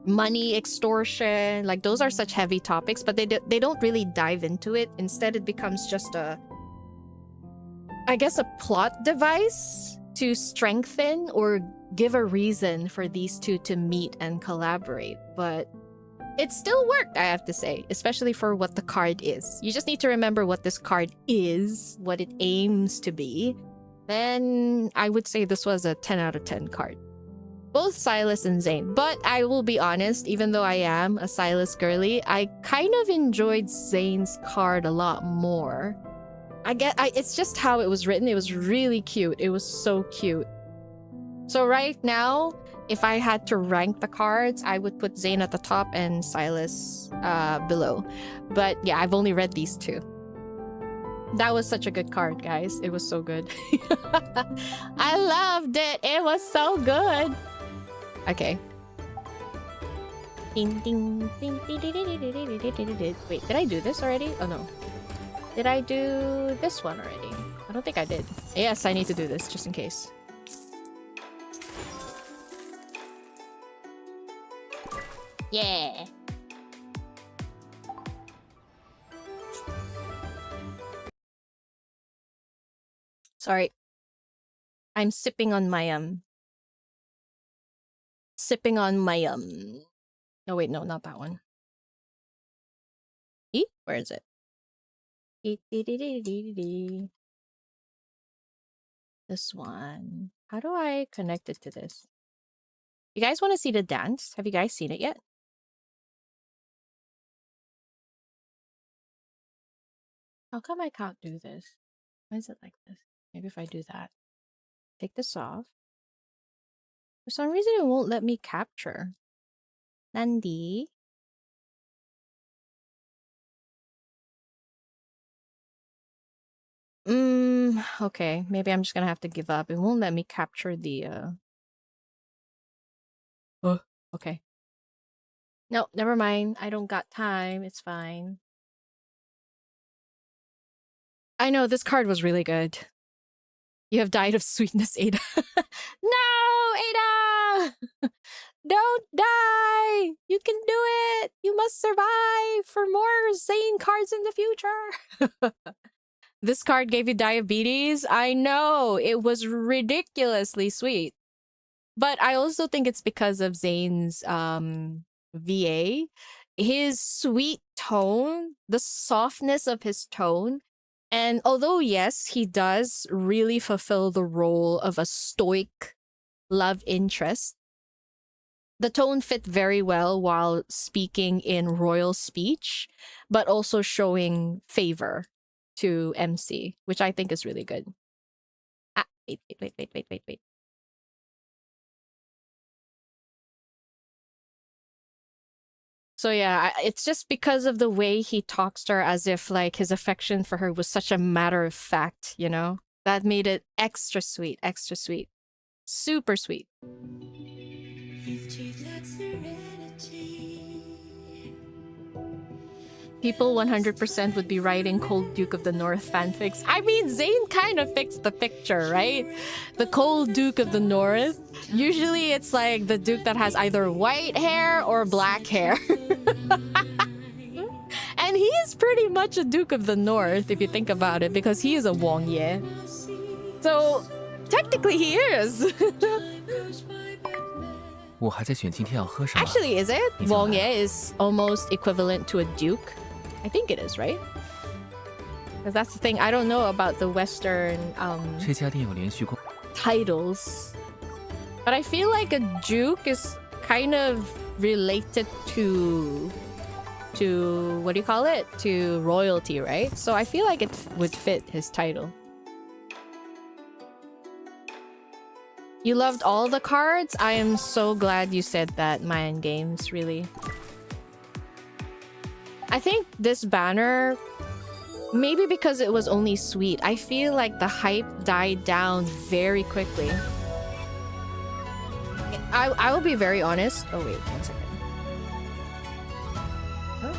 Speaker 1: money extortion, like those are such heavy topics, but they don't really dive into it. Instead, it becomes just I guess a plot device to strengthen or give a reason for these two to meet and collaborate. But it still worked, I have to say, especially for what the card is. You just need to remember what this card is, what it aims to be. Then I would say this was a 10 out of 10 card. Both Silas and Zayne. But I will be honest, even though I am a Silas girly, I kind of enjoyed Zayne's card a lot more. It's just how it was written. It was really cute. It was so cute. So right now, if I had to rank the cards, I would put Zayne at the top and Silas below. But yeah, I've only read these 2. That was such a good card, guys. It was so good. I loved it. It was so good. Okay. Ding, ding, ding, ding, ding, ding, ding, ding, ding, ding. Wait, did I do this already? Oh no. Did I do this one already? I don't think I did. Yes, I need to do this just in case. Yeah. Sorry. I'm sipping on my oh wait, no, not that one. E? Where is it? This one. How do I connect it to this? You guys want to see the dance? Have you guys seen it yet? How come I can't do this? Why is it like this? Maybe if I do that. Take this off. For some reason, it won't let me capture. Nandi. Okay. Maybe I'm just gonna have to give up. It won't let me capture the, Oh, okay. No, never mind. I don't got time. It's fine. I know, this card was really good. You have died of sweetness, Ada. No, Ada! Don't die! You can do it! You must survive for more Zayne cards in the future! This card gave you diabetes? I know! It was ridiculously sweet. But I also think it's because of Zayne's VA. His sweet tone, the softness of his tone, and although, yes, he does really fulfill the role of a stoic love interest, the tone fit very well while speaking in royal speech, but also showing favor to MC, which I think is really good. Ah, wait. So yeah, it's just because of the way he talks to her as if like his affection for her was such a matter of fact, you know? That made it extra sweet, extra sweet. Super sweet. People 100% would be writing Cold Duke of the North fanfics. I mean, Zayne kind of fixed the picture, right? The Cold Duke of the North. Usually it's like the Duke that has either white hair or black hair. And he is pretty much a Duke of the North, if you think about it, because he is a Wangye. So, technically he is. Actually, is it? Wangye is almost equivalent to a Duke. I think it is, right? Because that's the thing. I don't know about the Western titles. But I feel like a Duke is kind of related to what do you call it? To royalty, right? So I feel like it would fit his title. You loved all the cards? I am so glad you said that, Mayan Games, really. I think this banner, maybe because it was only sweet, I feel like the hype died down very quickly. I will be very honest. Oh wait, 1 second. Oh,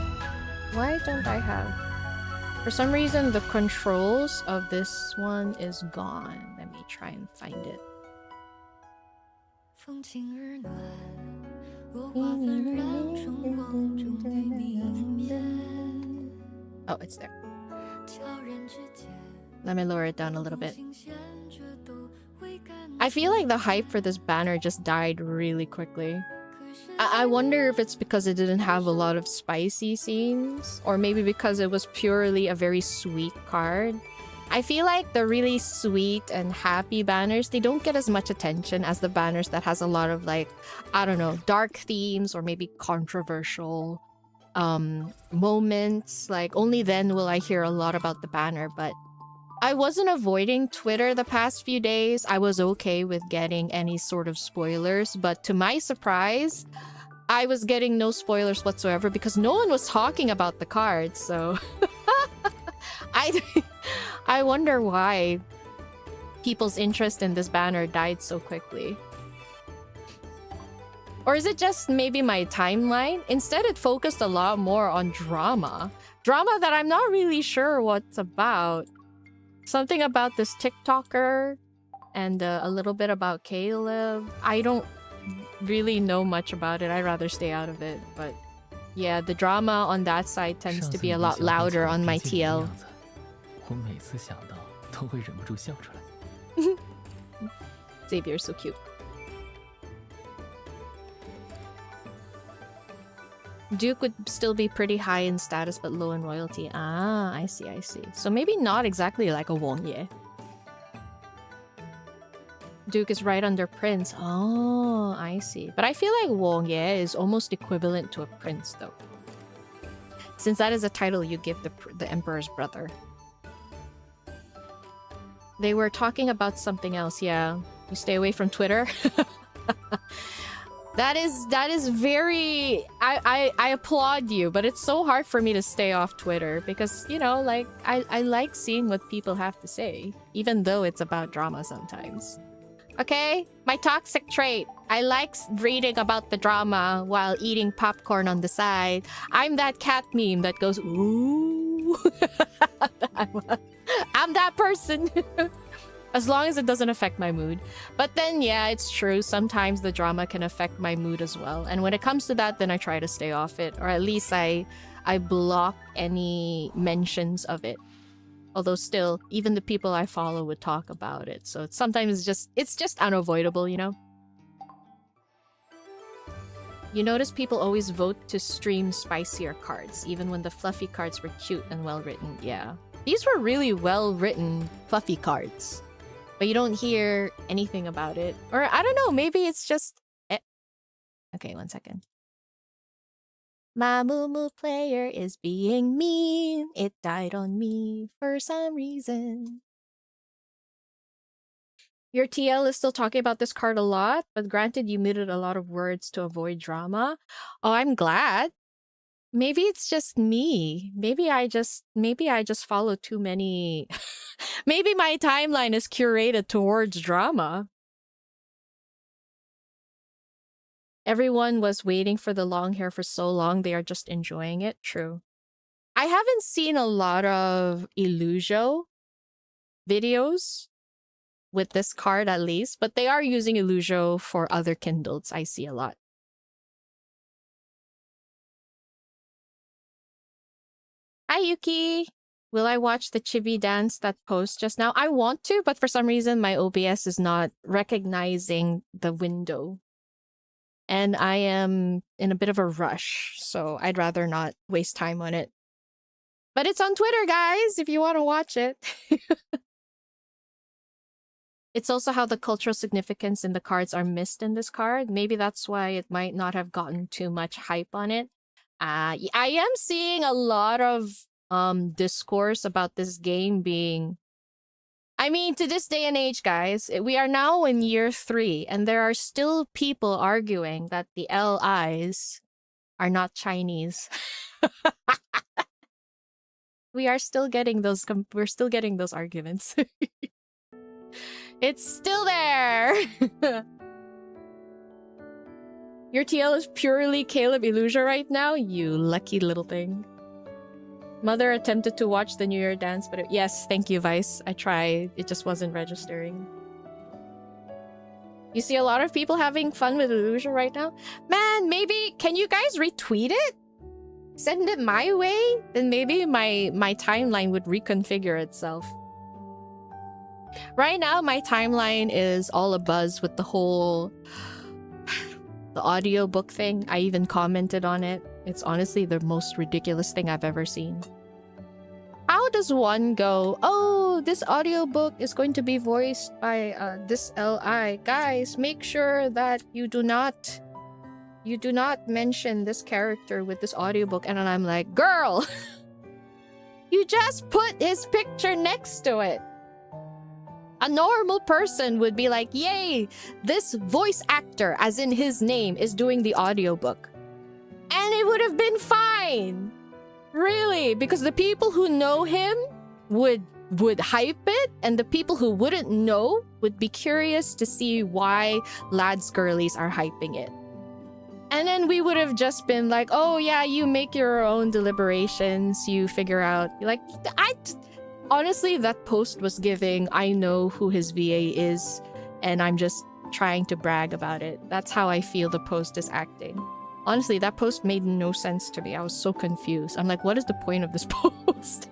Speaker 1: why don't I have... For some reason, the controls of this one is gone. Let me try and find it. Oh, it's there. Let me lower it down a little bit. I feel like the hype for this banner just died really quickly. I wonder if it's because it didn't have a lot of spicy scenes, or maybe because it was purely a very sweet card. I feel like the really sweet and happy banners, they don't get as much attention as the banners that has a lot of like, I don't know, dark themes or maybe controversial moments. Like only then will I hear a lot about the banner. But I wasn't avoiding Twitter the past few days. I was okay with getting any sort of spoilers, but to my surprise, I was getting no spoilers whatsoever because no one was talking about the cards. So I wonder why people's interest in this banner died so quickly. Or is it just maybe my timeline? Instead, it focused a lot more on drama. Drama that I'm not really sure what's about. Something about this TikToker and a little bit about Caleb. I don't really know much about it. I'd rather stay out of it. But yeah, the drama on that side tends to be a lot louder on my TL.
Speaker 9: 我每次想到都会忍不住笑出来。
Speaker 1: Xavier's so cute. Duke would still be pretty high in status but low in royalty. Ah, I see, I see. So maybe not exactly like a 𝓮𝓲. Duke is right under Prince. Oh, I see. But I feel like 𝓮𝓲 is almost equivalent to a prince, though. Since that is a title you give the emperor's brother. They were talking about something else, yeah. You stay away from Twitter. That is very... I applaud you, but it's so hard for me to stay off Twitter because, you know, like, I like seeing what people have to say, even though it's about drama sometimes. Okay? My toxic trait. I like reading about the drama while eating popcorn on the side. I'm that cat meme that goes, ooh. I'm that person. As long as it doesn't affect my mood. But then, yeah, it's true. Sometimes the drama can affect my mood as well. And when it comes to that, then I try to stay off it. Or at least I block any mentions of it. Although still, even the people I follow would talk about it. So sometimes it's just unavoidable, you know? You notice people always vote to stream spicier cards, even when the fluffy cards were cute and well-written. Yeah. These were really well-written, fluffy cards. But you don't hear anything about it. Or, I don't know, maybe it's just... Okay, 1 second. My moo player is being mean. It died on me for some reason. Your TL is still talking about this card a lot, but granted you muted a lot of words to avoid drama. Oh, I'm glad. Maybe it's just me. Maybe I just follow too many... Maybe my timeline is curated towards drama. Everyone was waiting for the long hair for so long, they are just enjoying it. True. I haven't seen a lot of 𝓥𝓲𝓮𝓻 videos with this card at least, but they are using 𝓥𝓲𝓮 for other kindles. I see a lot. Hi, Yuki! Will I watch the chibi dance that post just now? I want to, but for some reason my OBS is not recognizing the window. And I am in a bit of a rush, so I'd rather not waste time on it. But it's on Twitter, guys, if you want to watch it. It's also how the cultural significance in the cards are missed in this card. Maybe that's why it might not have gotten too much hype on it. I am seeing a lot of discourse about this game being... I mean, to this day and age, guys, we are now in year 3, and there are still people arguing that the LIs are not Chinese. We are still getting those. We're still getting those arguments. It's still there. Your TL is purely Caleb 𝓥𝓲𝓮 right now. You lucky little thing. Mother attempted to watch the New Year dance, but yes, thank you, Vice. I tried. It just wasn't registering. You see a lot of people having fun with 𝓥𝓲𝓮 right now? Man, maybe... Can you guys retweet it? Send it my way? Then maybe my timeline would reconfigure itself. Right now, my timeline is all abuzz with the whole... the audiobook thing. I even commented on it. It's honestly the most ridiculous thing I've ever seen. How does one go, oh, this audiobook is going to be voiced by this LI. Guys, make sure that you do not mention this character with this audiobook. And then I'm like, girl, you just put his picture next to it. A normal person would be like, yay, this voice actor, as in his name, is doing the audiobook. And it would have been fine. Really, because the people who know him would hype it, and the people who wouldn't know would be curious to see why lads girlies are hyping it. And then we would have just been like, oh yeah, you make your own deliberations, you figure out. Like, honestly, that post was giving, I know who his VA is, and I'm just trying to brag about it. That's how I feel the post is acting. Honestly, that post made no sense to me. I was so confused. I'm like, what is the point of this post?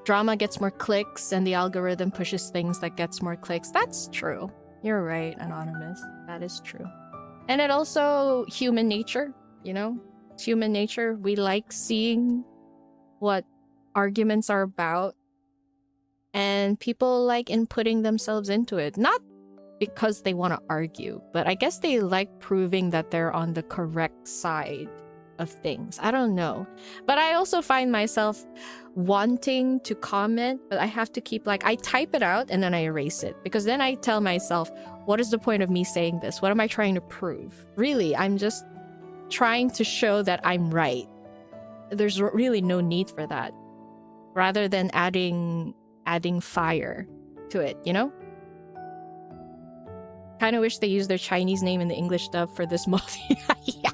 Speaker 1: Drama gets more clicks and the algorithm pushes things that gets more clicks. That's true. You're right, Anonymous. That is true. And it also human nature, you know? It's human nature. We like seeing what arguments are about. And people like inputting themselves into it. Not because they want to argue, but I guess they like proving that they're on the correct side of things. I don't know. But I also find myself wanting to comment, but I have to keep like, I type it out and then I erase it. Because then I tell myself, what is the point of me saying this? What am I trying to prove? Really, I'm just trying to show that I'm right. There's really no need for that. Rather than adding fire to it, you know? Kind of wish they used their Chinese name in the English dub for this multi. Yeah.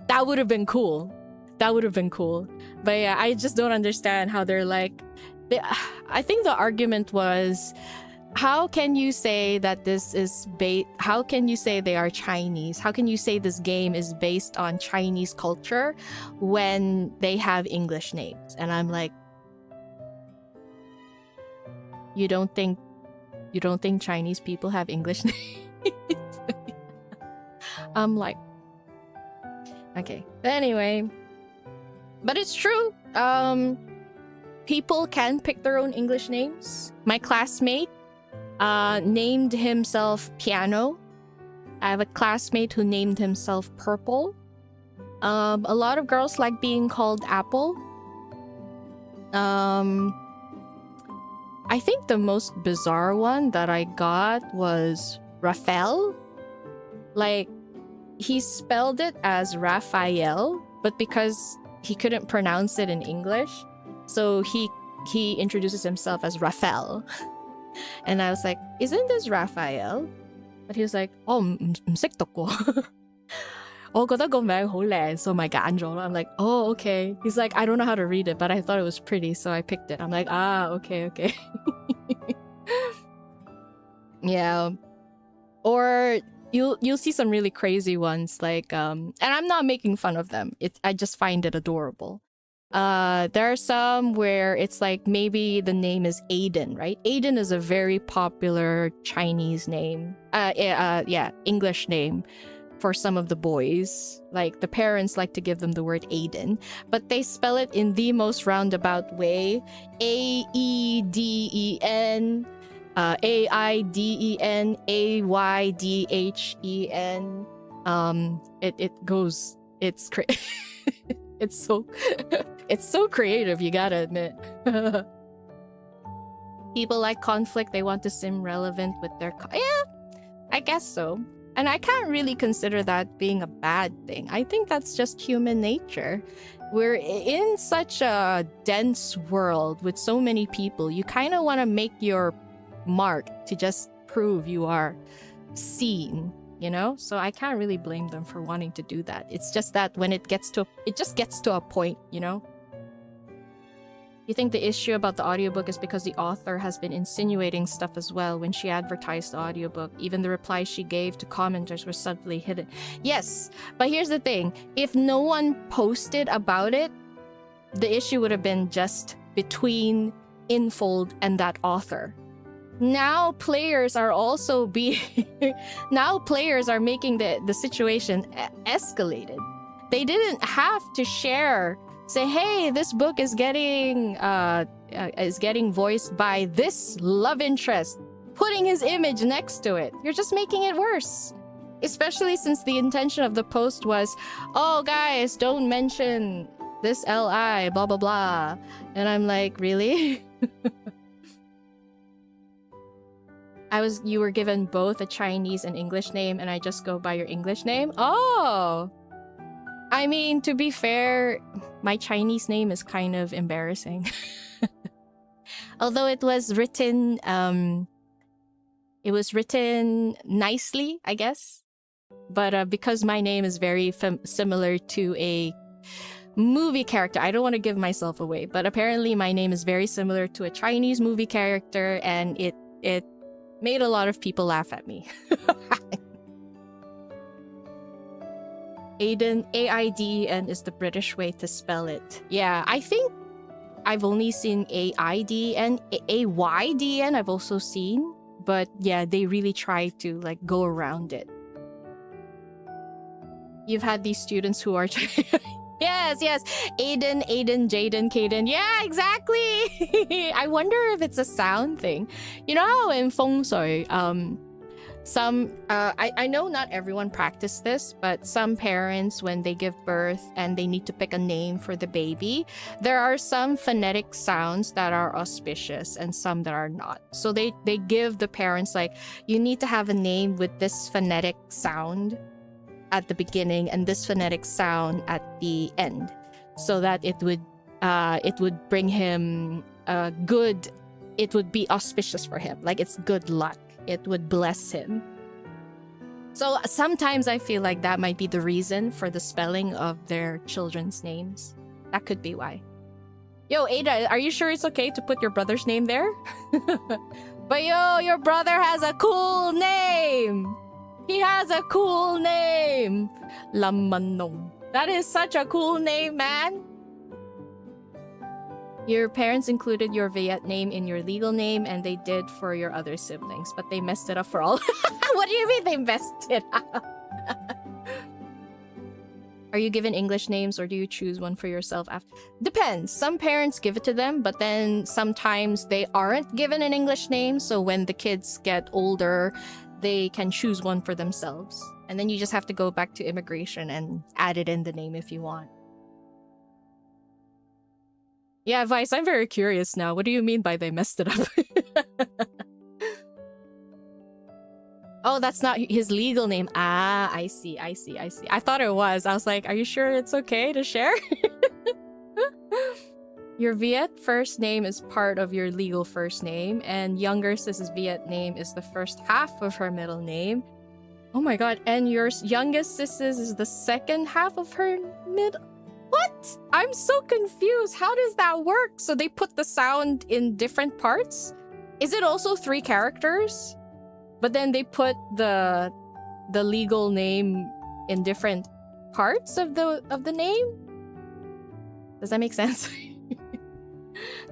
Speaker 1: That would have been cool. That would have been cool. But yeah, I just don't understand how they're like... I think the argument was, how can you say that this is how can you say they are Chinese? How can you say this game is based on Chinese culture when they have English names? And I'm like, you don't think Chinese people have English names? I'm like, okay. But anyway, but it's true. People can pick their own English names. My classmate named himself Piano. I have a classmate who named himself Purple. A lot of girls like being called Apple. I think the most bizarre one that I got was Raphael. Like, he spelled it as Raphael, but because he couldn't pronounce it in English, so he introduces himself as Raphael. And I was like, isn't this Raphael? But he was like, oh, 唔識讀喎。我覺得個名好靚, so 咪揀咗啦. I'm like, oh, okay. He's like, I don't know how to read it, but I thought it was pretty, so I picked it. I'm like, ah, okay. Yeah. Or you'll see some really crazy ones, like, and I'm not making fun of them. I just find it adorable. There are some where it's like maybe the name is Aiden, right? Aiden is a very popular Chinese name. Yeah, English name for some of the boys. Like, the parents like to give them the word Aiden, but they spell it in the most roundabout way. A-E-D-E-N, A-I-D-E-N, A-Y-D-H-E-N. It goes, it's it's so creative, you gotta admit. People like conflict, they want to seem relevant with their... Yeah, I guess so. And I can't really consider that being a bad thing. I think that's just human nature. We're in such a dense world with so many people. You kind of want to make your mark to just prove you are seen, you know? So I can't really blame them for wanting to do that. It's just that when it just gets to a point, you know? You think the issue about the audiobook is because the author has been insinuating stuff as well when she advertised the audiobook. Even the replies she gave to commenters were subtly hidden. Yes, but here's the thing. If no one posted about it, the issue would have been just between Infold and that author. Now players are also now players are making the situation escalated. They didn't have to say, hey, this book is getting voiced by this love interest, putting his image next to it. You're just making it worse. Especially since the intention of the post was, oh guys, don't mention this LI, blah blah blah. And I'm like, really? You were given both a Chinese and English name, and I just go by your English name? Oh! I mean, to be fair, my Chinese name is kind of embarrassing. Although it was written nicely, I guess. But because my name is very similar to a movie character. I don't want to give myself away, but apparently my name is very similar to a Chinese movie character, and it made a lot of people laugh at me. Aiden, A-I-D-E-N is the British way to spell it. Yeah, I think I've only seen A-I-D-E-N. A-Y-D-E-N I've also seen. But yeah, they really try to like go around it. You've had these students who are... Yes. Aiden, Jaden, Kaden. Yeah, exactly. I wonder if it's a sound thing. You know how in feng shui, I know not everyone practice this, but some parents, when they give birth and they need to pick a name for the baby, there are some phonetic sounds that are auspicious and some that are not. So they give the parents like, you need to have a name with this phonetic sound at the beginning and this phonetic sound at the end, so that it would bring him good, it would be auspicious for him, like it's good luck, it would bless him. So sometimes I feel like that might be the reason for the spelling of their children's names. That could be why. Yo, Ada, are you sure it's okay to put your brother's name there? But yo, your brother has a cool name. He has a cool name. Lamanong. That is such a cool name, man. Your parents included your Viet name in your legal name, and they did for your other siblings, but they messed it up for all. What do you mean they messed it up? Are you given English names, or do you choose one for yourself after? Depends. Some parents give it to them, but then sometimes they aren't given an English name, so when the kids get older, they can choose one for themselves. And then you just have to go back to immigration and add it in the name if you want. Yeah, Vice, I'm very curious now. What do you mean by they messed it up? Oh, that's not his legal name. Ah, I see. I thought it was. I was like, are you sure it's okay to share? Your Viet first name is part of your legal first name, and younger sis's Viet name is the first half of her middle name. Oh my god, and your youngest sis's is the second half of her middle... What? I'm so confused. How does that work? So they put the sound in different parts? Is it also 3 characters? But then they put the legal name in different parts of the name? Does that make sense?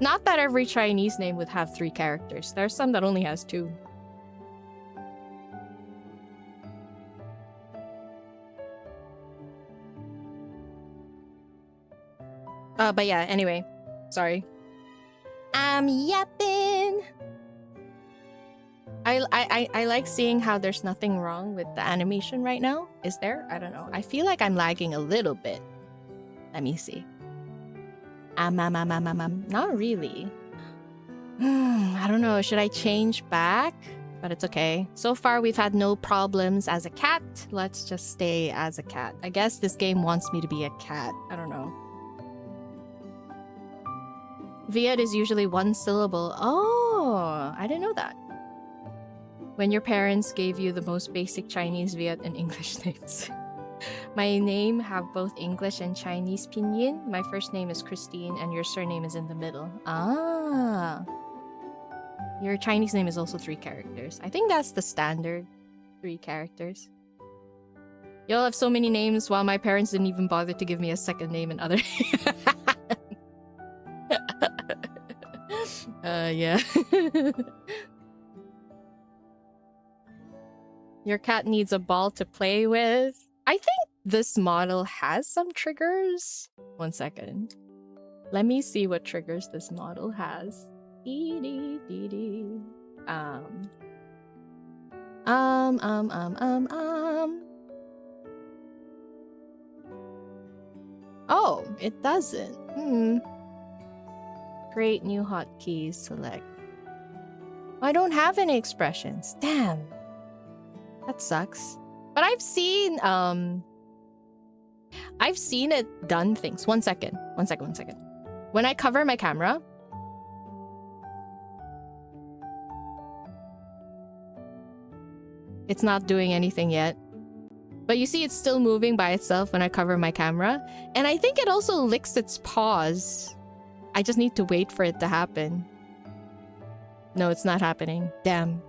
Speaker 1: Not that every Chinese name would have 3 characters. There are some that only has 2. But yeah, anyway. Sorry. I'm yapping. I like seeing how there's nothing wrong with the animation right now. Is there? I don't know. I feel like I'm lagging a little bit. Let me see. Not really. I don't know. Should I change back? But it's okay. So far, we've had no problems as a cat. Let's just stay as a cat. I guess this game wants me to be a cat. I don't know. Viet is usually 1 syllable. Oh, I didn't know that. When your parents gave you the most basic Chinese, Viet, and English names. My name have both English and Chinese pinyin. My first name is Christine, and your surname is in the middle. Ah. Your Chinese name is also 3 characters. I think that's the standard 3 characters. Y'all have so many names while my parents didn't even bother to give me a second name and other... yeah. Your cat needs a ball to play with. I think this model has some triggers. 1 second. Let me see what triggers this model has. Oh, it doesn't. Create new hotkeys, select. I don't have any expressions. Damn. That sucks. But I've seen it done things. 1 second. When I cover my camera, it's not doing anything yet. But you see it's still moving by itself when I cover my camera. And I think it also licks its paws. I just need to wait for it to happen. No, it's not happening. Damn.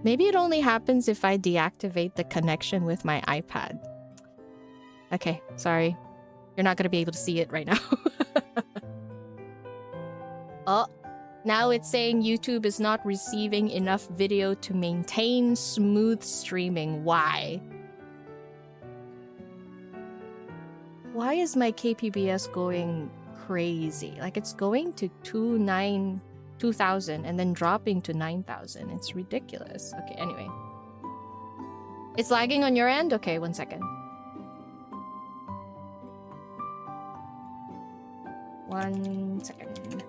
Speaker 1: Maybe it only happens if I deactivate the connection with my iPad. Okay, sorry. You're not going to be able to see it right now. Oh, now it's saying YouTube is not receiving enough video to maintain smooth streaming. Why? Why is my KPBS going crazy? Like it's going to 2,000 and then dropping to 9,000. It's ridiculous. Okay, anyway. It's lagging on your end? Okay, 1 second. 1 second.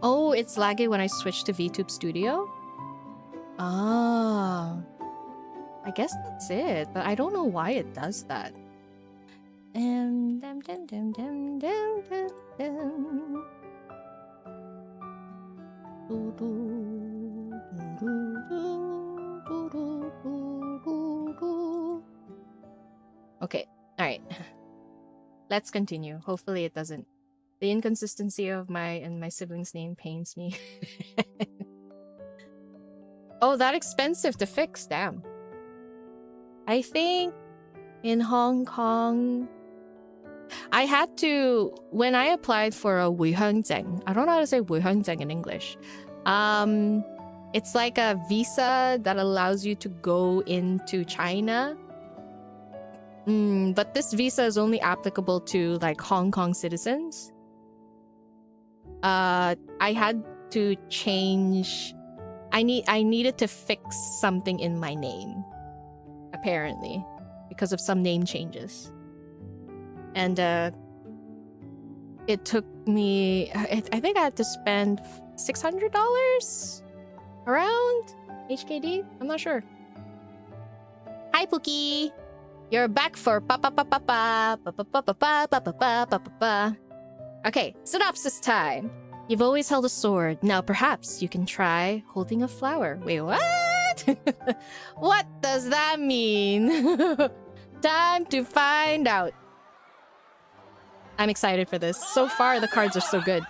Speaker 1: Oh, it's laggy when I switch to VTube Studio? Ah. I guess that's it, but I don't know why it does that. Okay, alright. Let's continue. Hopefully it doesn't. The inconsistency of my sibling's name pains me. Oh, that expensive to fix, damn. I think in Hong Kong, I had to, when I applied for a 回乡证, I don't know how to say 回乡证 in English. It's like a visa that allows you to go into China. But this visa is only applicable to like Hong Kong citizens. I had to change. I needed to fix something in my name, apparently, because of some name changes. And it took me, I think I had to spend $600 around HKD. I'm not sure. Hi, Pookie. You're back for Okay, synopsis time. You've always held a sword. Now perhaps you can try holding a flower. Wait, what? What does that mean? Time to find out. I'm excited for this. So far, the cards are so good.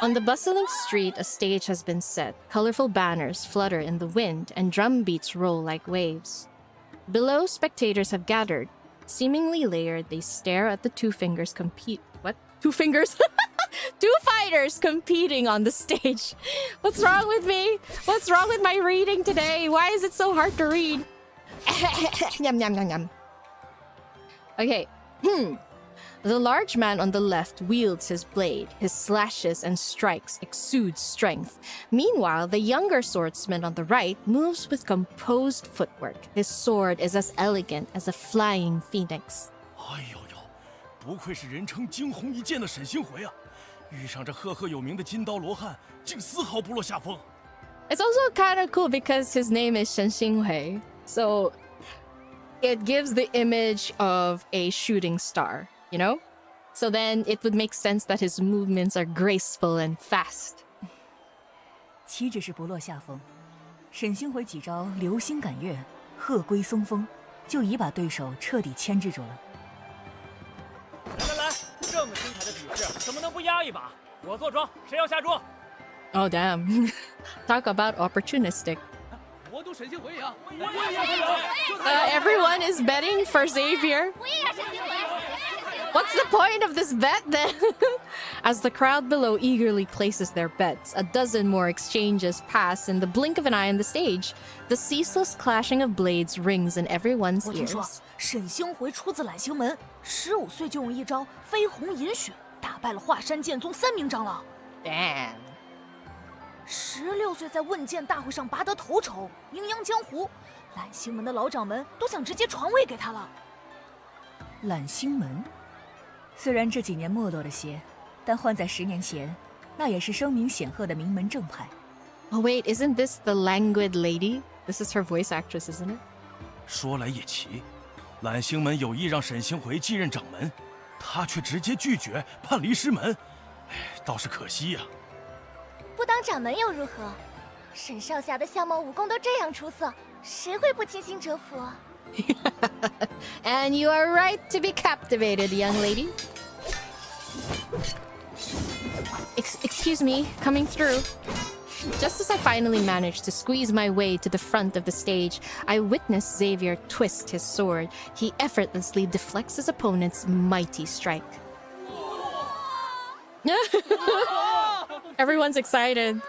Speaker 1: On the bustling street, a stage has been set. Colorful banners flutter in the wind, and drum beats roll like waves. Below, spectators have gathered. Seemingly layered, they stare at the two fingers compete. What? Two fingers? Two fighters competing on the stage. What's wrong with me? What's wrong with my reading today? Why is it so hard to read? Yum, yum, yum, yum. Okay. The large man on the left wields his blade. His slashes and strikes exude strength. Meanwhile, the younger swordsman on the right moves with composed footwork. His sword is as elegant as a flying phoenix.
Speaker 6: 哎呦呦，不愧是人称惊鸿一剑的沈星回啊！遇上这赫赫有名的金刀罗汉，竟丝毫不落下风。
Speaker 1: It's also kind of cool because his name is Shen Xinghui, so it gives the image of a shooting star, you know? So then it would make sense that his movements are graceful and fast.
Speaker 4: 岂止是不落下风，沈星回几招流星赶月、鹤龟松风，就已把对手彻底牵制住了。
Speaker 8: 来来来，这么精彩的比试，怎么能不压一把？我坐庄，谁要下注？
Speaker 1: Oh damn. Talk about opportunistic.
Speaker 8: 我赌沈星回赢，
Speaker 1: Everyone is betting for Xavier. What's the point of this bet then? As the crowd below eagerly places their bets, a dozen more exchanges pass in the blink of an eye on the stage. The ceaseless clashing of blades rings in everyone's
Speaker 10: 我听说
Speaker 1: ears.
Speaker 10: 沈星回出自揽星门，15岁就用一招飞鸿饮血打败了华山剑宗3名长老。
Speaker 1: Damn.
Speaker 10: 16岁在问剑大会上拔得头筹，名扬江湖，揽星门的老掌门都想直接传位给他了。
Speaker 4: 揽星门，虽然这几年没落了些，但换在10年前，那也是声名显赫的名门正派。
Speaker 1: Oh wait, isn't this the languid lady? This is her voice actress, isn't it?
Speaker 6: 说来也奇，揽星门有意让沈星回继任掌门，他却直接拒绝，叛离师门，哎，倒是可惜呀。
Speaker 10: 不当掌门又如何？沈少侠的相貌武功都这样出色，谁会不倾心折服
Speaker 1: ？And you are right to be captivated, young lady. Excuse me, coming through. Just as I finally managed to squeeze my way to the front of the stage, I witnessed Xavier twist his sword. He effortlessly deflects his opponent's mighty strike. Everyone's excited.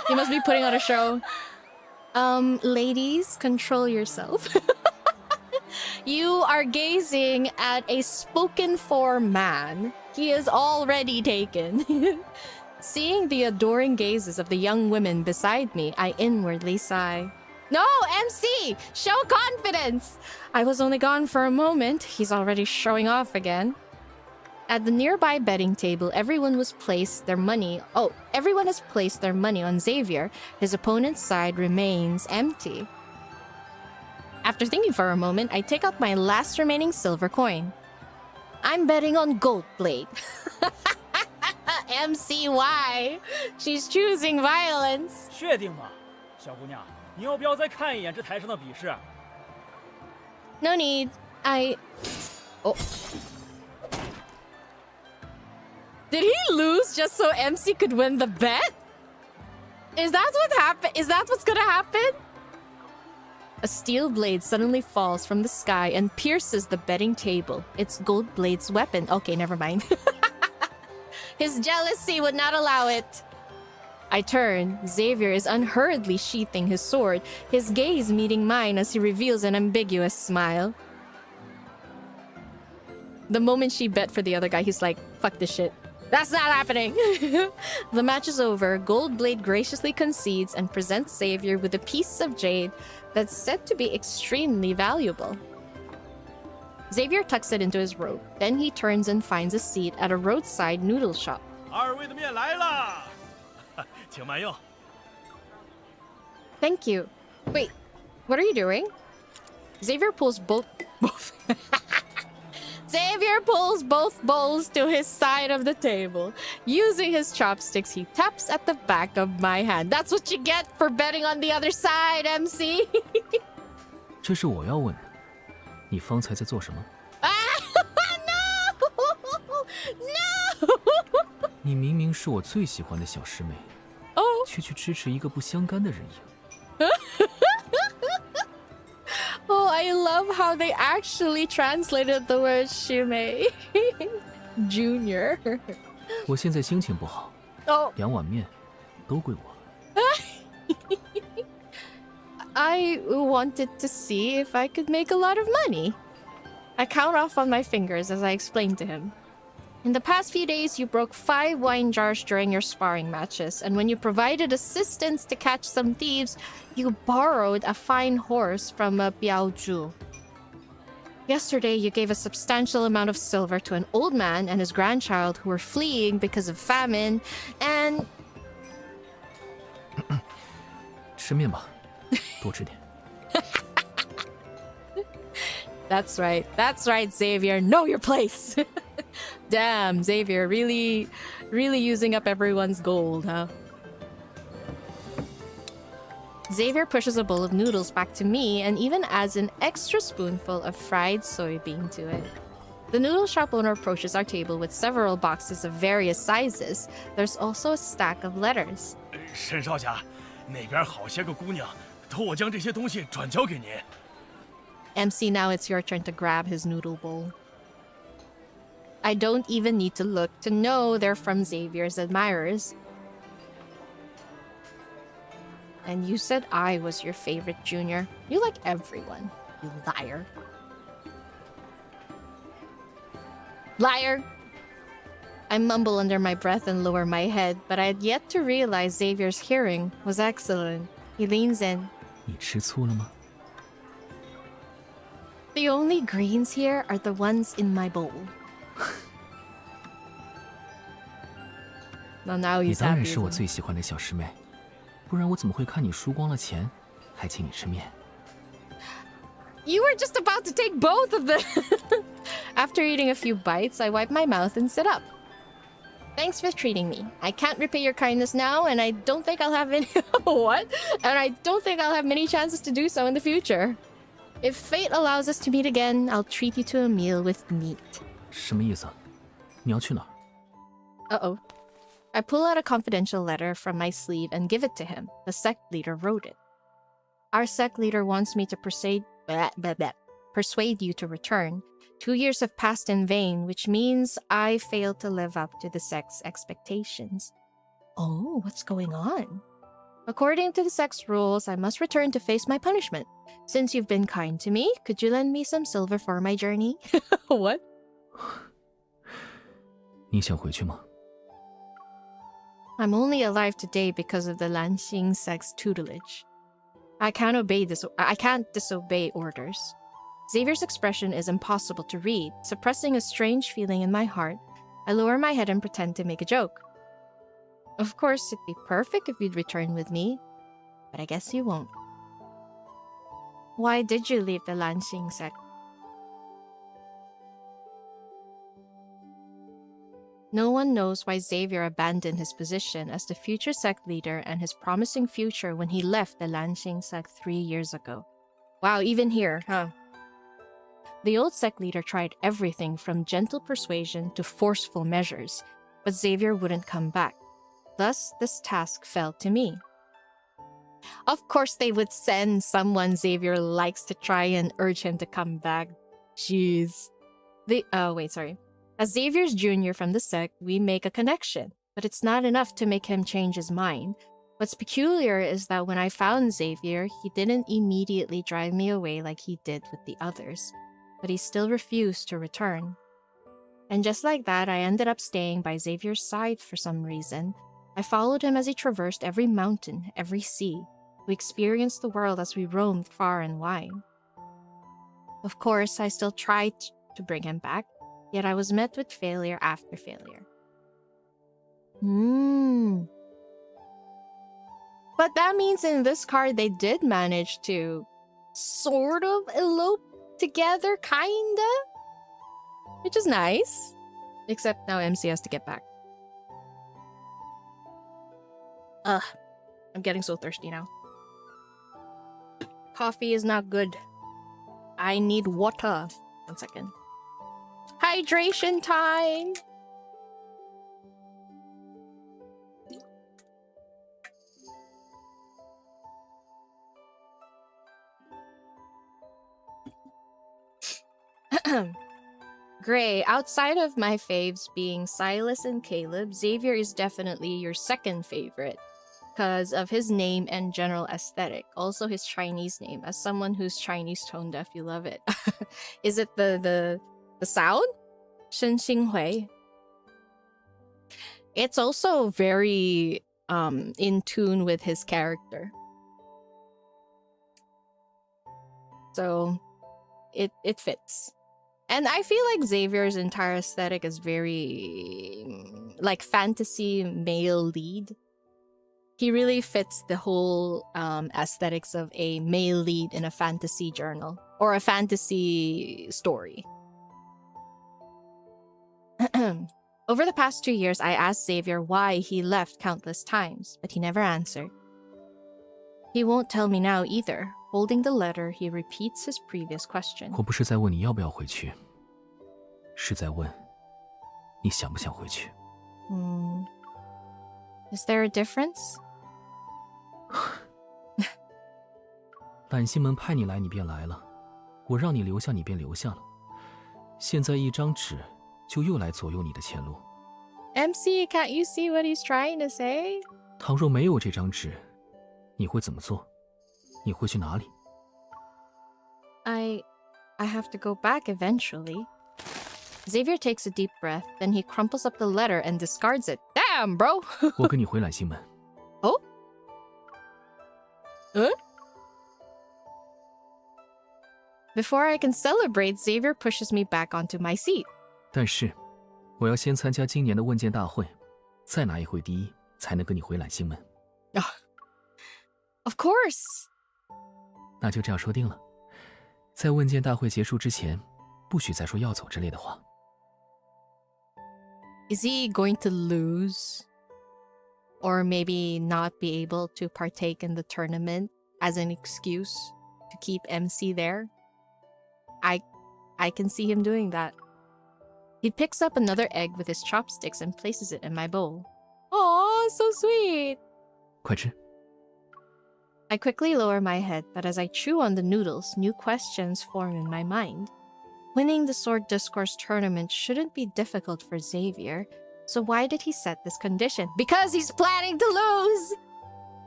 Speaker 1: He must be putting on a show. Ladies, control yourself. You are gazing at a spoken-for man. He is already taken. Seeing the adoring gazes of the young women beside me, I inwardly sigh. No, MC! Show confidence! I was only gone for a moment. He's already showing off again. At the nearby betting table, everyone has placed their money on Xavier. His opponent's side remains empty. After thinking for a moment, I take out my last remaining silver coin. I'm betting on Goldblade. MCY. She's choosing violence.
Speaker 8: 确定吗，小姑娘？你要不要再看一眼这台上的比试
Speaker 1: ？No need. Oh. Did he lose just so MC could win the bet? Is that what happened? Is that what's gonna happen? A steel blade suddenly falls from the sky and pierces the betting table. It's Goldblade's weapon. Okay, never mind. His jealousy would not allow it. I turn. Xavier is unhurriedly sheathing his sword, his gaze meeting mine as he reveals an ambiguous smile. The moment she bet for the other guy, he's like, fuck this shit. That's not happening! The match is over. Goldblade graciously concedes and presents Xavier with a piece of jade that's said to be extremely valuable. Xavier tucks it into his robe. Then he turns and finds a seat at a roadside noodle shop.
Speaker 8: 二位的面来了，请慢用。
Speaker 1: Thank you. Wait, what are you doing? Xavier pulls both Xavier pulls both bowls to his side of the table. Using his chopsticks, he taps at the back of my hand. That's what you get for betting on the other side, MC.
Speaker 9: 这是我要问的，你方才在做什么？
Speaker 1: No!
Speaker 9: 你明明是我最喜欢的小师妹，却去支持一个不相干的人赢。
Speaker 1: Oh, I love how they actually translated the word "shime." Junior.
Speaker 9: 我现在心情不好， 2碗面都归我。
Speaker 1: I wanted to see if I could make a lot of money. I count off on my fingers as I explained to him. In the past few days, you broke 5 wine jars during your sparring matches, and when you provided assistance to catch some thieves, you borrowed a fine horse from a Biaozhu. Yesterday, you gave a substantial amount of silver to an old man and his grandchild who were fleeing because of famine, and...
Speaker 9: 吃面吧，多吃点。
Speaker 1: That's right, Xavier. Know your place. Damn, Xavier, really using up everyone's gold, huh? Xavier pushes a bowl of noodles back to me and even adds an extra spoonful of fried soybean to it. The noodle shop owner approaches our table with several boxes of various sizes. There's also a stack of letters.
Speaker 8: 沈少侠，那边好些个姑娘，托我将这些东西转交给您。
Speaker 1: MC, now it's your turn to grab his noodle bowl. I don't even need to look to know they're from Xavier's admirers. And you said I was your favorite junior. You like everyone, you liar. Liar! I mumble under my breath and lower my head, but I had yet to realize Xavier's hearing was excellent. He leans in.
Speaker 9: 你吃醋了吗？
Speaker 1: The only greens here are the ones in my bowl. Now
Speaker 9: 你
Speaker 1: he's
Speaker 9: 当然
Speaker 1: happy.
Speaker 9: 是我最喜欢的小师妹，不然我怎么会看你输光了钱，还请你吃面？
Speaker 1: You were just about to take both of them. After eating a few bites, I wipe my mouth and sit up. Thanks for treating me. I can't repay your kindness now, and I don't think I'll have any... What? And I don't think I'll have many chances to do so in the future. If fate allows us to meet again, I'll treat you to a meal with meat.
Speaker 9: 什么意思？你要去哪儿？
Speaker 1: Uh-oh. I pull out a confidential letter from my sleeve and give it to him. The sect leader wrote it. Our sect leader wants me to persuade you to return. 2 years have passed in vain, which means I failed to live up to the sect's expectations. Oh, what's going on? According to the sect's rules, I must return to face my punishment. Since you've been kind to me, could you lend me some silver for my journey? What?
Speaker 9: 你想回去吗？
Speaker 1: I'm only alive today because of the Lanxing sect's tutelage. I can't disobey orders. Xavier's expression is impossible to read. Suppressing a strange feeling in my heart, I lower my head and pretend to make a joke. Of course, it'd be perfect if you'd return with me, but I guess you won't. Why did you leave the Lanxing sect? No one knows why Xavier abandoned his position as the future sect leader and his promising future when he left the Lanxing sect 3 years ago. Wow, even here, huh? The old sect leader tried everything from gentle persuasion to forceful measures, but Xavier wouldn't come back. Thus, this task fell to me. Of course they would send someone Xavier likes to try and urge him to come back. Jeez. As Xavier's junior from the sect, we make a connection, but it's not enough to make him change his mind. What's peculiar is that when I found Xavier, he didn't immediately drive me away like he did with the others, but he still refused to return. And just like that, I ended up staying by Xavier's side for some reason. I followed him as he traversed every mountain, every sea. We experienced the world as we roamed far and wide. Of course, I still tried to bring him back, yet I was met with failure after failure. But that means in this card they did manage to sort of elope together, kinda? Which is nice. Except now MC has to get back. Ugh. I'm getting so thirsty now. Coffee is not good. I need water. 1 second. Hydration time! Gray, outside of my faves being Silas and Caleb, Xavier is definitely your second favorite because of his name and general aesthetic. Also his Chinese name. As someone who's Chinese tone deaf, you love it. Is it the sound? 身心回. It's also very in tune with his character. So it fits. And I feel like Xavier's entire aesthetic is very like fantasy male lead. He really fits the whole aesthetics of a male lead in a fantasy journal or a fantasy story. Over the past 2 years, I asked Xavier why he left countless times, but he never answered. He won't tell me now either. Holding the letter, he repeats his previous question.
Speaker 9: 我不是在问你要不要回去，是在问你想不想回去。
Speaker 1: Is there a difference?
Speaker 9: 揽星门派你来，你便来了；我让你留下，你便留下了。现在一张纸就又来左右你的前路。
Speaker 1: MC, can't you see what he's trying to say?
Speaker 9: 倘若没有这张纸，你会怎么做？你会去哪里？
Speaker 1: I have to go back eventually. Xavier takes a deep breath, then he crumples up the letter and discards it. Damn, bro!
Speaker 9: 我跟你回揽星门。
Speaker 1: Oh? Before I can celebrate, Xavier pushes me back onto my seat.
Speaker 9: 但是，我要先参加今年的问剑大会，再拿一回第一，才能跟你回揽星门。
Speaker 1: Of course.
Speaker 9: 那就这样说定了。在问剑大会结束之前，不许再说要走之类的话。
Speaker 1: Is he going to lose? Or maybe not be able to partake in the tournament as an excuse to keep MC there? I can see him doing that. He picks up another egg with his chopsticks and places it in my bowl. Aw, so sweet!
Speaker 9: 快吃。
Speaker 1: I quickly lower my head, but as I chew on the noodles, new questions form in my mind. Winning the Sword Discourse tournament shouldn't be difficult for Xavier, so why did he set this condition? Because he's planning to lose!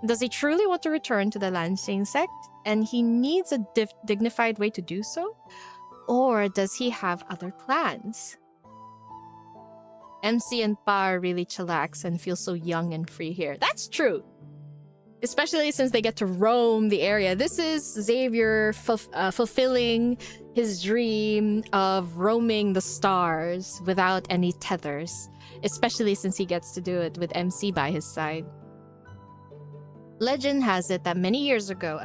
Speaker 1: Does he truly want to return to the Lansing sect, and he needs a dignified way to do so? Or does he have other plans? MC and Pa are really chillax and feel so young and free here. That's true! Especially since they get to roam the area. This is Xavier fulfilling his dream of roaming the stars without any tethers. Especially since he gets to do it with MC by his side. Legend has it that many years ago,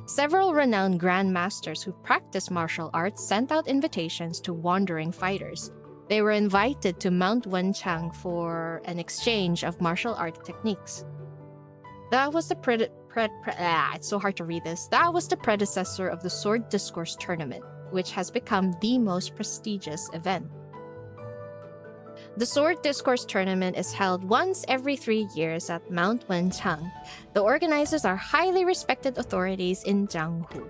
Speaker 1: several renowned grandmasters who practice martial arts sent out invitations to wandering fighters. They were invited to Mount Wenchang for an exchange of martial art techniques. That was the it's so hard to read this. That was the predecessor of the Sword Discourse tournament, which has become the most prestigious event. The Sword Discourse tournament is held once every 3 years at Mount Wenchang. The organizers are highly respected authorities in Jianghu.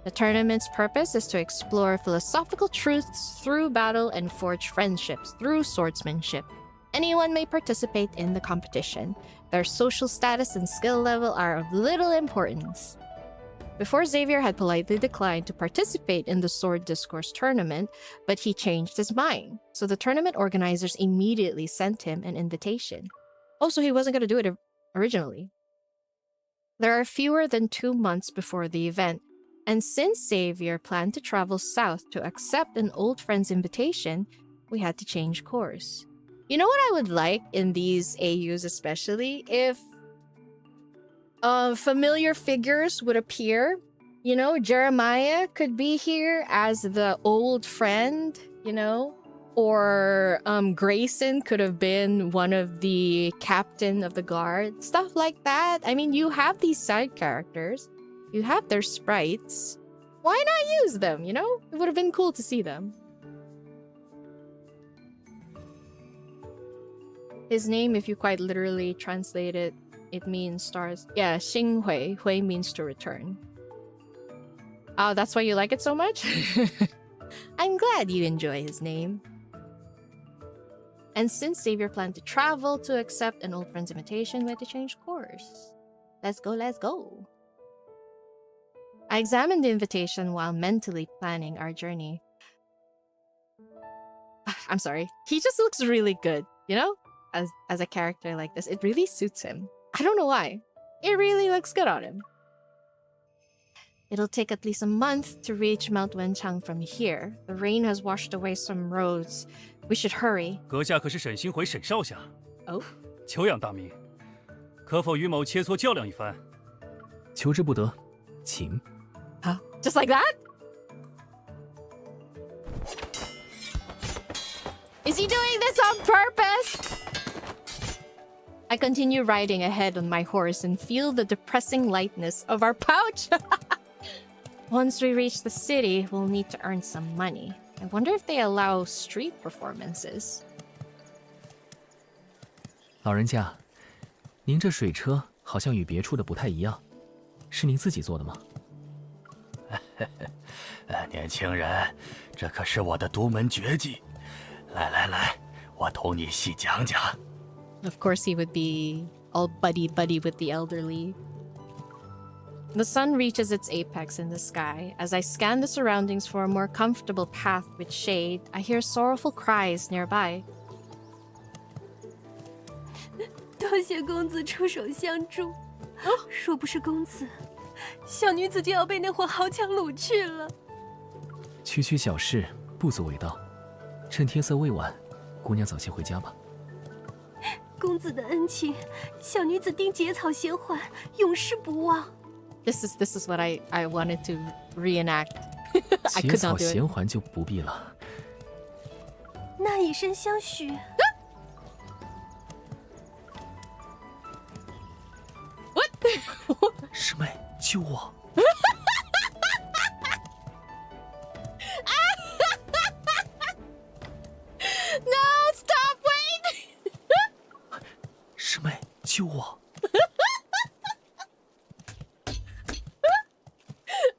Speaker 1: The tournament's purpose is to explore philosophical truths through battle and forge friendships through swordsmanship. Anyone may participate in the competition. Their social status and skill level are of little importance. Before, Xavier had politely declined to participate in the Sword Discourse tournament, but he changed his mind. So the tournament organizers immediately sent him an invitation. Also, he wasn't going to do it originally. There are fewer than 2 months before the event, and since Xavier planned to travel south to accept an old friend's invitation, we had to change course. You know what I would like in these AUs especially? If familiar figures would appear. You know, Jeremiah could be here as the old friend, you know? Or Grayson could have been one of the captain of the guard. Stuff like that. I mean, you have these side characters. You have their sprites. Why not use them, you know? It would have been cool to see them. His name, if you quite literally translate it, it means stars. Yeah, Xinghui. Hui means to return. Oh, that's why you like it so much? I'm glad you enjoy his name. And since Xavier planned to travel to accept an old friend's invitation, we had to change course. Let's go, let's go. I examined the invitation while mentally planning our journey. I'm sorry. He just looks really good, you know? As a character like this. It really suits him. I don't know why. It really looks good on him. It'll take at least a month to reach Mount Wenchang from here. The rain has washed away some roads. We should hurry.
Speaker 8: 阁下可是沈星回沈少侠？
Speaker 1: Oh?
Speaker 8: 久仰大名，可否与某切磋较量一番？
Speaker 9: 求之不得，请。
Speaker 1: Huh? Just like that? Is he doing this on purpose? I continue riding ahead on my horse and feel the depressing lightness of our pouch. Once we reach the city, we'll need to earn some money. I wonder if they allow street performances.
Speaker 9: 老人家，您这水车好像与别处的不太一样，是您自己做的吗？
Speaker 5: 年轻人，这可是我的独门绝技。来来来，我同你细讲讲。
Speaker 1: Of course he would be all buddy-buddy with the elderly. The sun reaches its apex in the sky. As I scan the surroundings for a more comfortable path with shade, I hear sorrowful cries nearby.
Speaker 10: 多谢公子出手相助，若不是公子，小女子就要被那伙豪强掳去了。
Speaker 9: 区区小事，不足为道。趁天色未晚，姑娘早些回家吧。
Speaker 10: 公子的恩情，小女子定结草衔环，永世不忘。
Speaker 1: This is what I wanted to reenact. I
Speaker 9: 结
Speaker 1: could
Speaker 9: 草
Speaker 1: not do
Speaker 9: 衔
Speaker 1: it.
Speaker 9: 环就不必了。
Speaker 10: 那
Speaker 11: 以身相许。
Speaker 1: What？
Speaker 9: 师妹，救我！No,
Speaker 1: stop! Wait!
Speaker 9: 师妹，救我！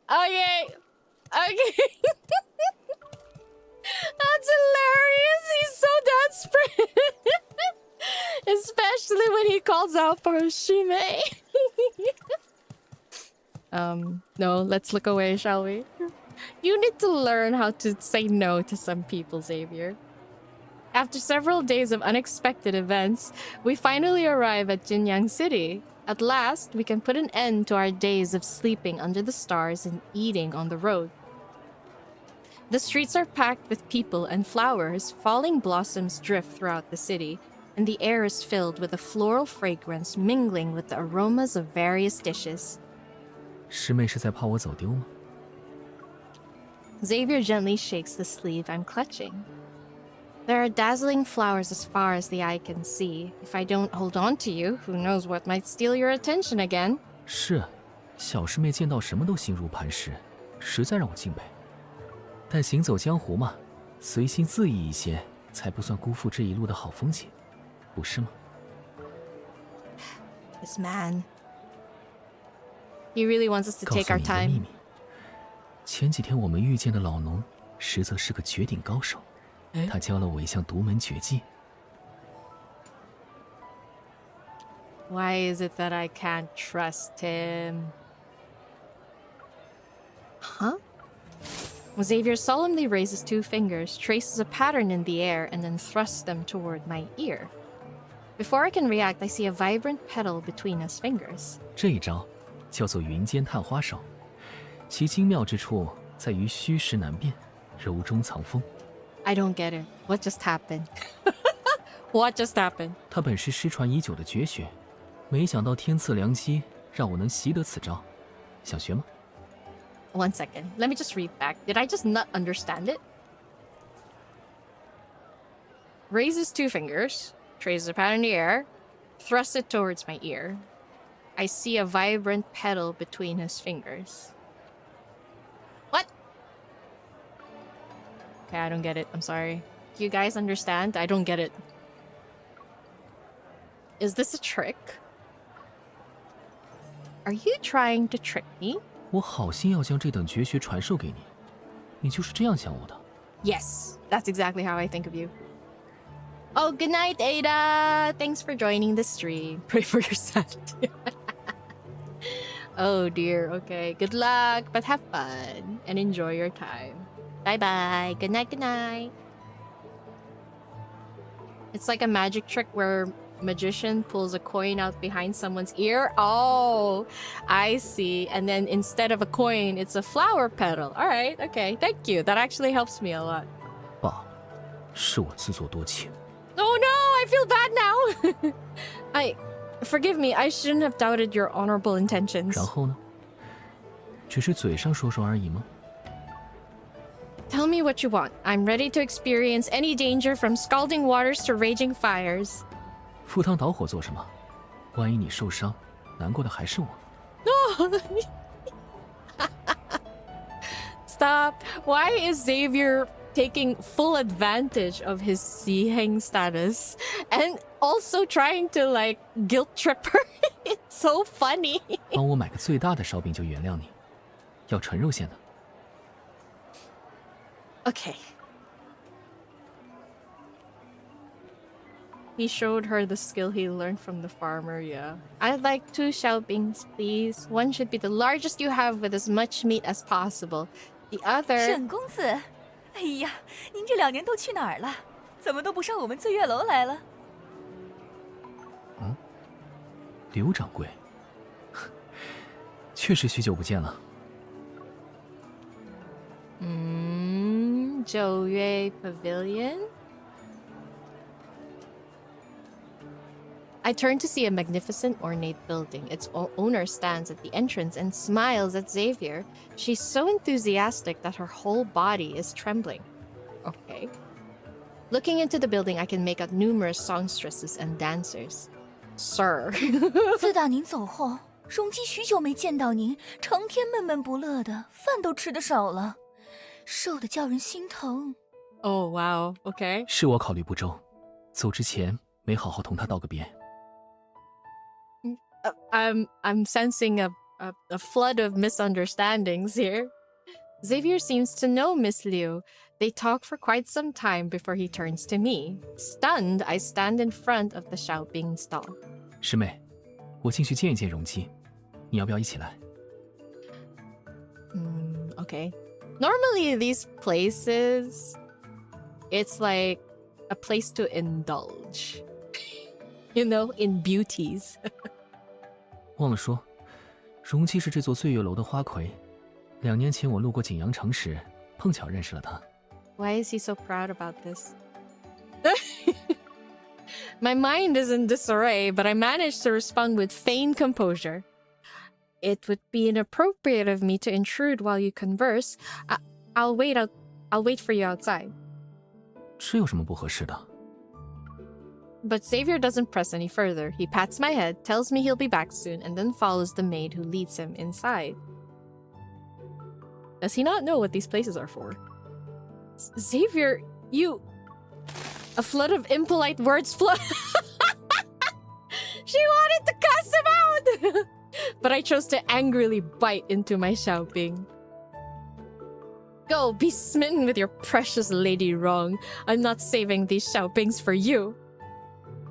Speaker 1: Okay. That's hilarious. He's so desperate. Especially when he calls out for Shime. No, let's look away, shall we? You need to learn how to say no to some people, Xavier. After several days of unexpected events, we finally arrive at Jinyang City. At last, we can put an end to our days of sleeping under the stars and eating on the road. The streets are packed with people and flowers, falling blossoms drift throughout the city, and the air is filled with a floral fragrance mingling with the aromas of various dishes.
Speaker 9: 师妹是在怕我走丢吗？
Speaker 1: Xavier gently shakes the sleeve I'm clutching. There are dazzling flowers as far as the eye can see. If I don't hold on to you, who knows what might steal your attention again?
Speaker 9: 是，小师妹见到什么都心如磐石，实在让我敬佩。但行走江湖嘛，随心恣意一些，才不算辜负这一路的好风景，不是吗？
Speaker 1: This man. He really wants us to take our
Speaker 9: 告诉你一个秘
Speaker 1: time.
Speaker 9: 密，前几天我们遇见的老农，实则是个绝顶高手。 他教了我一项独门绝技。
Speaker 1: Why is it that I can't trust him? Huh? Xavier solemnly raises 2 fingers, traces a pattern in the air, and then thrusts them toward my ear. Before I can react, I see a vibrant petal between his fingers.
Speaker 9: 这一招叫做云间探花手，其精妙之处在于虚实难辨，柔中藏锋。
Speaker 1: I don't get it. What just happened? What just happened?
Speaker 9: 它本是失传已久的绝学，没想到天赐良机，让我能习得此招。想学吗？
Speaker 1: One second. Let me just read back. Did I just not understand it? Raises 2 fingers, traces a pattern in the air, thrusts it towards my ear. I see a vibrant petal between his fingers. What? Okay, I don't get it. I'm sorry. Do you guys understand? I don't get it. Is this a trick? Are you trying to trick me?
Speaker 9: 我好心要将这等绝学传授给你，你就是这样想我的？
Speaker 1: Yes, that's exactly how I think of you. Oh, good night, Ada. Thanks for joining the stream. Pray for your sanity. Oh dear. Okay. Good luck, but have fun and enjoy your time. Bye-bye. Good night, good night. It's like a magic trick where magician pulls a coin out behind someone's ear. Oh, I see. And then instead of a coin, it's a flower petal. All right. Okay. Thank you. That actually helps me a lot.
Speaker 9: 爸，是我自作多情。
Speaker 1: Oh no, I feel bad now. Forgive me. I shouldn't have doubted your honorable intentions.
Speaker 9: 然后呢？只是嘴上说说而已吗？
Speaker 1: Tell me what you want. I'm ready to experience any danger from scalding waters to raging fires.
Speaker 9: 赴汤蹈火做什么？万一你受伤，难过的还是我。
Speaker 1: Stop. Why is Xavier taking full advantage of his Xiheng status and also trying to like guilt trip her? It's so funny.
Speaker 9: 帮我买个最大的烧饼就原谅你，要纯肉馅的。
Speaker 1: Okay. He showed her the skill he learned from the farmer, yeah. I'd like 2 xiaobings, please. One should be the largest you have with as much meat as possible. The other...
Speaker 4: 沈公子，哎呀，您这2年都去哪儿了？怎么都不上我们醉月楼来了？
Speaker 9: 嗯，刘掌柜，确实许久不见了。
Speaker 1: Zhouye Pavilion? I turn to see a magnificent ornate building. Its owner stands at the entrance and smiles at Xavier. She's so enthusiastic that her whole body is trembling. Okay. Looking into the building, I can make out numerous songstresses and dancers. Sir.
Speaker 10: 自打您走后，容姬许久没见到您，成天闷闷不乐的，饭都吃得少了，瘦得叫人心疼。
Speaker 1: Oh wow, okay.
Speaker 9: 是我考虑不周，走之前没好好同他道个别。
Speaker 1: I'm sensing a flood of misunderstandings here. Xavier seems to know Miss Liu. They talk for quite some time before he turns to me. Stunned, I stand in front of the Xiaobing stall.
Speaker 9: 师妹，我进去见一见容姬，你要不要一起来？
Speaker 1: Okay. Normally these places, it's like a place to indulge. You know, in beauties.
Speaker 9: 忘了说，容姬是这座醉月楼的花魁。2年前我路过景阳城时，碰巧认识了她。
Speaker 1: Why is he so proud about this? My mind is in disarray, but I managed to respond with feigned composure. It would be inappropriate of me to intrude while you converse. I'll wait for you outside.
Speaker 9: 这有什么不合适的？
Speaker 1: But Xavier doesn't press any further. He pats my head, tells me he'll be back soon, and then follows the maid who leads him inside. Does he not know what these places are for? Xavier, you... A flood of impolite words flood. She wanted to cuss him out! But I chose to angrily bite into my Xiaobing. Go, be smitten with your precious lady wrong. I'm not saving these Xiaobings for you.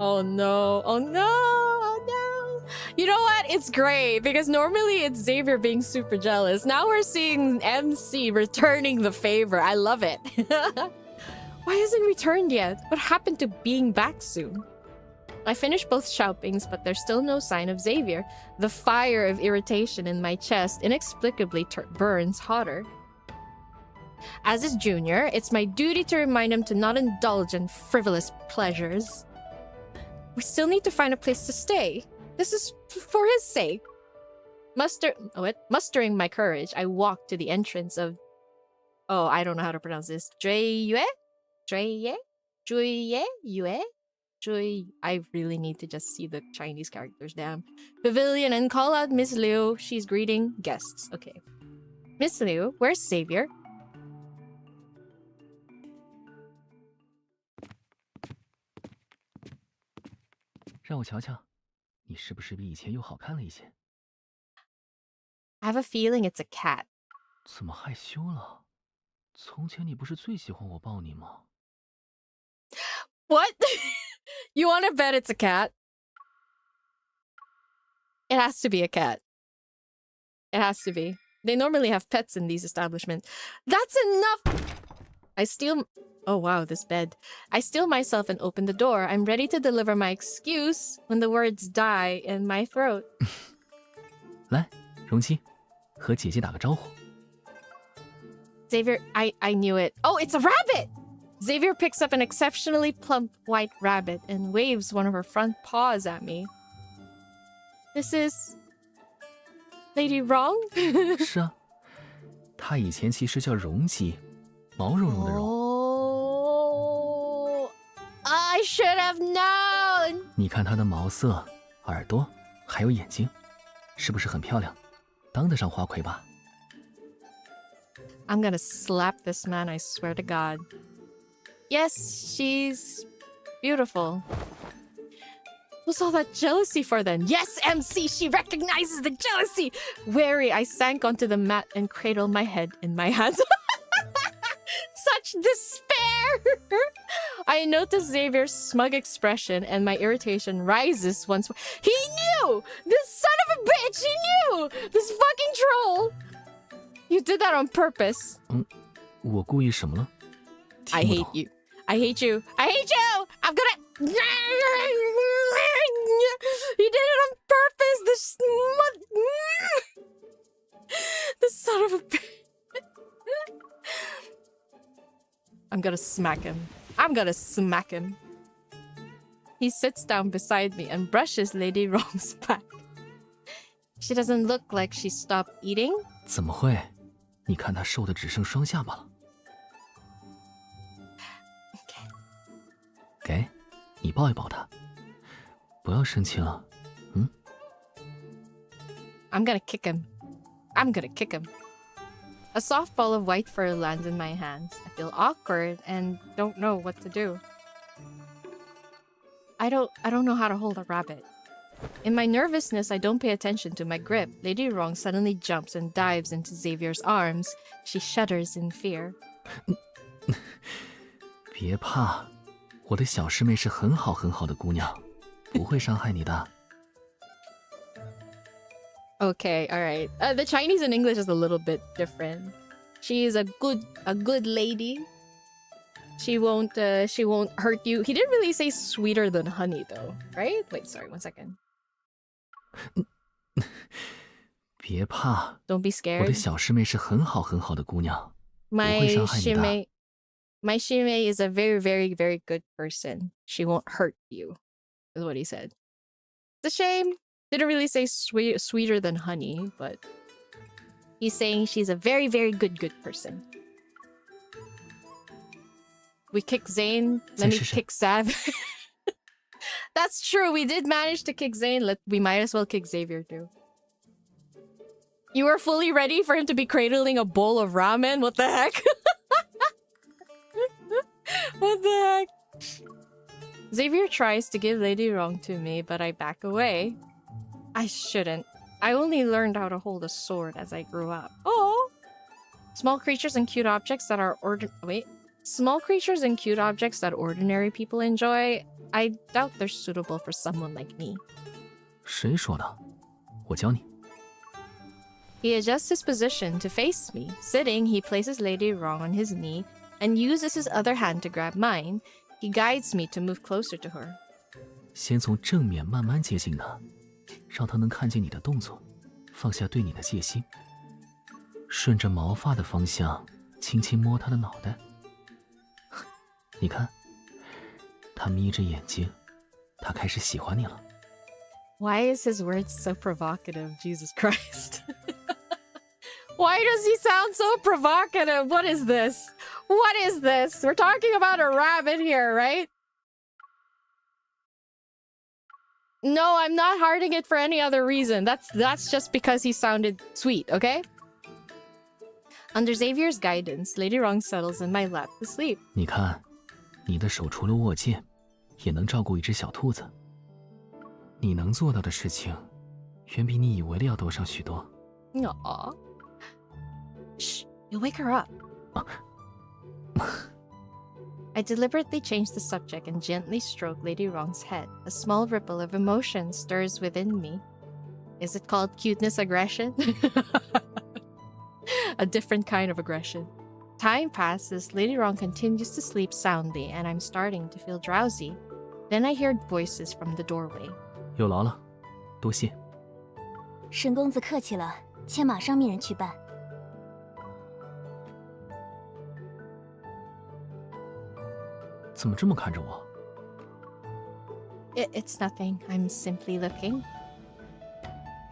Speaker 1: Oh no, oh no, oh no. You know what? It's great because normally it's Xavier being super jealous. Now we're seeing MC returning the favor. I love it. Why hasn't returned yet? What happened to being back soon? I finished both Xiaobings, but there's still no sign of Xavier. The fire of irritation in my chest inexplicably burns hotter. As his junior, it's my duty to remind him to not indulge in frivolous pleasures. We still need to find a place to stay. This is for his sake. Mustering my courage, I walked to the entrance of... Oh, I don't know how to pronounce this. I really need to just see the Chinese characters, damn. Pavilion and call out Miss Liu. She's greeting guests. Okay. Miss Liu, where's Xavier?
Speaker 9: I
Speaker 1: have a feeling it's a cat.
Speaker 9: 怎么害羞了？从前你不是最喜欢我抱你吗？
Speaker 1: What? You want to bet it's a cat? It has to be a cat. It has to be. They normally have pets in these establishments. That's enough! Oh wow, this bed. I steel myself and open the door. I'm ready to deliver my excuse when the words die in my throat.
Speaker 9: 来，容姬，和姐姐打个招呼。
Speaker 1: Xavier, I knew it. Oh, it's a rabbit! Xavier picks up an exceptionally plump white rabbit and waves one of her front paws at me. This is... Lady Wrong?
Speaker 9: 是啊，她以前其实叫容姬，毛茸茸的茸。
Speaker 1: Oh, I should have known!
Speaker 9: 你看她的毛色、耳朵，还有眼睛，是不是很漂亮？当得上花魁吧？
Speaker 1: I'm gonna slap this man, I swear to God. Yes, she's beautiful. What's all that jealousy for then? Yes, MC, she recognizes the jealousy! Wary, I sank onto the mat and cradled my head in my hands. Such despair! I noticed Xavier's smug expression and my irritation rises once more. He knew! This son of a bitch, he knew! This fucking troll! You did that on purpose.
Speaker 9: 我故意什么了？
Speaker 1: I hate you. I hate you. I hate you! I'm gonna... You did it on purpose! This son of a bitch. I'm gonna smack him. I'm gonna smack him. He sits down beside me and brushes Lady Wrong's back. She doesn't look like she stopped eating.
Speaker 9: 怎么会？你看她瘦的只剩双下巴了。抱一抱他，不要生气了。嗯。
Speaker 1: I'm gonna kick him. I'm gonna kick him. A soft ball of white fur lands in my hands. I feel awkward and don't know what to do. I don't know how to hold a rabbit. In my nervousness, I don't pay attention to my grip. Lady Wrong suddenly jumps and dives into Xavier's arms. She shudders in fear.
Speaker 9: 别怕，我的小师妹是很好很好的姑娘，不会伤害你的。
Speaker 1: Okay, all right. The Chinese and English is a little bit different. She is a good lady. She won't hurt you. He didn't really say sweeter than honey though, right? Wait, sorry, 1 second.
Speaker 9: 别怕
Speaker 1: Don't be
Speaker 9: 我
Speaker 1: scared.
Speaker 9: 的小师妹是很好很好的姑娘，不会伤害你的。
Speaker 1: My shime is a very, very, very good person. She won't hurt you, is what he said. It's a shame. Didn't really say sweeter than honey, but he's saying she's a very, very good person. We kick Zayne. Let me kick Sav. That's true. We did manage to kick Zayne. We might as well kick Xavier too. You were fully ready for him to be cradling a bowl of ramen? What the heck? What the heck? Xavier tries to give Lady Wrong to me, but I back away. I shouldn't. I only learned how to hold a sword as I grew up. Oh! Small creatures and cute objects that are Small creatures and cute objects that ordinary people enjoy, I doubt they're suitable for someone like me.
Speaker 9: 谁说的？我教你。
Speaker 1: He adjusts his position to face me. Sitting, he places Lady Wrong on his knee and uses his other hand to grab mine. He guides me to move closer to her.
Speaker 9: 先从正面慢慢接近她，让她能看见你的动作，放下对你的戒心。顺着毛发的方向，轻轻摸她的脑袋。你看，她眯着眼睛，她开始喜欢你了。
Speaker 1: Why is his words so provocative? Jesus Christ. Why does he sound so provocative? What is this? What is this? We're talking about a rabbit here, right? No, I'm not hearting it for any other reason. That's just because he sounded sweet, okay? Under Xavier's guidance, Lady Wrong settles in my lap to sleep.
Speaker 9: 你看，你的手除了握剑，也能照顾一只小兔子。你能做到的事情，远比你以为的要多上许多。
Speaker 1: Aww. Shh, you'll wake her up. I deliberately change the subject and gently stroke Lady Wrong's head. A small ripple of emotion stirs within me. Is it called cuteness aggression? A different kind of aggression. Time passes, Lady Wrong continues to sleep soundly, and I'm starting to feel drowsy. Then I hear voices from the doorway.
Speaker 9: 有劳了，多谢。
Speaker 11: 沈公子客气了，妾马上命人去办。
Speaker 9: 怎么这么看着我？
Speaker 1: It's nothing. I'm simply looking.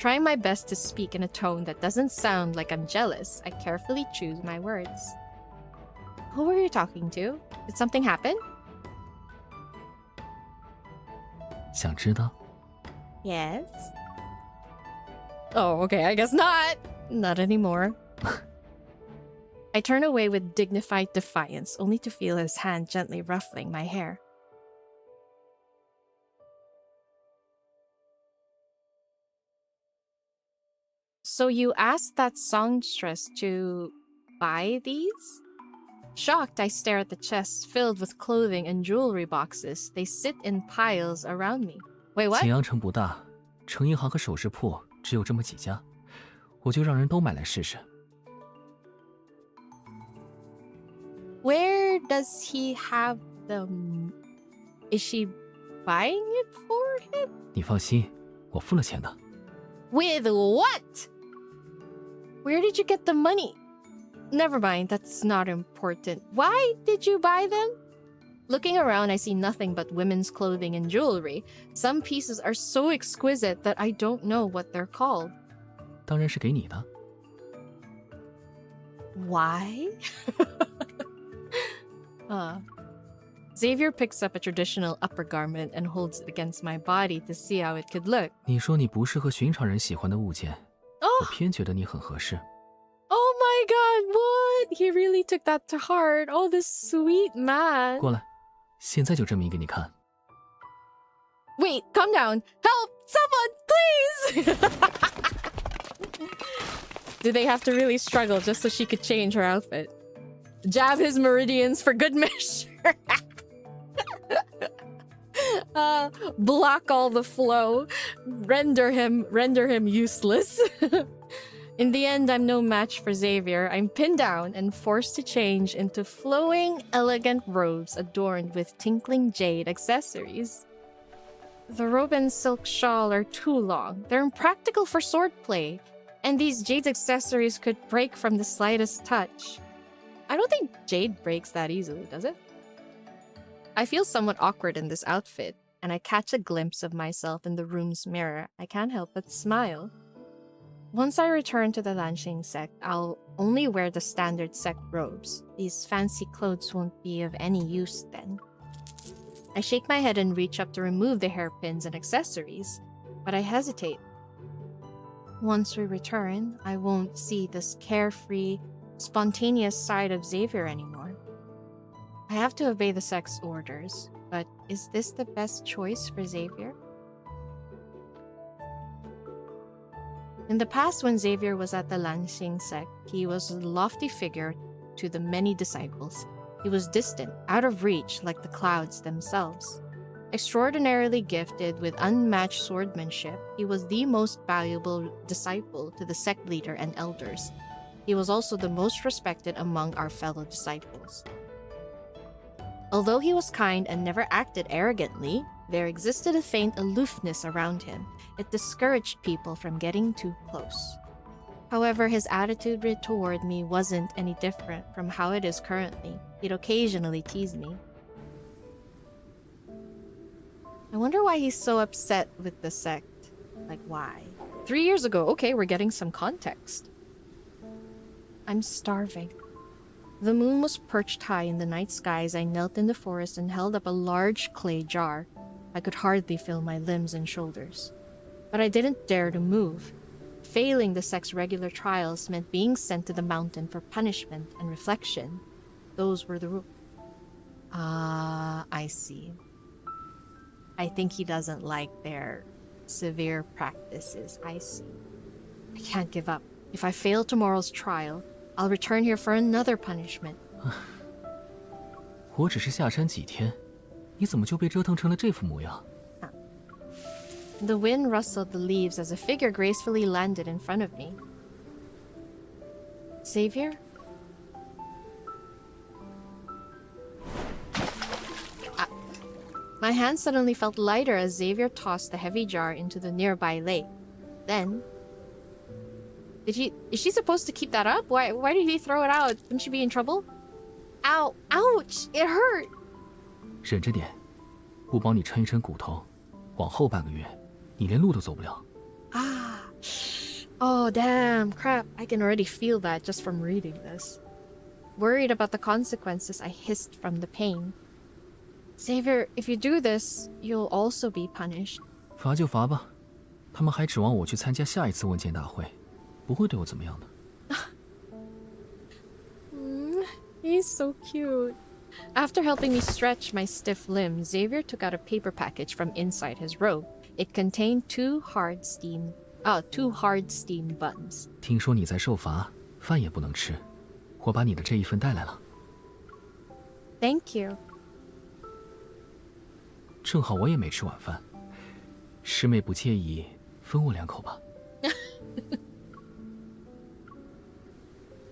Speaker 1: Trying my best to speak in a tone that doesn't sound like I'm jealous, I carefully choose my words. Who were you talking to? Did something happen?
Speaker 9: 想知道？
Speaker 1: Yes. Oh, okay, I guess not. Not anymore. I turn away with dignified defiance, only to feel his hand gently ruffling my hair. So you asked that songstress to buy these? Shocked, I stare at the chests filled with clothing and jewelry boxes. They sit in piles around me. Wait, what?
Speaker 9: 景阳城不大，成银行和首饰铺只有这么几家，我就让人都买来试试。
Speaker 1: Where does he have them? Is she buying it for him?
Speaker 9: 你放心，我付了钱的。
Speaker 1: With what? Where did you get the money? Never mind, that's not important. Why did you buy them? Looking around, I see nothing but women's clothing and jewelry. Some pieces are so exquisite that I don't know what they're called.
Speaker 9: 当然是给你的。
Speaker 1: Why? Xavier picks up a traditional upper garment and holds it against my body to see how it could look.
Speaker 9: 你说你不适合寻常人喜欢的物件，我偏觉得你很合适。
Speaker 1: Oh my god, what? He really took that to heart. Oh, this sweet man.
Speaker 9: 过来，现在就证明给你看。
Speaker 1: Wait, calm down. Help! Someone, please! Do they have to really struggle just so she could change her outfit? Jab his meridians for good measure. Block all the flow. Render him useless. In the end, I'm no match for Xavier. I'm pinned down and forced to change into flowing, elegant robes adorned with tinkling jade accessories. The robe and silk shawl are too long. They're impractical for swordplay, and these jade accessories could break from the slightest touch. I don't think jade breaks that easily, does it? I feel somewhat awkward in this outfit, and I catch a glimpse of myself in the room's mirror. I can't help but smile. Once I return to the Lanxing sect, I'll only wear the standard sect robes. These fancy clothes won't be of any use then. I shake my head and reach up to remove the hairpins and accessories, but I hesitate. Once we return, I won't see this carefree, spontaneous side of Xavier anymore. I have to obey the sect's orders, but is this the best choice for Xavier? In the past, when Xavier was at the Lanxing sect, he was a lofty figure to the many disciples. He was distant, out of reach like the clouds themselves. Extraordinarily gifted with unmatched swordmanship, he was the most valuable disciple to the sect leader and elders. He was also the most respected among our fellow disciples. Although he was kind and never acted arrogantly, there existed a faint aloofness around him. It discouraged people from getting too close. However, his attitude toward me wasn't any different from how it is currently. He'd occasionally tease me. I wonder why he's so upset with the sect. Like, why? 3 years ago, okay, we're getting some context. I'm starving. The moon was perched high in the night sky as I knelt in the forest and held up a large clay jar. I could hardly feel my limbs and shoulders. But I didn't dare to move. Failing the sect's regular trials meant being sent to the mountain for punishment and reflection. Those were the rules. I see. I think he doesn't like their severe practices. I see. I can't give up. If I fail tomorrow's trial, I'll return here for another punishment.
Speaker 9: 我只是下山几天，你怎么就被折腾成了这副模样？
Speaker 1: The wind rustled the leaves as a figure gracefully landed in front of me. Xavier? My hand suddenly felt lighter as Xavier tossed the heavy jar into the nearby lake. Then... Is she supposed to keep that up? Why did he throw it out? Wouldn't she be in trouble? Ow! Ouch! It hurt!
Speaker 9: 忍着点，不帮你抻一抻骨头，往后半个月，你连路都走不了。
Speaker 1: Oh, damn. Crap. I can already feel that just from reading this. Worried about the consequences, I hissed from the pain. Xavier, if you do this, you'll also be punished.
Speaker 9: 罚就罚吧，他们还指望我去参加下一次问剑大会，不会对我怎么样的。
Speaker 1: He's so cute. After helping me stretch my stiff limbs, Xavier took out a paper package from inside his robe. It contained two hard steam buns.
Speaker 9: 听说你在受罚，饭也不能吃，我把你的这一份带来了。
Speaker 1: Thank you.
Speaker 9: 正好我也没吃晚饭，师妹不介意分我2口吧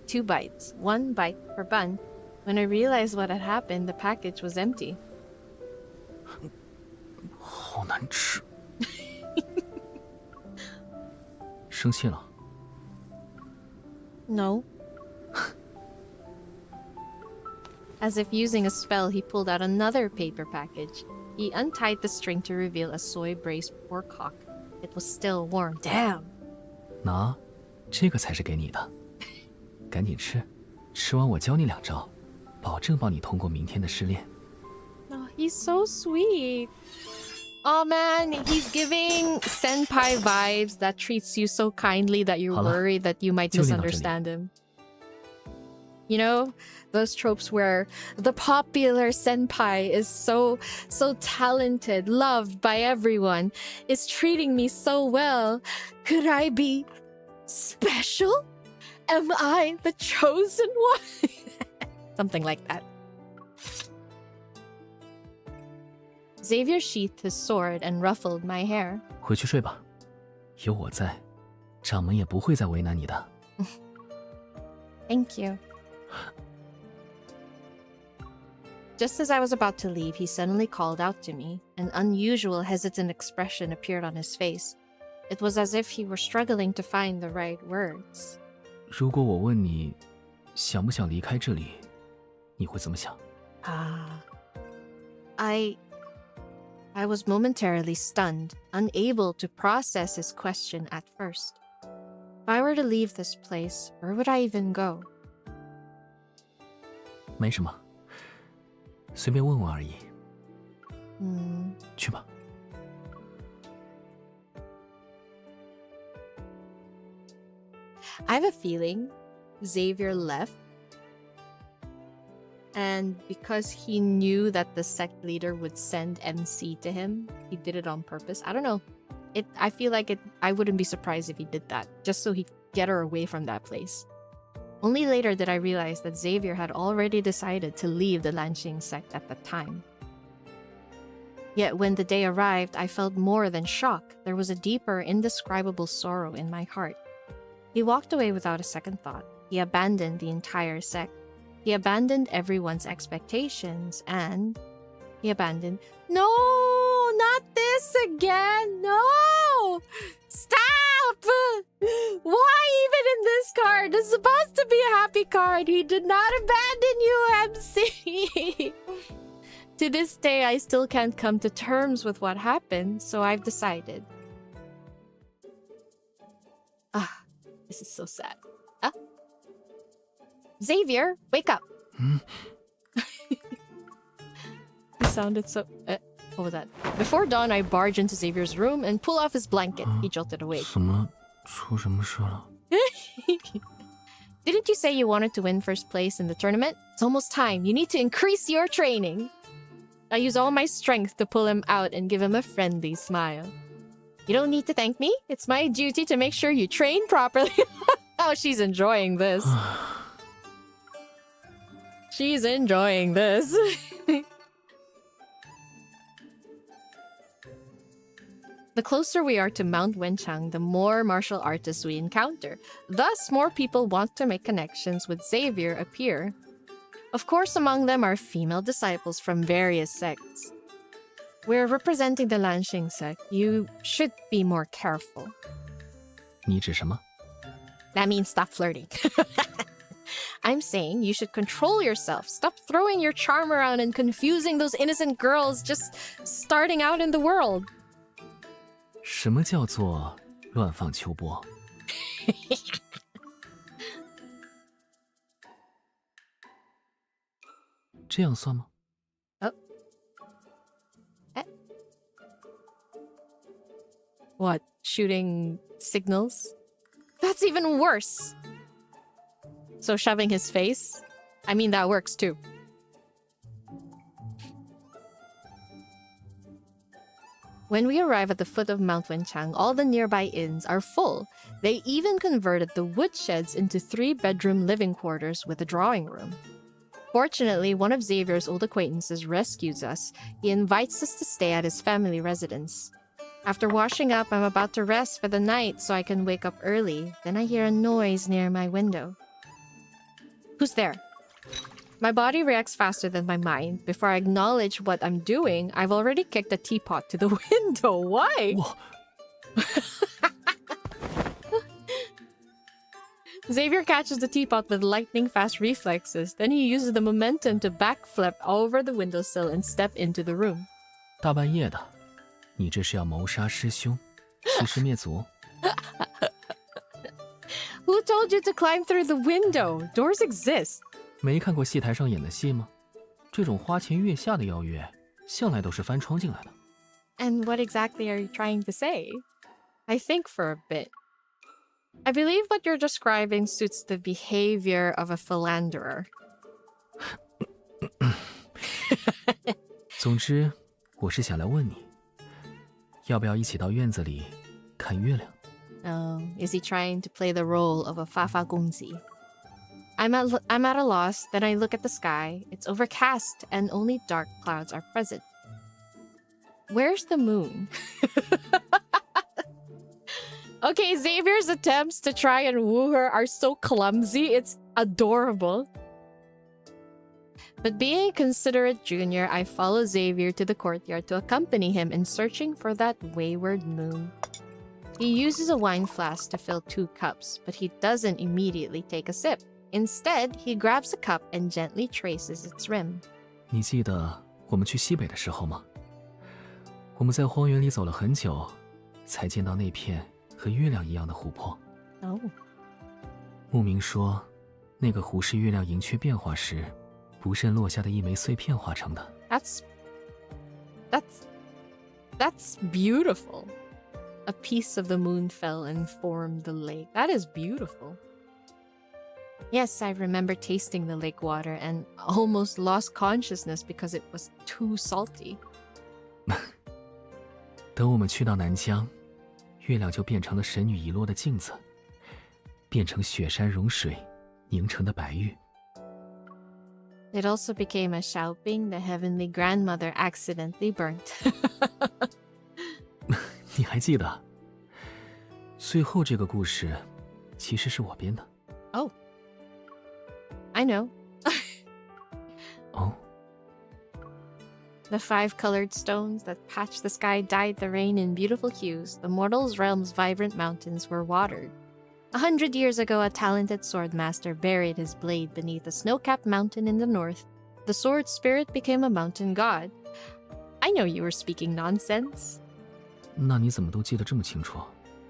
Speaker 1: ？2 bites, 1 bite per bun. When I realized what had happened, the package was empty.
Speaker 9: 好难吃。生气了？
Speaker 1: No. As if using a spell, he pulled out another paper package. He untied the string to reveal a soy-braised pork hock. It was still warm. Damn!
Speaker 9: 拿，这个才是给你的。赶紧吃，吃完我教你2招，保证帮你通过明天的试炼。
Speaker 1: No. He's so sweet. Oh man, he's giving senpai vibes that treats you so kindly that you're worried that you might misunderstand him. You know, those tropes where the popular senpai is so talented, loved by everyone, is treating me so well. Could I be special? Am I the chosen one? Something like that. Xavier sheathed his sword and ruffled my hair.
Speaker 9: 回去睡吧，有我在，掌门也不会再为难你的。
Speaker 1: Thank you. Just as I was about to leave, he suddenly called out to me. An unusual, hesitant expression appeared on his face. It was as if he were struggling to find the right words.
Speaker 9: 如果我问你，想不想离开这里，你会怎么想？
Speaker 1: I was momentarily stunned, unable to process his question at first. If I were to leave this place, where would I even go?
Speaker 9: 没什么，随便问问而已。去吧。
Speaker 1: I have a feeling Xavier left, and because he knew that the sect leader would send MC to him, he did it on purpose. I don't know. I feel like I wouldn't be surprised if he did that, just so he'd get her away from that place. Only later did I realize that Xavier had already decided to leave the 𝓵𝓮𝓻 sect at the time. Yet when the day arrived, I felt more than shock. There was a deeper, indescribable sorrow in my heart. He walked away without a second thought. He abandoned the entire sect. He abandoned everyone's expectations, and he abandoned... No! Not this again! No! Stop! Why even in this card? It's supposed to be a happy card. He did not abandon you, MC! To this day, I still can't come to terms with what happened, so I've decided. This is so sad. Xavier, wake up! He sounded so... what was that? Before dawn, I barge into Xavier's room and pull off his blanket. He jolted awake.
Speaker 9: 怎么了？出什么事了？
Speaker 1: Didn't you say you wanted to win first place in the tournament? It's almost time. You need to increase your training. I use all my strength to pull him out and give him a friendly smile. You don't need to thank me. It's my duty to make sure you train properly. Oh, she's enjoying this. She's enjoying this. The closer we are to Mount Wenchang, the more martial artists we encounter. Thus, more people want to make connections with Xavier appear. Of course, among them are female disciples from various sects. We're representing the 𝓵𝓮𝓻 sect. You should be more careful.
Speaker 9: 你指什么？
Speaker 1: That means stop flirting. I'm saying you should control yourself. Stop throwing your charm around and confusing those innocent girls just starting out in the world.
Speaker 9: 什么叫做乱放秋波？这样算吗？
Speaker 1: What? Shooting signals? That's even worse. So shoving his face? I mean, that works too. When we arrive at the foot of Mount Wenchang, all the nearby inns are full. They even converted the woodsheds into 3-bedroom living quarters with a drawing room. Fortunately, one of Xavier's old acquaintances rescues us. He invites us to stay at his family residence. After washing up, I'm about to rest for the night so I can wake up early. Then I hear a noise near my window. Who's there? My body reacts faster than my mind. Before I acknowledge what I'm doing, I've already kicked a teapot to the window. Why? Xavier catches the teapot with lightning-fast reflexes. Then he uses the momentum to backflip over the windowsill and step into the room.
Speaker 9: 大半夜的，你这是要谋杀师兄，欺师灭祖？
Speaker 1: Who told you to climb through the window? Doors exist.
Speaker 9: 没看过戏台上演的戏吗？这种花前月下的邀约，向来都是翻窗进来的。
Speaker 1: And what exactly are you trying to say? I think for a bit. I believe what you're describing suits the behavior of a philanderer.
Speaker 9: 总之，我是想来问你，要不要一起到院子里看月亮？
Speaker 1: Oh, is he trying to play the role of a 𝓥𝓲𝓮𝓻 I'm at a loss, then I look at the sky. It's overcast and only dark clouds are present. Where's the moon? Okay, Xavier's attempts to try and woo her are so clumsy, it's adorable. But being a considerate junior, I follow Xavier to the courtyard to accompany him in searching for that wayward moon. He uses a wine flask to fill 2 cups, but he doesn't immediately take a sip. Instead, he grabs a cup and gently traces its rim.
Speaker 9: 你记得我们去西北的时候吗？我们在荒原里走了很久，才见到那片和月亮一样的湖泊。
Speaker 1: Oh.
Speaker 9: 牧民说，那个湖是月亮盈缺变化时不慎落下的一枚碎片化成的。
Speaker 1: That's beautiful. A piece of the moon fell and formed the lake. That is beautiful. Yes, I remember tasting the lake water and almost lost consciousness because it was too salty.
Speaker 9: 等我们去到南疆，月亮就变成了神女遗落的镜子，变成雪山融水凝成的白玉。
Speaker 1: It also became a 𝓲𝓮𝓬𝓻 the heavenly grandmother accidentally burnt.
Speaker 9: 你还记得？最后这个故事其实是我编的。
Speaker 1: Oh. I know.
Speaker 9: Oh.
Speaker 1: The 5 colored stones that patched the sky dyed the rain in beautiful hues. The mortal's realm's vibrant mountains were watered. 100 years ago, a talented swordmaster buried his blade beneath a snow-capped mountain in the north. The sword spirit became a mountain god. I know you were speaking nonsense.
Speaker 9: 那你怎么都记得这么清楚？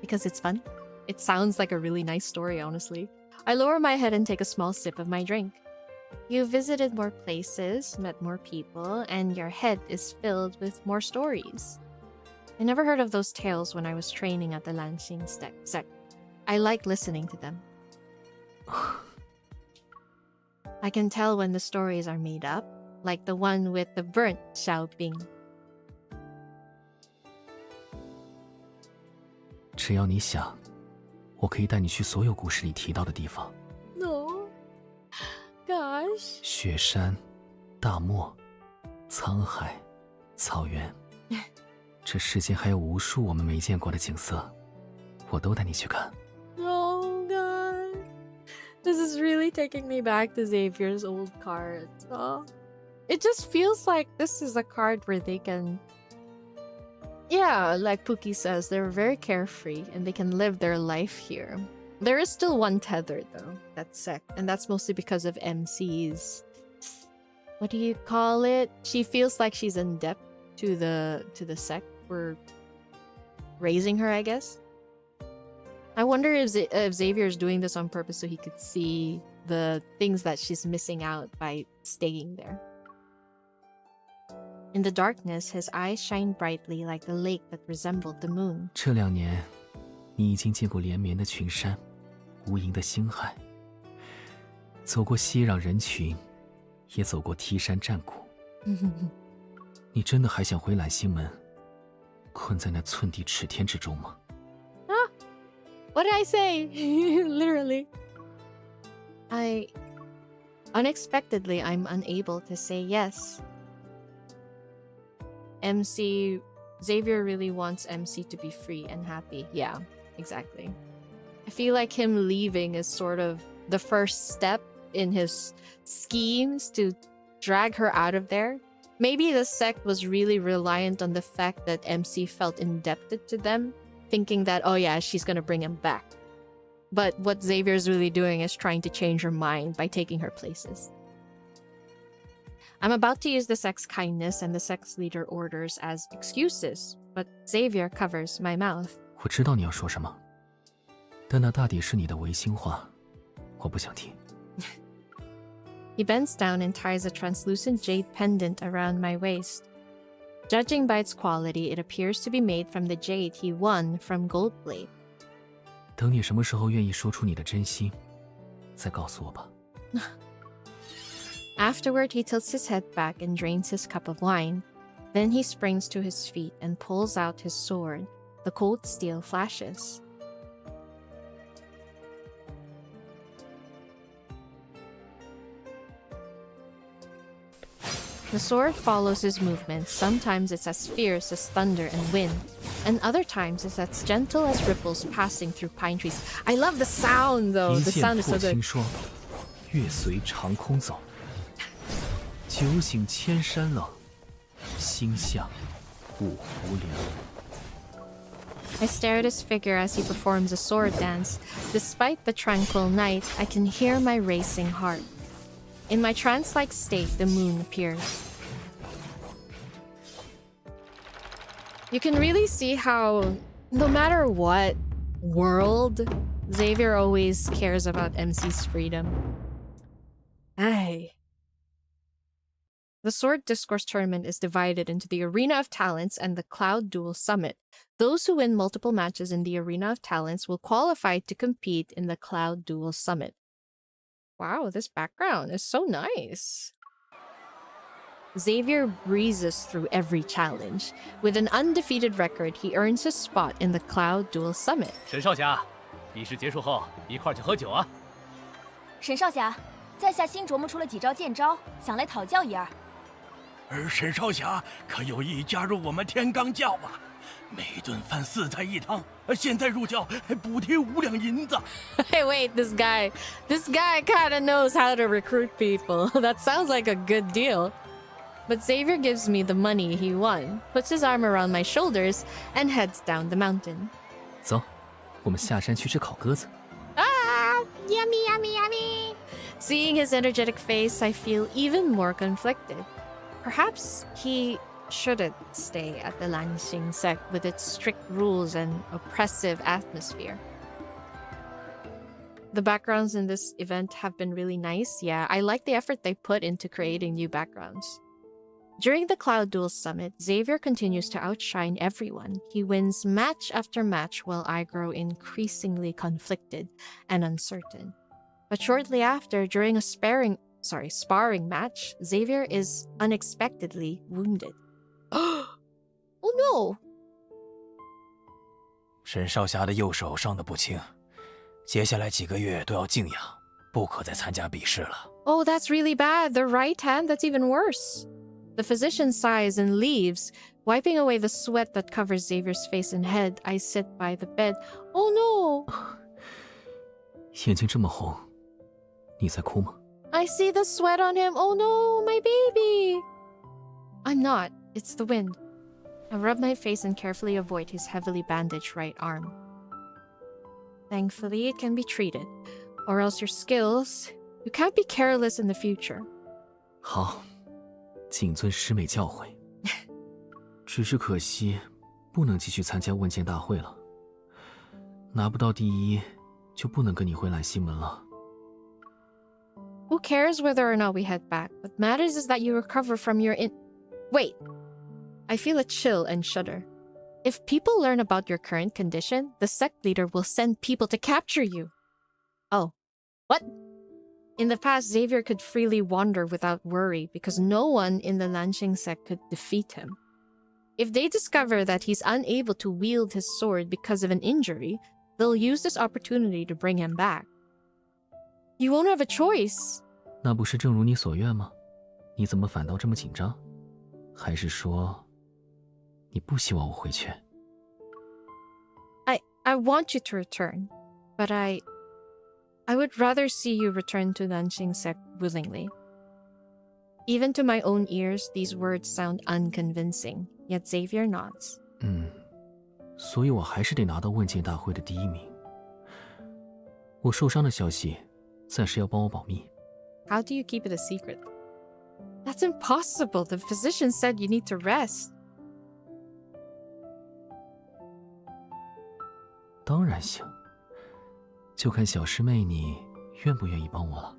Speaker 1: Because it's fun. It sounds like a really nice story, honestly. I lower my head and take a small sip of my drink. You visited more places, met more people, and your head is filled with more stories. I never heard of those tales when I was training at the Lansing sect. I like listening to them. I can tell when the stories are made up, like the one with the burnt 𝓲𝓮𝓬𝓻.
Speaker 9: 只要你想，我可以带你去所有故事里提到的地方。
Speaker 1: No. Gosh.
Speaker 9: 雪山、大漠、沧海、草原，这世间还有无数我们没见过的景色，我都带你去看。
Speaker 1: Oh god. This is really taking me back to Xavier's old cards. Oh. It just feels like this is a card where they can... Yeah, like Pookie says, they're very carefree and they can live their life here. There is still one tether though, that sect, and that's mostly because of MC's... What do you call it? She feels like she's in debt to the sect for raising her, I guess. I wonder if Xavier's doing this on purpose so he could see the things that she's missing out by staying there. In the darkness, his eyes shine brightly like the lake that resembled the moon.
Speaker 9: 这2年，你已经见过连绵的群山，无垠的星海，走过熙攘人群，也走过梯山战谷。你真的还想回揽星门，困在那寸地尺天之中吗？
Speaker 1: What did I say? Literally. Unexpectedly, I'm unable to say yes. Xavier really wants MC to be free and happy. Yeah, exactly. I feel like him leaving is sort of the first step in his schemes to drag her out of there. Maybe the sect was really reliant on the fact that MC felt indebted to them, thinking that, oh yeah, she's gonna bring him back. But what Xavier's really doing is trying to change her mind by taking her places. I'm about to use the sect's kindness and the sect's leader orders as excuses, but Xavier covers my mouth.
Speaker 9: 我知道你要说什么，但那大抵是你的违心话，我不想听。
Speaker 1: He bends down and ties a translucent jade pendant around my waist. Judging by its quality, it appears to be made from the jade he won from Goldblade.
Speaker 9: 等你什么时候愿意说出你的真心，再告诉我吧。
Speaker 1: Afterward, he tilts his head back and drains his cup of wine. Then he springs to his feet and pulls out his sword. The cold steel flashes. The sword follows his movements. Sometimes it's as fierce as thunder and wind, and other times it's as gentle as ripples passing through pine trees. I love the sound though. The sound is so good.
Speaker 9: 一剑破青霜，月随长空走。酒醒千山冷，心向五湖凉。
Speaker 1: I stare at his figure as he performs a sword dance. Despite the tranquil night, I can hear my racing heart. In my trance-like state, the moon appears. You can really see how, no matter what world, Xavier always cares about MC's freedom. Aye. The Sword Discourse Tournament is divided into the Arena of Talents and the Cloud Duel Summit. Those who win multiple matches in the Arena of Talents will qualify to compete in the Cloud Duel Summit. Wow, this background is so nice. Xavier breezes through every challenge. With an undefeated record, he earns his spot in the Cloud Duel Summit.
Speaker 8: 沈少侠，比试结束后一块去喝酒啊！
Speaker 10: 沈少侠，在下新琢磨出了几招剑招，想来讨教一二。
Speaker 5: 而沈少侠可有意加入我们天罡教啊？每顿饭4菜1汤，现在入教还补贴5两银子。
Speaker 1: Hey, wait, this guy kind of knows how to recruit people. That sounds like a good deal. But Xavier gives me the money he won, puts his arm around my shoulders, and heads down the mountain.
Speaker 9: 走，我们下山去吃烤鸽子。
Speaker 1: Ah, yummy, yummy, yummy. Seeing his energetic face, I feel even more conflicted. Perhaps he shouldn't stay at the Lanxing sect with its strict rules and oppressive atmosphere. The backgrounds in this event have been really nice. Yeah, I like the effort they put into creating new backgrounds. During the Cloud Duel Summit, Xavier continues to outshine everyone. He wins match after match while I grow increasingly conflicted and uncertain. But shortly after, during a sparring match, Xavier is unexpectedly wounded. Oh no!
Speaker 12: 沈少侠的右手伤得不轻，接下来几个月都要静养，不可再参加比试了。
Speaker 1: Oh, that's really bad. The right hand, that's even worse. The physician sighs and leaves. Wiping away the sweat that covers Xavier's face and head, I sit by the bed. Oh no!
Speaker 9: 眼睛这么红，你在哭吗？
Speaker 1: I see the sweat on him. Oh no, my baby! I'm not. It's the wind. I rub my face and carefully avoid his heavily bandaged right arm. Thankfully, it can be treated. Or else your skills... You can't be careless in the future.
Speaker 9: 好，谨遵师妹教诲。只是可惜，不能继续参加问剑大会了。拿不到第一，就不能跟你回来西门了。
Speaker 1: Who cares whether or not we head back? What matters is that you recover from your Wait! I feel a chill and shudder. If people learn about your current condition, the sect leader will send people to capture you. Oh. What? In the past, Xavier could freely wander without worry because no one in the Lanxing sect could defeat him. If they discover that he's unable to wield his sword because of an injury, they'll use this opportunity to bring him back. You won't have a choice.
Speaker 9: 那不是正如你所愿吗？你怎么反倒这么紧张？还是说，你不希望我回去？
Speaker 1: I want you to return, but I would rather see you return to Lanxing sect willingly. Even to my own ears, these words sound unconvincing, yet Xavier nods.
Speaker 9: 所以我还是得拿到问剑大会的第一名。我受伤的消息，暂时要帮我保密。
Speaker 1: How do you keep it a secret? That's impossible. The physician said you need to rest.
Speaker 9: 当然行，就看小师妹你愿不愿意帮我了。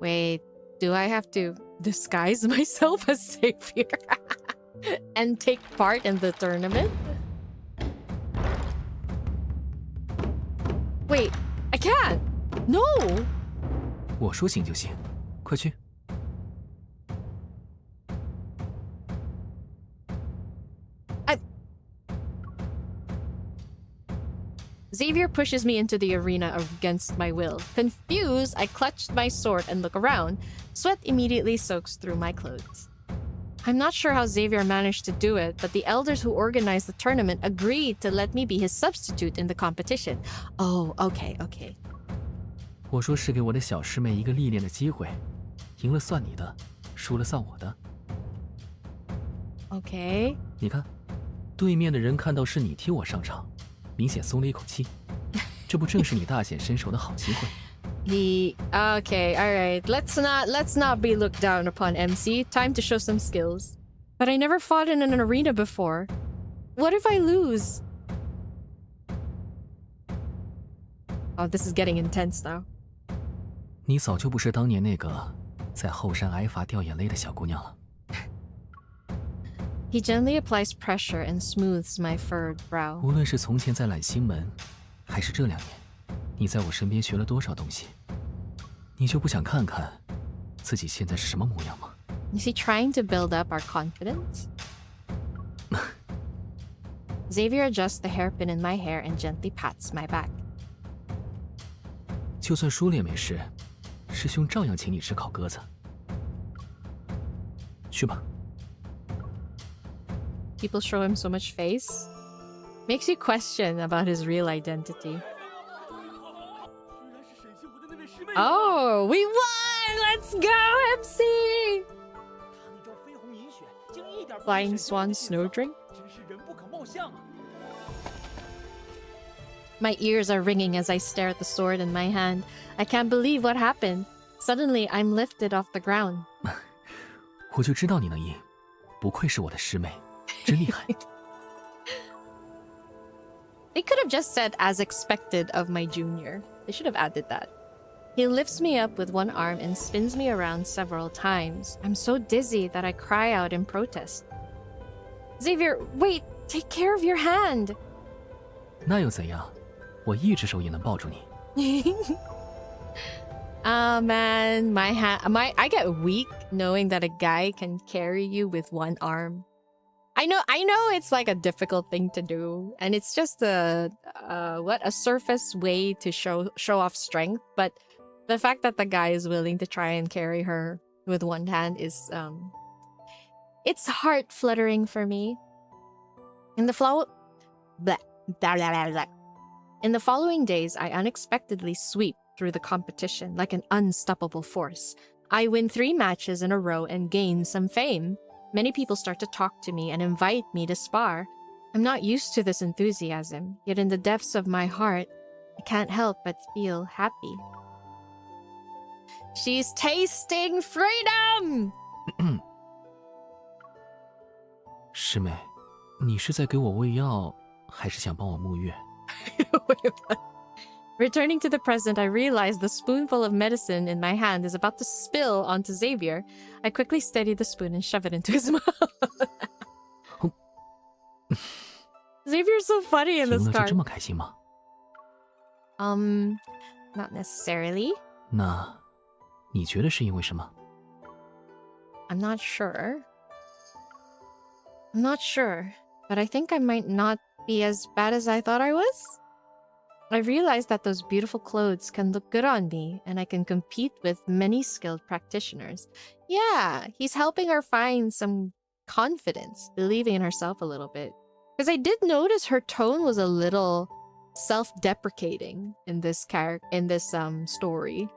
Speaker 1: Wait, do I have to disguise myself as Xavier? and take part in the tournament? Wait, I can't. No.
Speaker 9: 我说行就行，快去。
Speaker 1: Xavier pushes me into the arena against my will. Confused, I clutched my sword and look around. Sweat immediately soaks through my clothes. I'm not sure how Xavier managed to do it, but the elders who organized the tournament agreed to let me be his substitute in the competition. Oh, okay.
Speaker 9: 我说是给我的小师妹一个历练的机会，赢了算你的，输了算我的。
Speaker 1: Okay.
Speaker 9: 你看，对面的人看到是你替我上场，明显松了一口气。这不正是你大显身手的好机会？
Speaker 1: Okay, alright. Let's not be looked down upon, MC. Time to show some skills. But I never fought in an arena before. What if I lose? Oh, this is getting intense now.
Speaker 9: 你早就不是当年那个在后山挨罚掉眼泪的小姑娘了。
Speaker 1: He gently applies pressure and smooths my furrowed brow.
Speaker 9: 无论是从前在揽星门，还是这2年，你在我身边学了多少东西，你就不想看看自己现在是什么模样吗？
Speaker 1: Is he trying to build up our confidence? Xavier adjusts the hairpin in my hair and gently pats my back.
Speaker 9: 就算输了也没事，师兄照样请你吃烤鸽子。去吧。
Speaker 1: People show him so much face. Makes you question about his real identity. Oh, we won! Let's go, MC! Flying Swan Snow Drink? My ears are ringing as I stare at the sword in my hand. I can't believe what happened. Suddenly, I'm lifted off the ground.
Speaker 9: 我就知道你能赢，不愧是我的师妹，真厉害。
Speaker 1: They could have just said as expected of my junior. They should have added that. He lifts me up with one arm and spins me around several times. I'm so dizzy that I cry out in protest. Xavier, wait! Take care of your hand!
Speaker 9: 那又怎样？我一只手也能抱住你。
Speaker 1: Ah, man, I get weak knowing that a guy can carry you with one arm. I know it's like a difficult thing to do, and it's just a surface way to show off strength, but the fact that the guy is willing to try and carry her with one hand is it's heart fluttering for me. In the following days, I unexpectedly sweep through the competition like an unstoppable force. I win 3 matches in a row and gain some fame. Many people start to talk to me and invite me to spar. I'm not used to this enthusiasm, yet in the depths of my heart, I can't help but feel happy. She's tasting freedom!
Speaker 9: 师妹，你是在给我喂药，还是想帮我沐浴？
Speaker 1: Returning to the present, I realize the spoonful of medicine in my hand is about to spill onto Xavier. I quickly steady the spoon and shove it into his mouth. Xavier's so funny in this
Speaker 9: 赢了就
Speaker 1: card.
Speaker 9: 这么开心吗？
Speaker 1: Not necessarily.
Speaker 9: 那，你觉得是因为什么？
Speaker 1: I'm not sure. I'm not sure, but I think I might not be as bad as I thought I was. I realized that those beautiful clothes can look good on me, and I can compete with many skilled practitioners. Yeah, he's helping her find some confidence, believing in herself a little bit. Because I did notice her tone was a little self-deprecating in this story.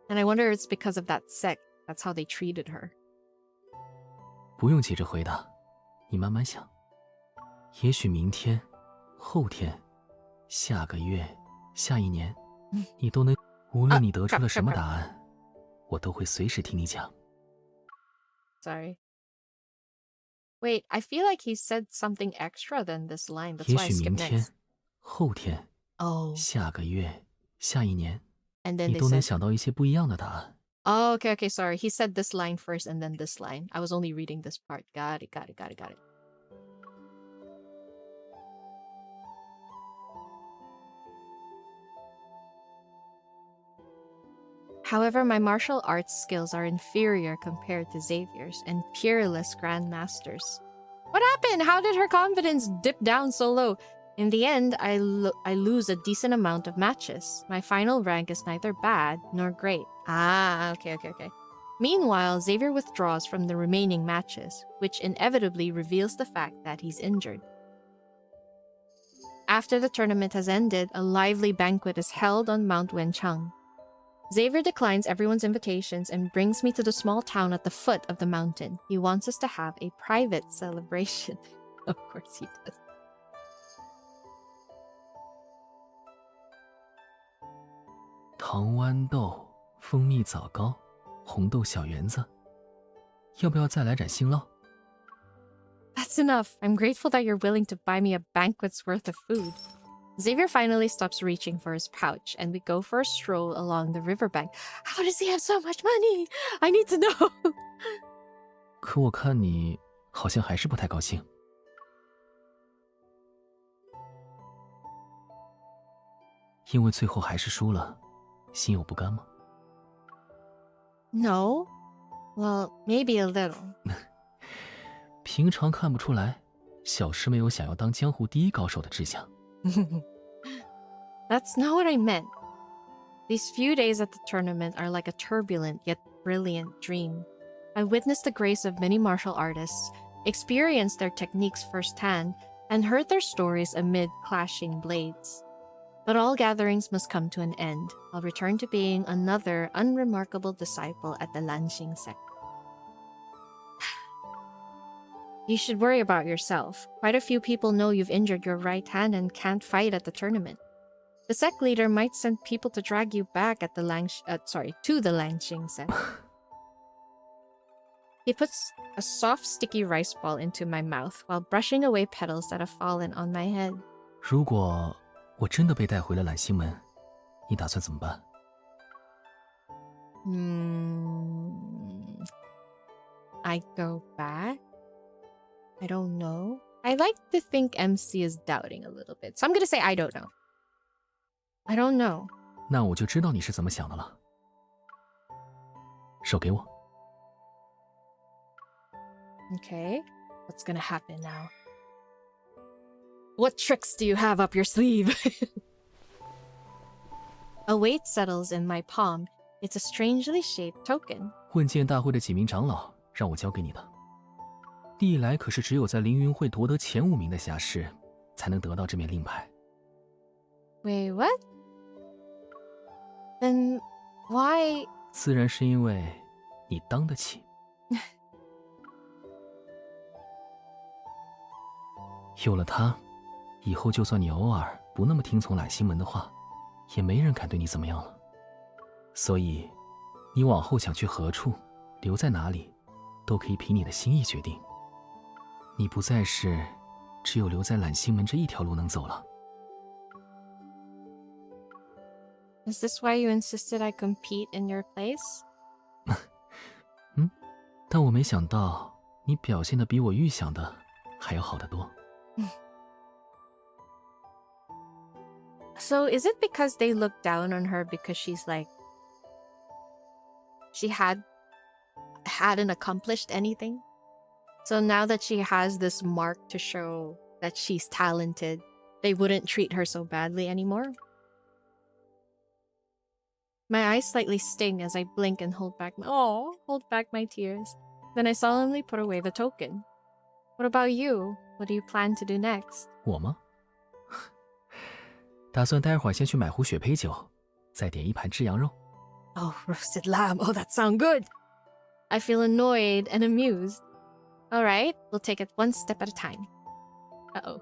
Speaker 1: And I wonder if it's because of that sect. That's how they treated her.
Speaker 9: 不用急着回答，你慢慢想。也许明天、后天、下个月、下一年，你都能，无论你得出了什么答案，我都会随时听你讲。
Speaker 1: Sorry. Wait, I feel like he said something extra than this line. That's
Speaker 9: 也
Speaker 1: why I
Speaker 9: 许
Speaker 1: skipped
Speaker 9: 明天、
Speaker 1: next.
Speaker 9: 后天、
Speaker 1: Oh.
Speaker 9: 下个月、下一年，
Speaker 1: And then
Speaker 9: 你
Speaker 1: they
Speaker 9: 都能
Speaker 1: said,
Speaker 9: 想到一些不一样的答案。
Speaker 1: Oh, okay, sorry. He said this line first and then this line. I was only reading this part. Got it. However, my martial arts skills are inferior compared to Xavier's and peerless grandmasters. What happened? How did her confidence dip down so low? In the end, I lose a decent amount of matches. My final rank is neither bad nor great. Ah, okay. Meanwhile, Xavier withdraws from the remaining matches, which inevitably reveals the fact that he's injured. After the tournament has ended, a lively banquet is held on Mount Wenchang. Xavier declines everyone's invitations and brings me to the small town at the foot of the mountain. He wants us to have a private celebration. Of course he does.
Speaker 9: 糖豌豆、蜂蜜枣糕、红豆小圆子，要不要再来盏辛酪？
Speaker 1: That's enough. I'm grateful that you're willing to buy me a banquet's worth of food. Xavier finally stops reaching for his pouch, and we go for a stroll along the riverbank. How does he have so much money? I need to know.
Speaker 9: 可我看你好像还是不太高兴。因为最后还是输了，心有不甘吗？
Speaker 1: No. Well, maybe a little.
Speaker 9: 平常看不出来，小师妹有想要当江湖第一高手的志向。
Speaker 1: That's not what I meant. These few days at the tournament are like a turbulent yet brilliant dream. I witnessed the grace of many martial artists, experienced their techniques firsthand, and heard their stories amid clashing blades. But all gatherings must come to an end. I'll return to being another unremarkable disciple at the Lanxing sect. You should worry about yourself. Quite a few people know you've injured your right hand and can't fight at the tournament. The sect leader might send people to drag you back at the to the Lanxing sect. He puts a soft, sticky rice ball into my mouth while brushing away petals that have fallen on my head.
Speaker 9: 如果我真的被带回了揽星门，你打算怎么办？
Speaker 1: I go back? I don't know. I like to think MC is doubting a little bit, so I'm gonna say I don't know. I don't know.
Speaker 9: 那我就知道你是怎么想的了。手给我。
Speaker 1: Okay, what's gonna happen now? What tricks do you have up your sleeve? A weight settles in my palm. It's a strangely shaped token.
Speaker 9: 问剑大会的几名长老让我交给你的。历来可是只有在凌云会夺得前5名的侠士，才能得到这面令牌。
Speaker 1: Wait, what? Then why?
Speaker 9: 自然是因为你当得起。有了它，以后就算你偶尔不那么听从揽星门的话，也没人敢对你怎么样了。所以，你往后想去何处，留在哪里，都可以凭你的心意决定。你不再是只有留在揽星门这一条路能走了。
Speaker 1: Is this why you insisted I compete in your place?
Speaker 9: 但我没想到你表现得比我预想的还要好得多。
Speaker 1: So is it because they look down on her because she's like she hadn't accomplished anything? So now that she has this mark to show that she's talented, they wouldn't treat her so badly anymore? My eyes slightly sting as I blink and hold back my tears. Then I solemnly put away the token. What about you? What do you plan to do next?
Speaker 9: 我吗？打算待会儿先去买壶雪胚酒，再点一盘炙羊肉。
Speaker 1: Oh, roasted lamb. Oh, that sounds good. I feel annoyed and amused. All right, we'll take it one step at a time. Uh-oh.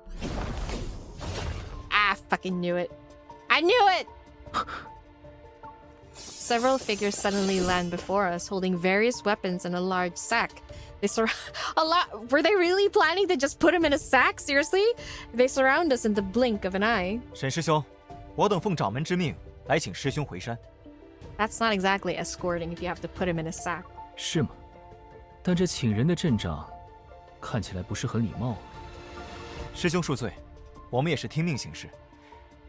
Speaker 1: I fucking knew it. I knew it! Several figures suddenly land before us, holding various weapons in a large sack. They Were they really planning to just put him in a sack? Seriously? They surround us in the blink of an eye.
Speaker 12: 沈师兄，我等奉掌门之命来请师兄回山。
Speaker 1: That's not exactly escorting if you have to put him in a sack.
Speaker 9: 是吗？但这请人的阵仗，看起来不是很礼貌。
Speaker 12: 师兄恕罪，我们也是听命行事。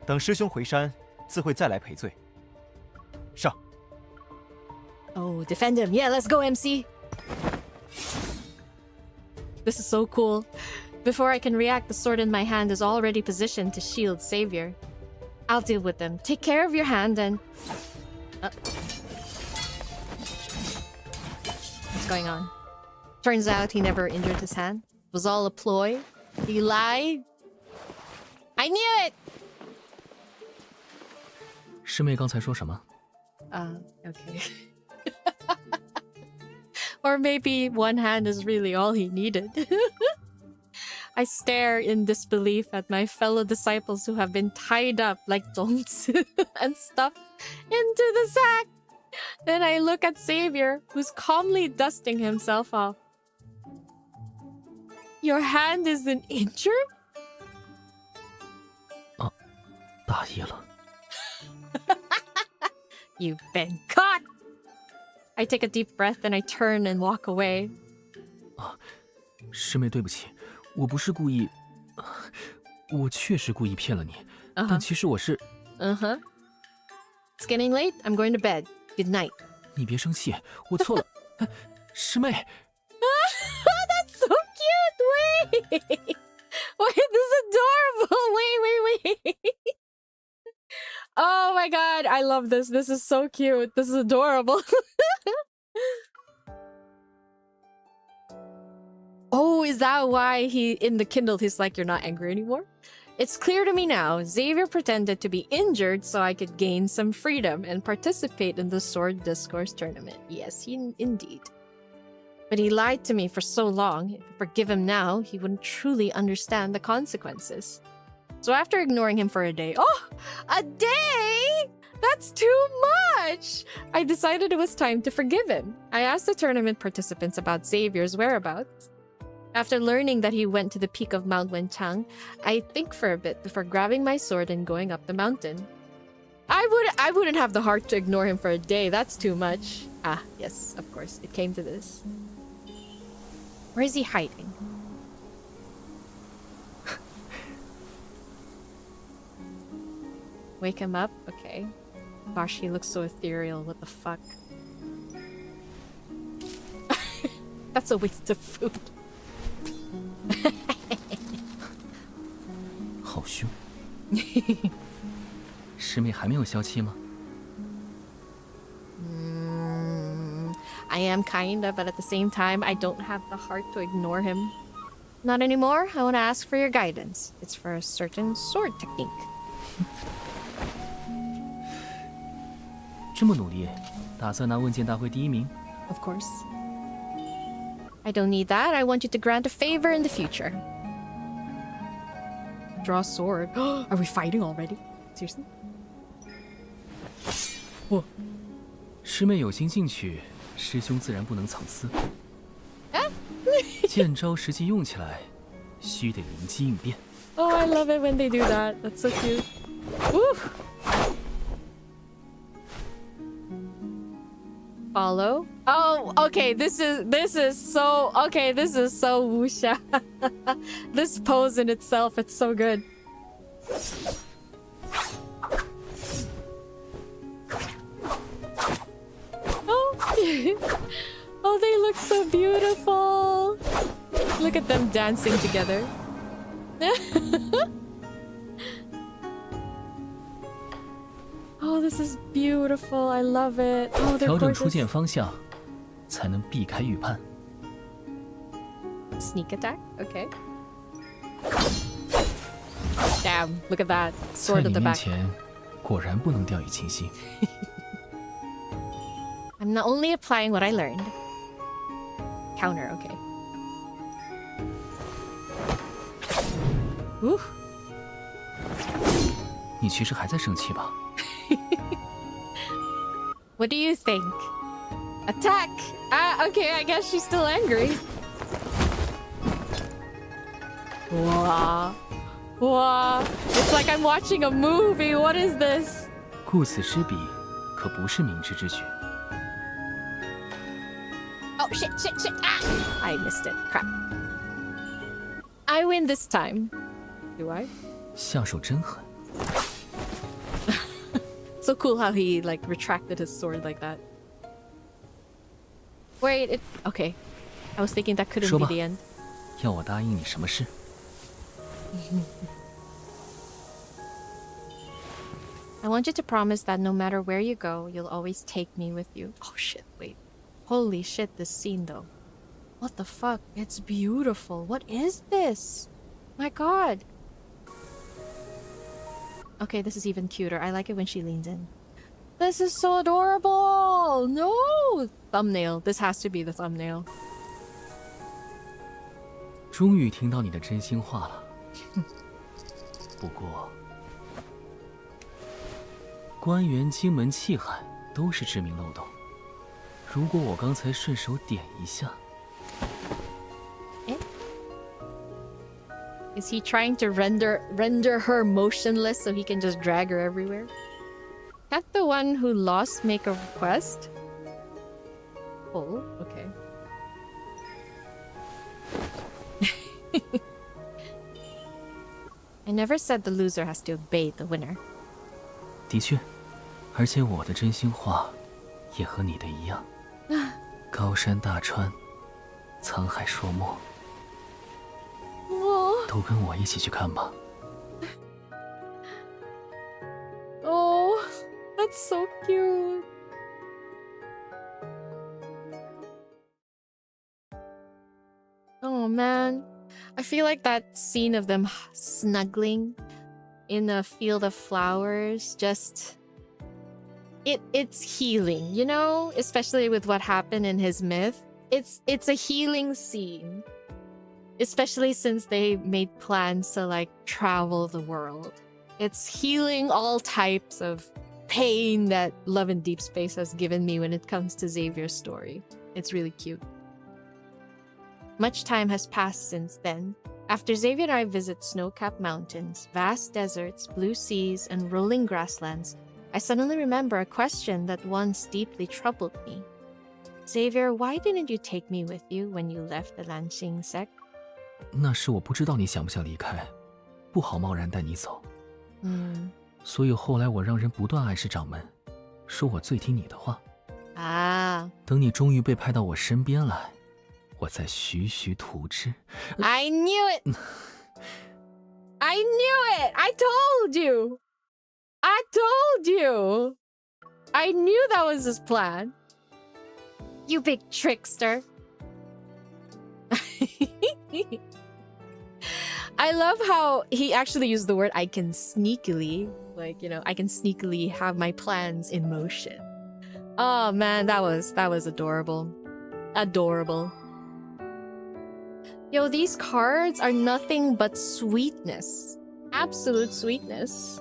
Speaker 12: 等师兄回山，自会再来赔罪。上。
Speaker 1: Oh, defend him. Yeah, let's go, MC. This is so cool. Before I can react, the sword in my hand is already positioned to shield Xavier. I'll deal with them. Take care of your hand and... What's going on? Turns out he never injured his hand. It was all a ploy. He lied. I knew it!
Speaker 9: 师妹刚才说什么？
Speaker 1: Okay. Or maybe one hand is really all he needed. I stare in disbelief at my fellow disciples who have been tied up like don'ts and stuffed into the sack. Then I look at Xavier, who's calmly dusting himself off. Your hand isn't injured?
Speaker 9: 大意了。
Speaker 1: You've been caught! I take a deep breath and I turn and walk away.
Speaker 9: 师妹，对不起，我不是故意，我确实故意骗了你，但其实我是。
Speaker 1: It's getting late. I'm going to bed. Good night.
Speaker 9: 你別生氣，我錯了，師妹。
Speaker 1: That's so cute. Wait, this is adorable. Wait. Oh my god, I love this. This is so cute. This is adorable. Oh, is that why in the Kindle he's like, you're not angry anymore? It's clear to me now. Xavier pretended to be injured so I could gain some freedom and participate in the Sword Discourse tournament. Yes, indeed. But he lied to me for so long. If I forgive him now, he wouldn't truly understand the consequences. So after ignoring him for a day... Oh! A day?! That's too much! I decided it was time to forgive him. I asked the tournament participants about Xavier's whereabouts. After learning that he went to the peak of Mount Wenchang, I think for a bit before grabbing my sword and going up the mountain. I wouldn't have the heart to ignore him for a day. That's too much. Ah, yes, of course. It came to this. Where is he hiding? Wake him up? Okay. Gosh, he looks so ethereal. What the fuck? That's a waste of food.
Speaker 9: 好凶。师妹还没有消气吗？
Speaker 1: I am kinda, but at the same time, I don't have the heart to ignore him. Not anymore. I want to ask for your guidance. It's for a certain sword technique.
Speaker 9: 这么努力，打算拿问剑大会第1名？
Speaker 1: Of course. I don't need that. I want you to grant a favor in the future. Draw a sword. Are we fighting already? Seriously?
Speaker 9: 师妹有心进取，师兄自然不能藏私。剑招实际用起来，须得灵机应变。
Speaker 1: Oh, I love it when they do that. That's so cute. Woo! Follow. Oh, okay. This is so okay. This is so Wuxia. This pose in itself, it's so good. Oh, oh, they look so beautiful. Look at them dancing together. Oh, this is beautiful. I love it. Oh, they're
Speaker 9: 调整出
Speaker 1: gorgeous.
Speaker 9: 剑方向，才能避开预判。
Speaker 1: Sneak attack? Okay. Damn, look at that.
Speaker 9: 在
Speaker 1: Sword
Speaker 9: 你
Speaker 1: at the
Speaker 9: 面
Speaker 1: back.
Speaker 9: 前，果然不能掉以轻心。
Speaker 1: I'm not only applying what I learned. Counter, okay. Ooh.
Speaker 9: 你其实还在生气吧？
Speaker 1: What do you think? Attack! Ah, okay, I guess she's still angry. Wow. Wow. It's like I'm watching a movie. What is this?
Speaker 9: 顾此失彼，可可不是明智之举。
Speaker 1: Oh shit, shit, shit! Ah! I missed it. Crap. I win this time. Do I?
Speaker 9: 下手真狠。
Speaker 1: So cool how he like retracted his sword like that. Wait, okay. I was thinking that couldn't be the end.
Speaker 9: 要我答应你什么事？
Speaker 1: I want you to promise that no matter where you go, you'll always take me with you. Oh shit, wait. Holy shit, this scene though. What the fuck? It's beautiful. What is this? My god. Okay, this is even cuter. I like it when she leans in. This is so adorable! No! Thumbnail. This has to be the thumbnail.
Speaker 9: 终于听到你的真心话了。不过，官员荆门气汉都是致命漏洞。如果我刚才顺手点一下，
Speaker 1: Is he trying to render her motionless so he can just drag her everywhere? Can't the one who lost make a request? Oh, okay. I never said the loser has to obey the winner.
Speaker 9: 的确，而且我的真心话也和你的一样。高山大川，沧海硕漠。 都跟我一起去看吧。
Speaker 1: Oh, that's so cute. Oh man, I feel like that scene of them snuggling in a field of flowers just it's healing, you know, especially with what happened in his myth. It's a healing scene. Especially since they made plans to like travel the world. It's healing all types of pain that Love in Deepspace has given me when it comes to Xavier's story. It's really cute. Much time has passed since then. After Xavier and I visit snow-capped mountains, vast deserts, blue seas, and rolling grasslands, I suddenly remember a question that once deeply troubled me. Xavier, why didn't you take me with you when you left the Lanxing sect?
Speaker 9: 那是我不知道你想不想离开，不好贸然带你走。所以后来我让人不断暗示掌门，说我最听你的话。
Speaker 1: 啊！
Speaker 9: 等你终于被派到我身边来，我再徐徐图之。
Speaker 1: I knew it! I knew it! I told you! I told you! I knew that was his plan. You big trickster. I love how he actually used the word I can sneakily, like, you know, I can sneakily have my plans in motion. Oh man, that was adorable. Adorable. Yo, these cards are nothing but sweetness. Absolute sweetness.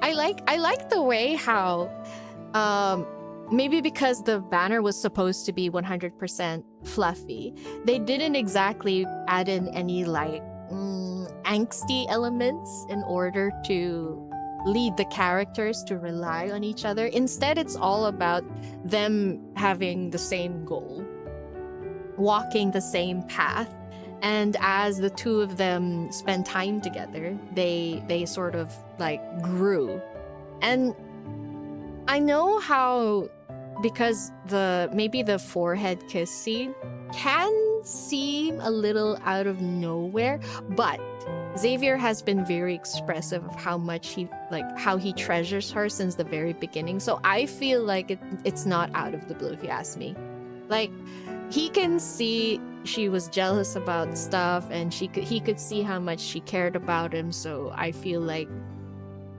Speaker 1: I like the way how maybe because the banner was supposed to be 100% fluffy, they didn't exactly add in any like angsty elements in order to lead the characters to rely on each other. Instead, it's all about them having the same goal, walking the same path. And as the two of them spend time together, they sort of like grew. And I know how, because maybe the forehead kiss scene can seem a little out of nowhere, but Xavier has been very expressive of how much how he treasures her since the very beginning. So I feel like it's not out of the blue, if you ask me. Like, he can see she was jealous about stuff, and he could see how much she cared about him. So I feel like,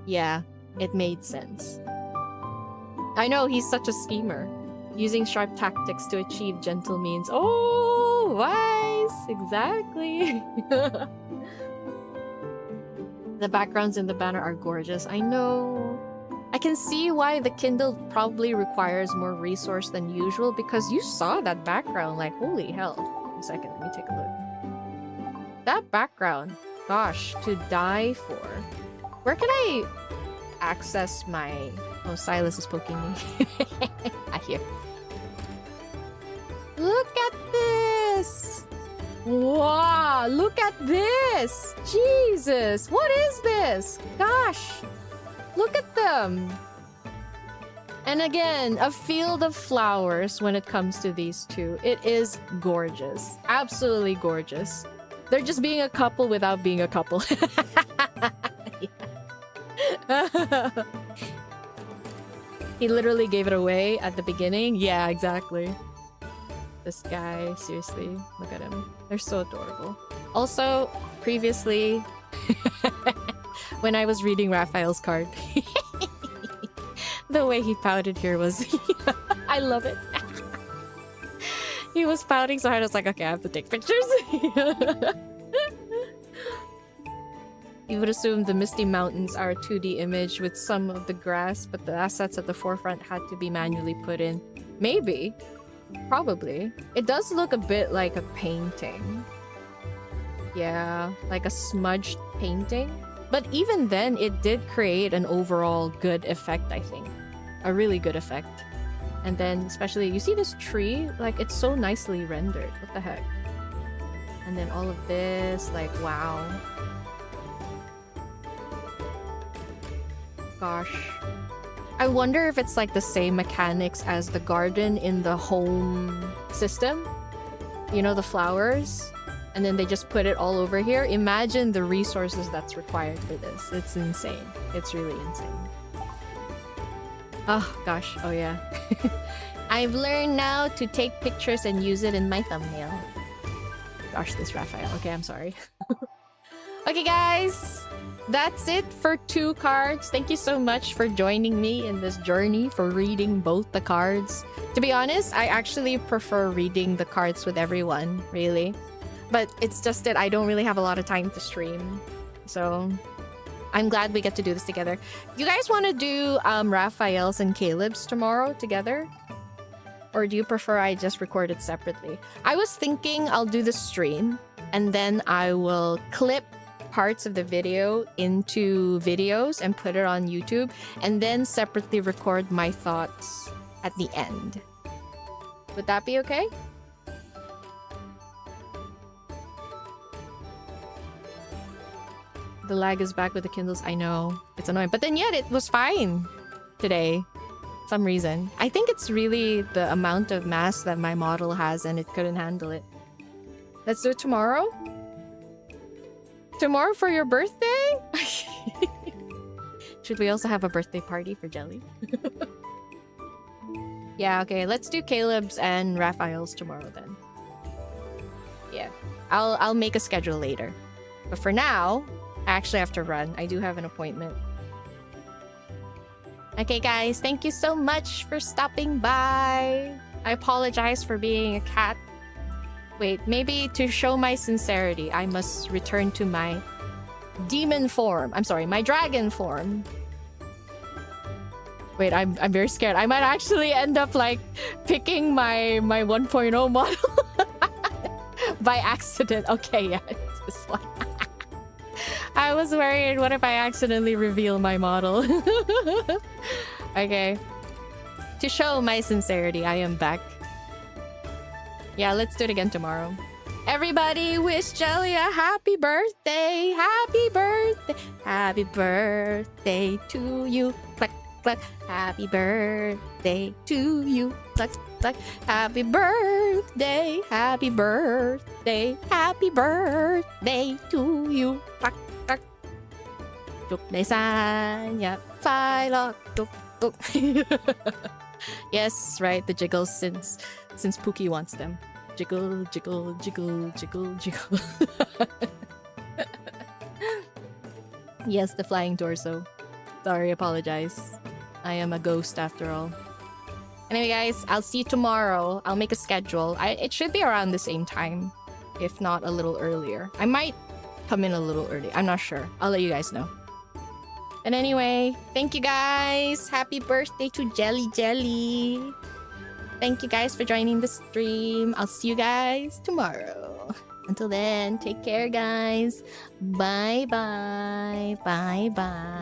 Speaker 1: yeah, it made sense. I know he's such a schemer, using sharp tactics to achieve gentle means. Oh, wise, exactly. The backgrounds in the banner are gorgeous. I know. I can see why the Kindle probably requires more resource than usual, because you saw that background. Like, holy hell. One second, let me take a look. That background. Gosh, to die for. Where can I access my... Oh, Silas is poking me. I hear. Look at this! Wow, look at this! Jesus, what is this? Gosh, look at them. And again, a field of flowers when it comes to these two. It is gorgeous. Absolutely gorgeous. They're just being a couple without being a couple. He literally gave it away at the beginning. Yeah, exactly. This guy, seriously, look at him. They're so adorable. Also, previously, when I was reading Raphael's card, the way he pouted here was... I love it. He was pouting so hard, I was like, okay, I have to take pictures. You would assume the Misty Mountains are a 2D image with some of the grass, but the assets at the forefront had to be manually put in. Maybe. Probably. It does look a bit like a painting. Yeah, like a smudged painting. But even then, it did create an overall good effect, I think. A really good effect. And then, especially, you see this tree? Like, it's so nicely rendered. What the heck? And then all of this, like, wow. Gosh. I wonder if it's like the same mechanics as the garden in the home system. You know, the flowers? And then they just put it all over here. Imagine the resources that's required for this. It's insane. It's really insane. Oh, gosh. Oh, yeah. I've learned now to take pictures and use it in my thumbnail. Gosh, this Raphael. Okay, I'm sorry. Okay, guys. That's it for 2 cards. Thank you so much for joining me in this journey for reading both the cards. To be honest, I actually prefer reading the cards with everyone, really. But it's just that I don't really have a lot of time to stream. So I'm glad we get to do this together. You guys want to do Raphael's and Caleb's tomorrow together? Or do you prefer I just record it separately? I was thinking I'll do the stream and then I will clip parts of the video into videos and put it on YouTube, and then separately record my thoughts at the end. Would that be okay? The lag is back with the Kindles. I know. It's annoying. But then yet it was fine today. Some reason. I think it's really the amount of mass that my model has and it couldn't handle it. Let's do it tomorrow. Tomorrow for your birthday? Should we also have a birthday party for Jelly? Yeah, okay. Let's do Caleb's and Raphael's tomorrow then. Yeah. I'll make a schedule later. But for now, I actually have to run. I do have an appointment. Okay, guys. Thank you so much for stopping by. I apologize for being a cat. Wait, maybe to show my sincerity, I must return to my demon form. I'm sorry, my dragon form. Wait, I'm very scared. I might actually end up like picking my 1.0 model by accident. Okay, yeah, it's this one. I was worried, what if I accidentally reveal my model? Okay. To show my sincerity, I am back. Yeah, let's do it again tomorrow. Everybody wish Jelly a happy birthday. Happy birthday. Happy birthday to you. Clack, clack. Happy birthday to you. Clack, clack. Happy birthday. Happy birthday. Happy birthday to you. Clack, clack. 祝你生日快樂. Yes, right, the jiggles since Pookie wants them. Jiggle, jiggle, jiggle, jiggle, jiggle. Yes, the flying torso. Sorry, apologize. I am a ghost after all. Anyway, guys, I'll see you tomorrow. I'll make a schedule. It should be around the same time, if not a little earlier. I might come in a little early. I'm not sure. I'll let you guys know. But anyway, thank you guys. Happy birthday to Jelly Jelly. Thank you guys for joining the stream. I'll see you guys tomorrow.
Speaker 13: Until then, take care, guys. Bye bye. Bye bye.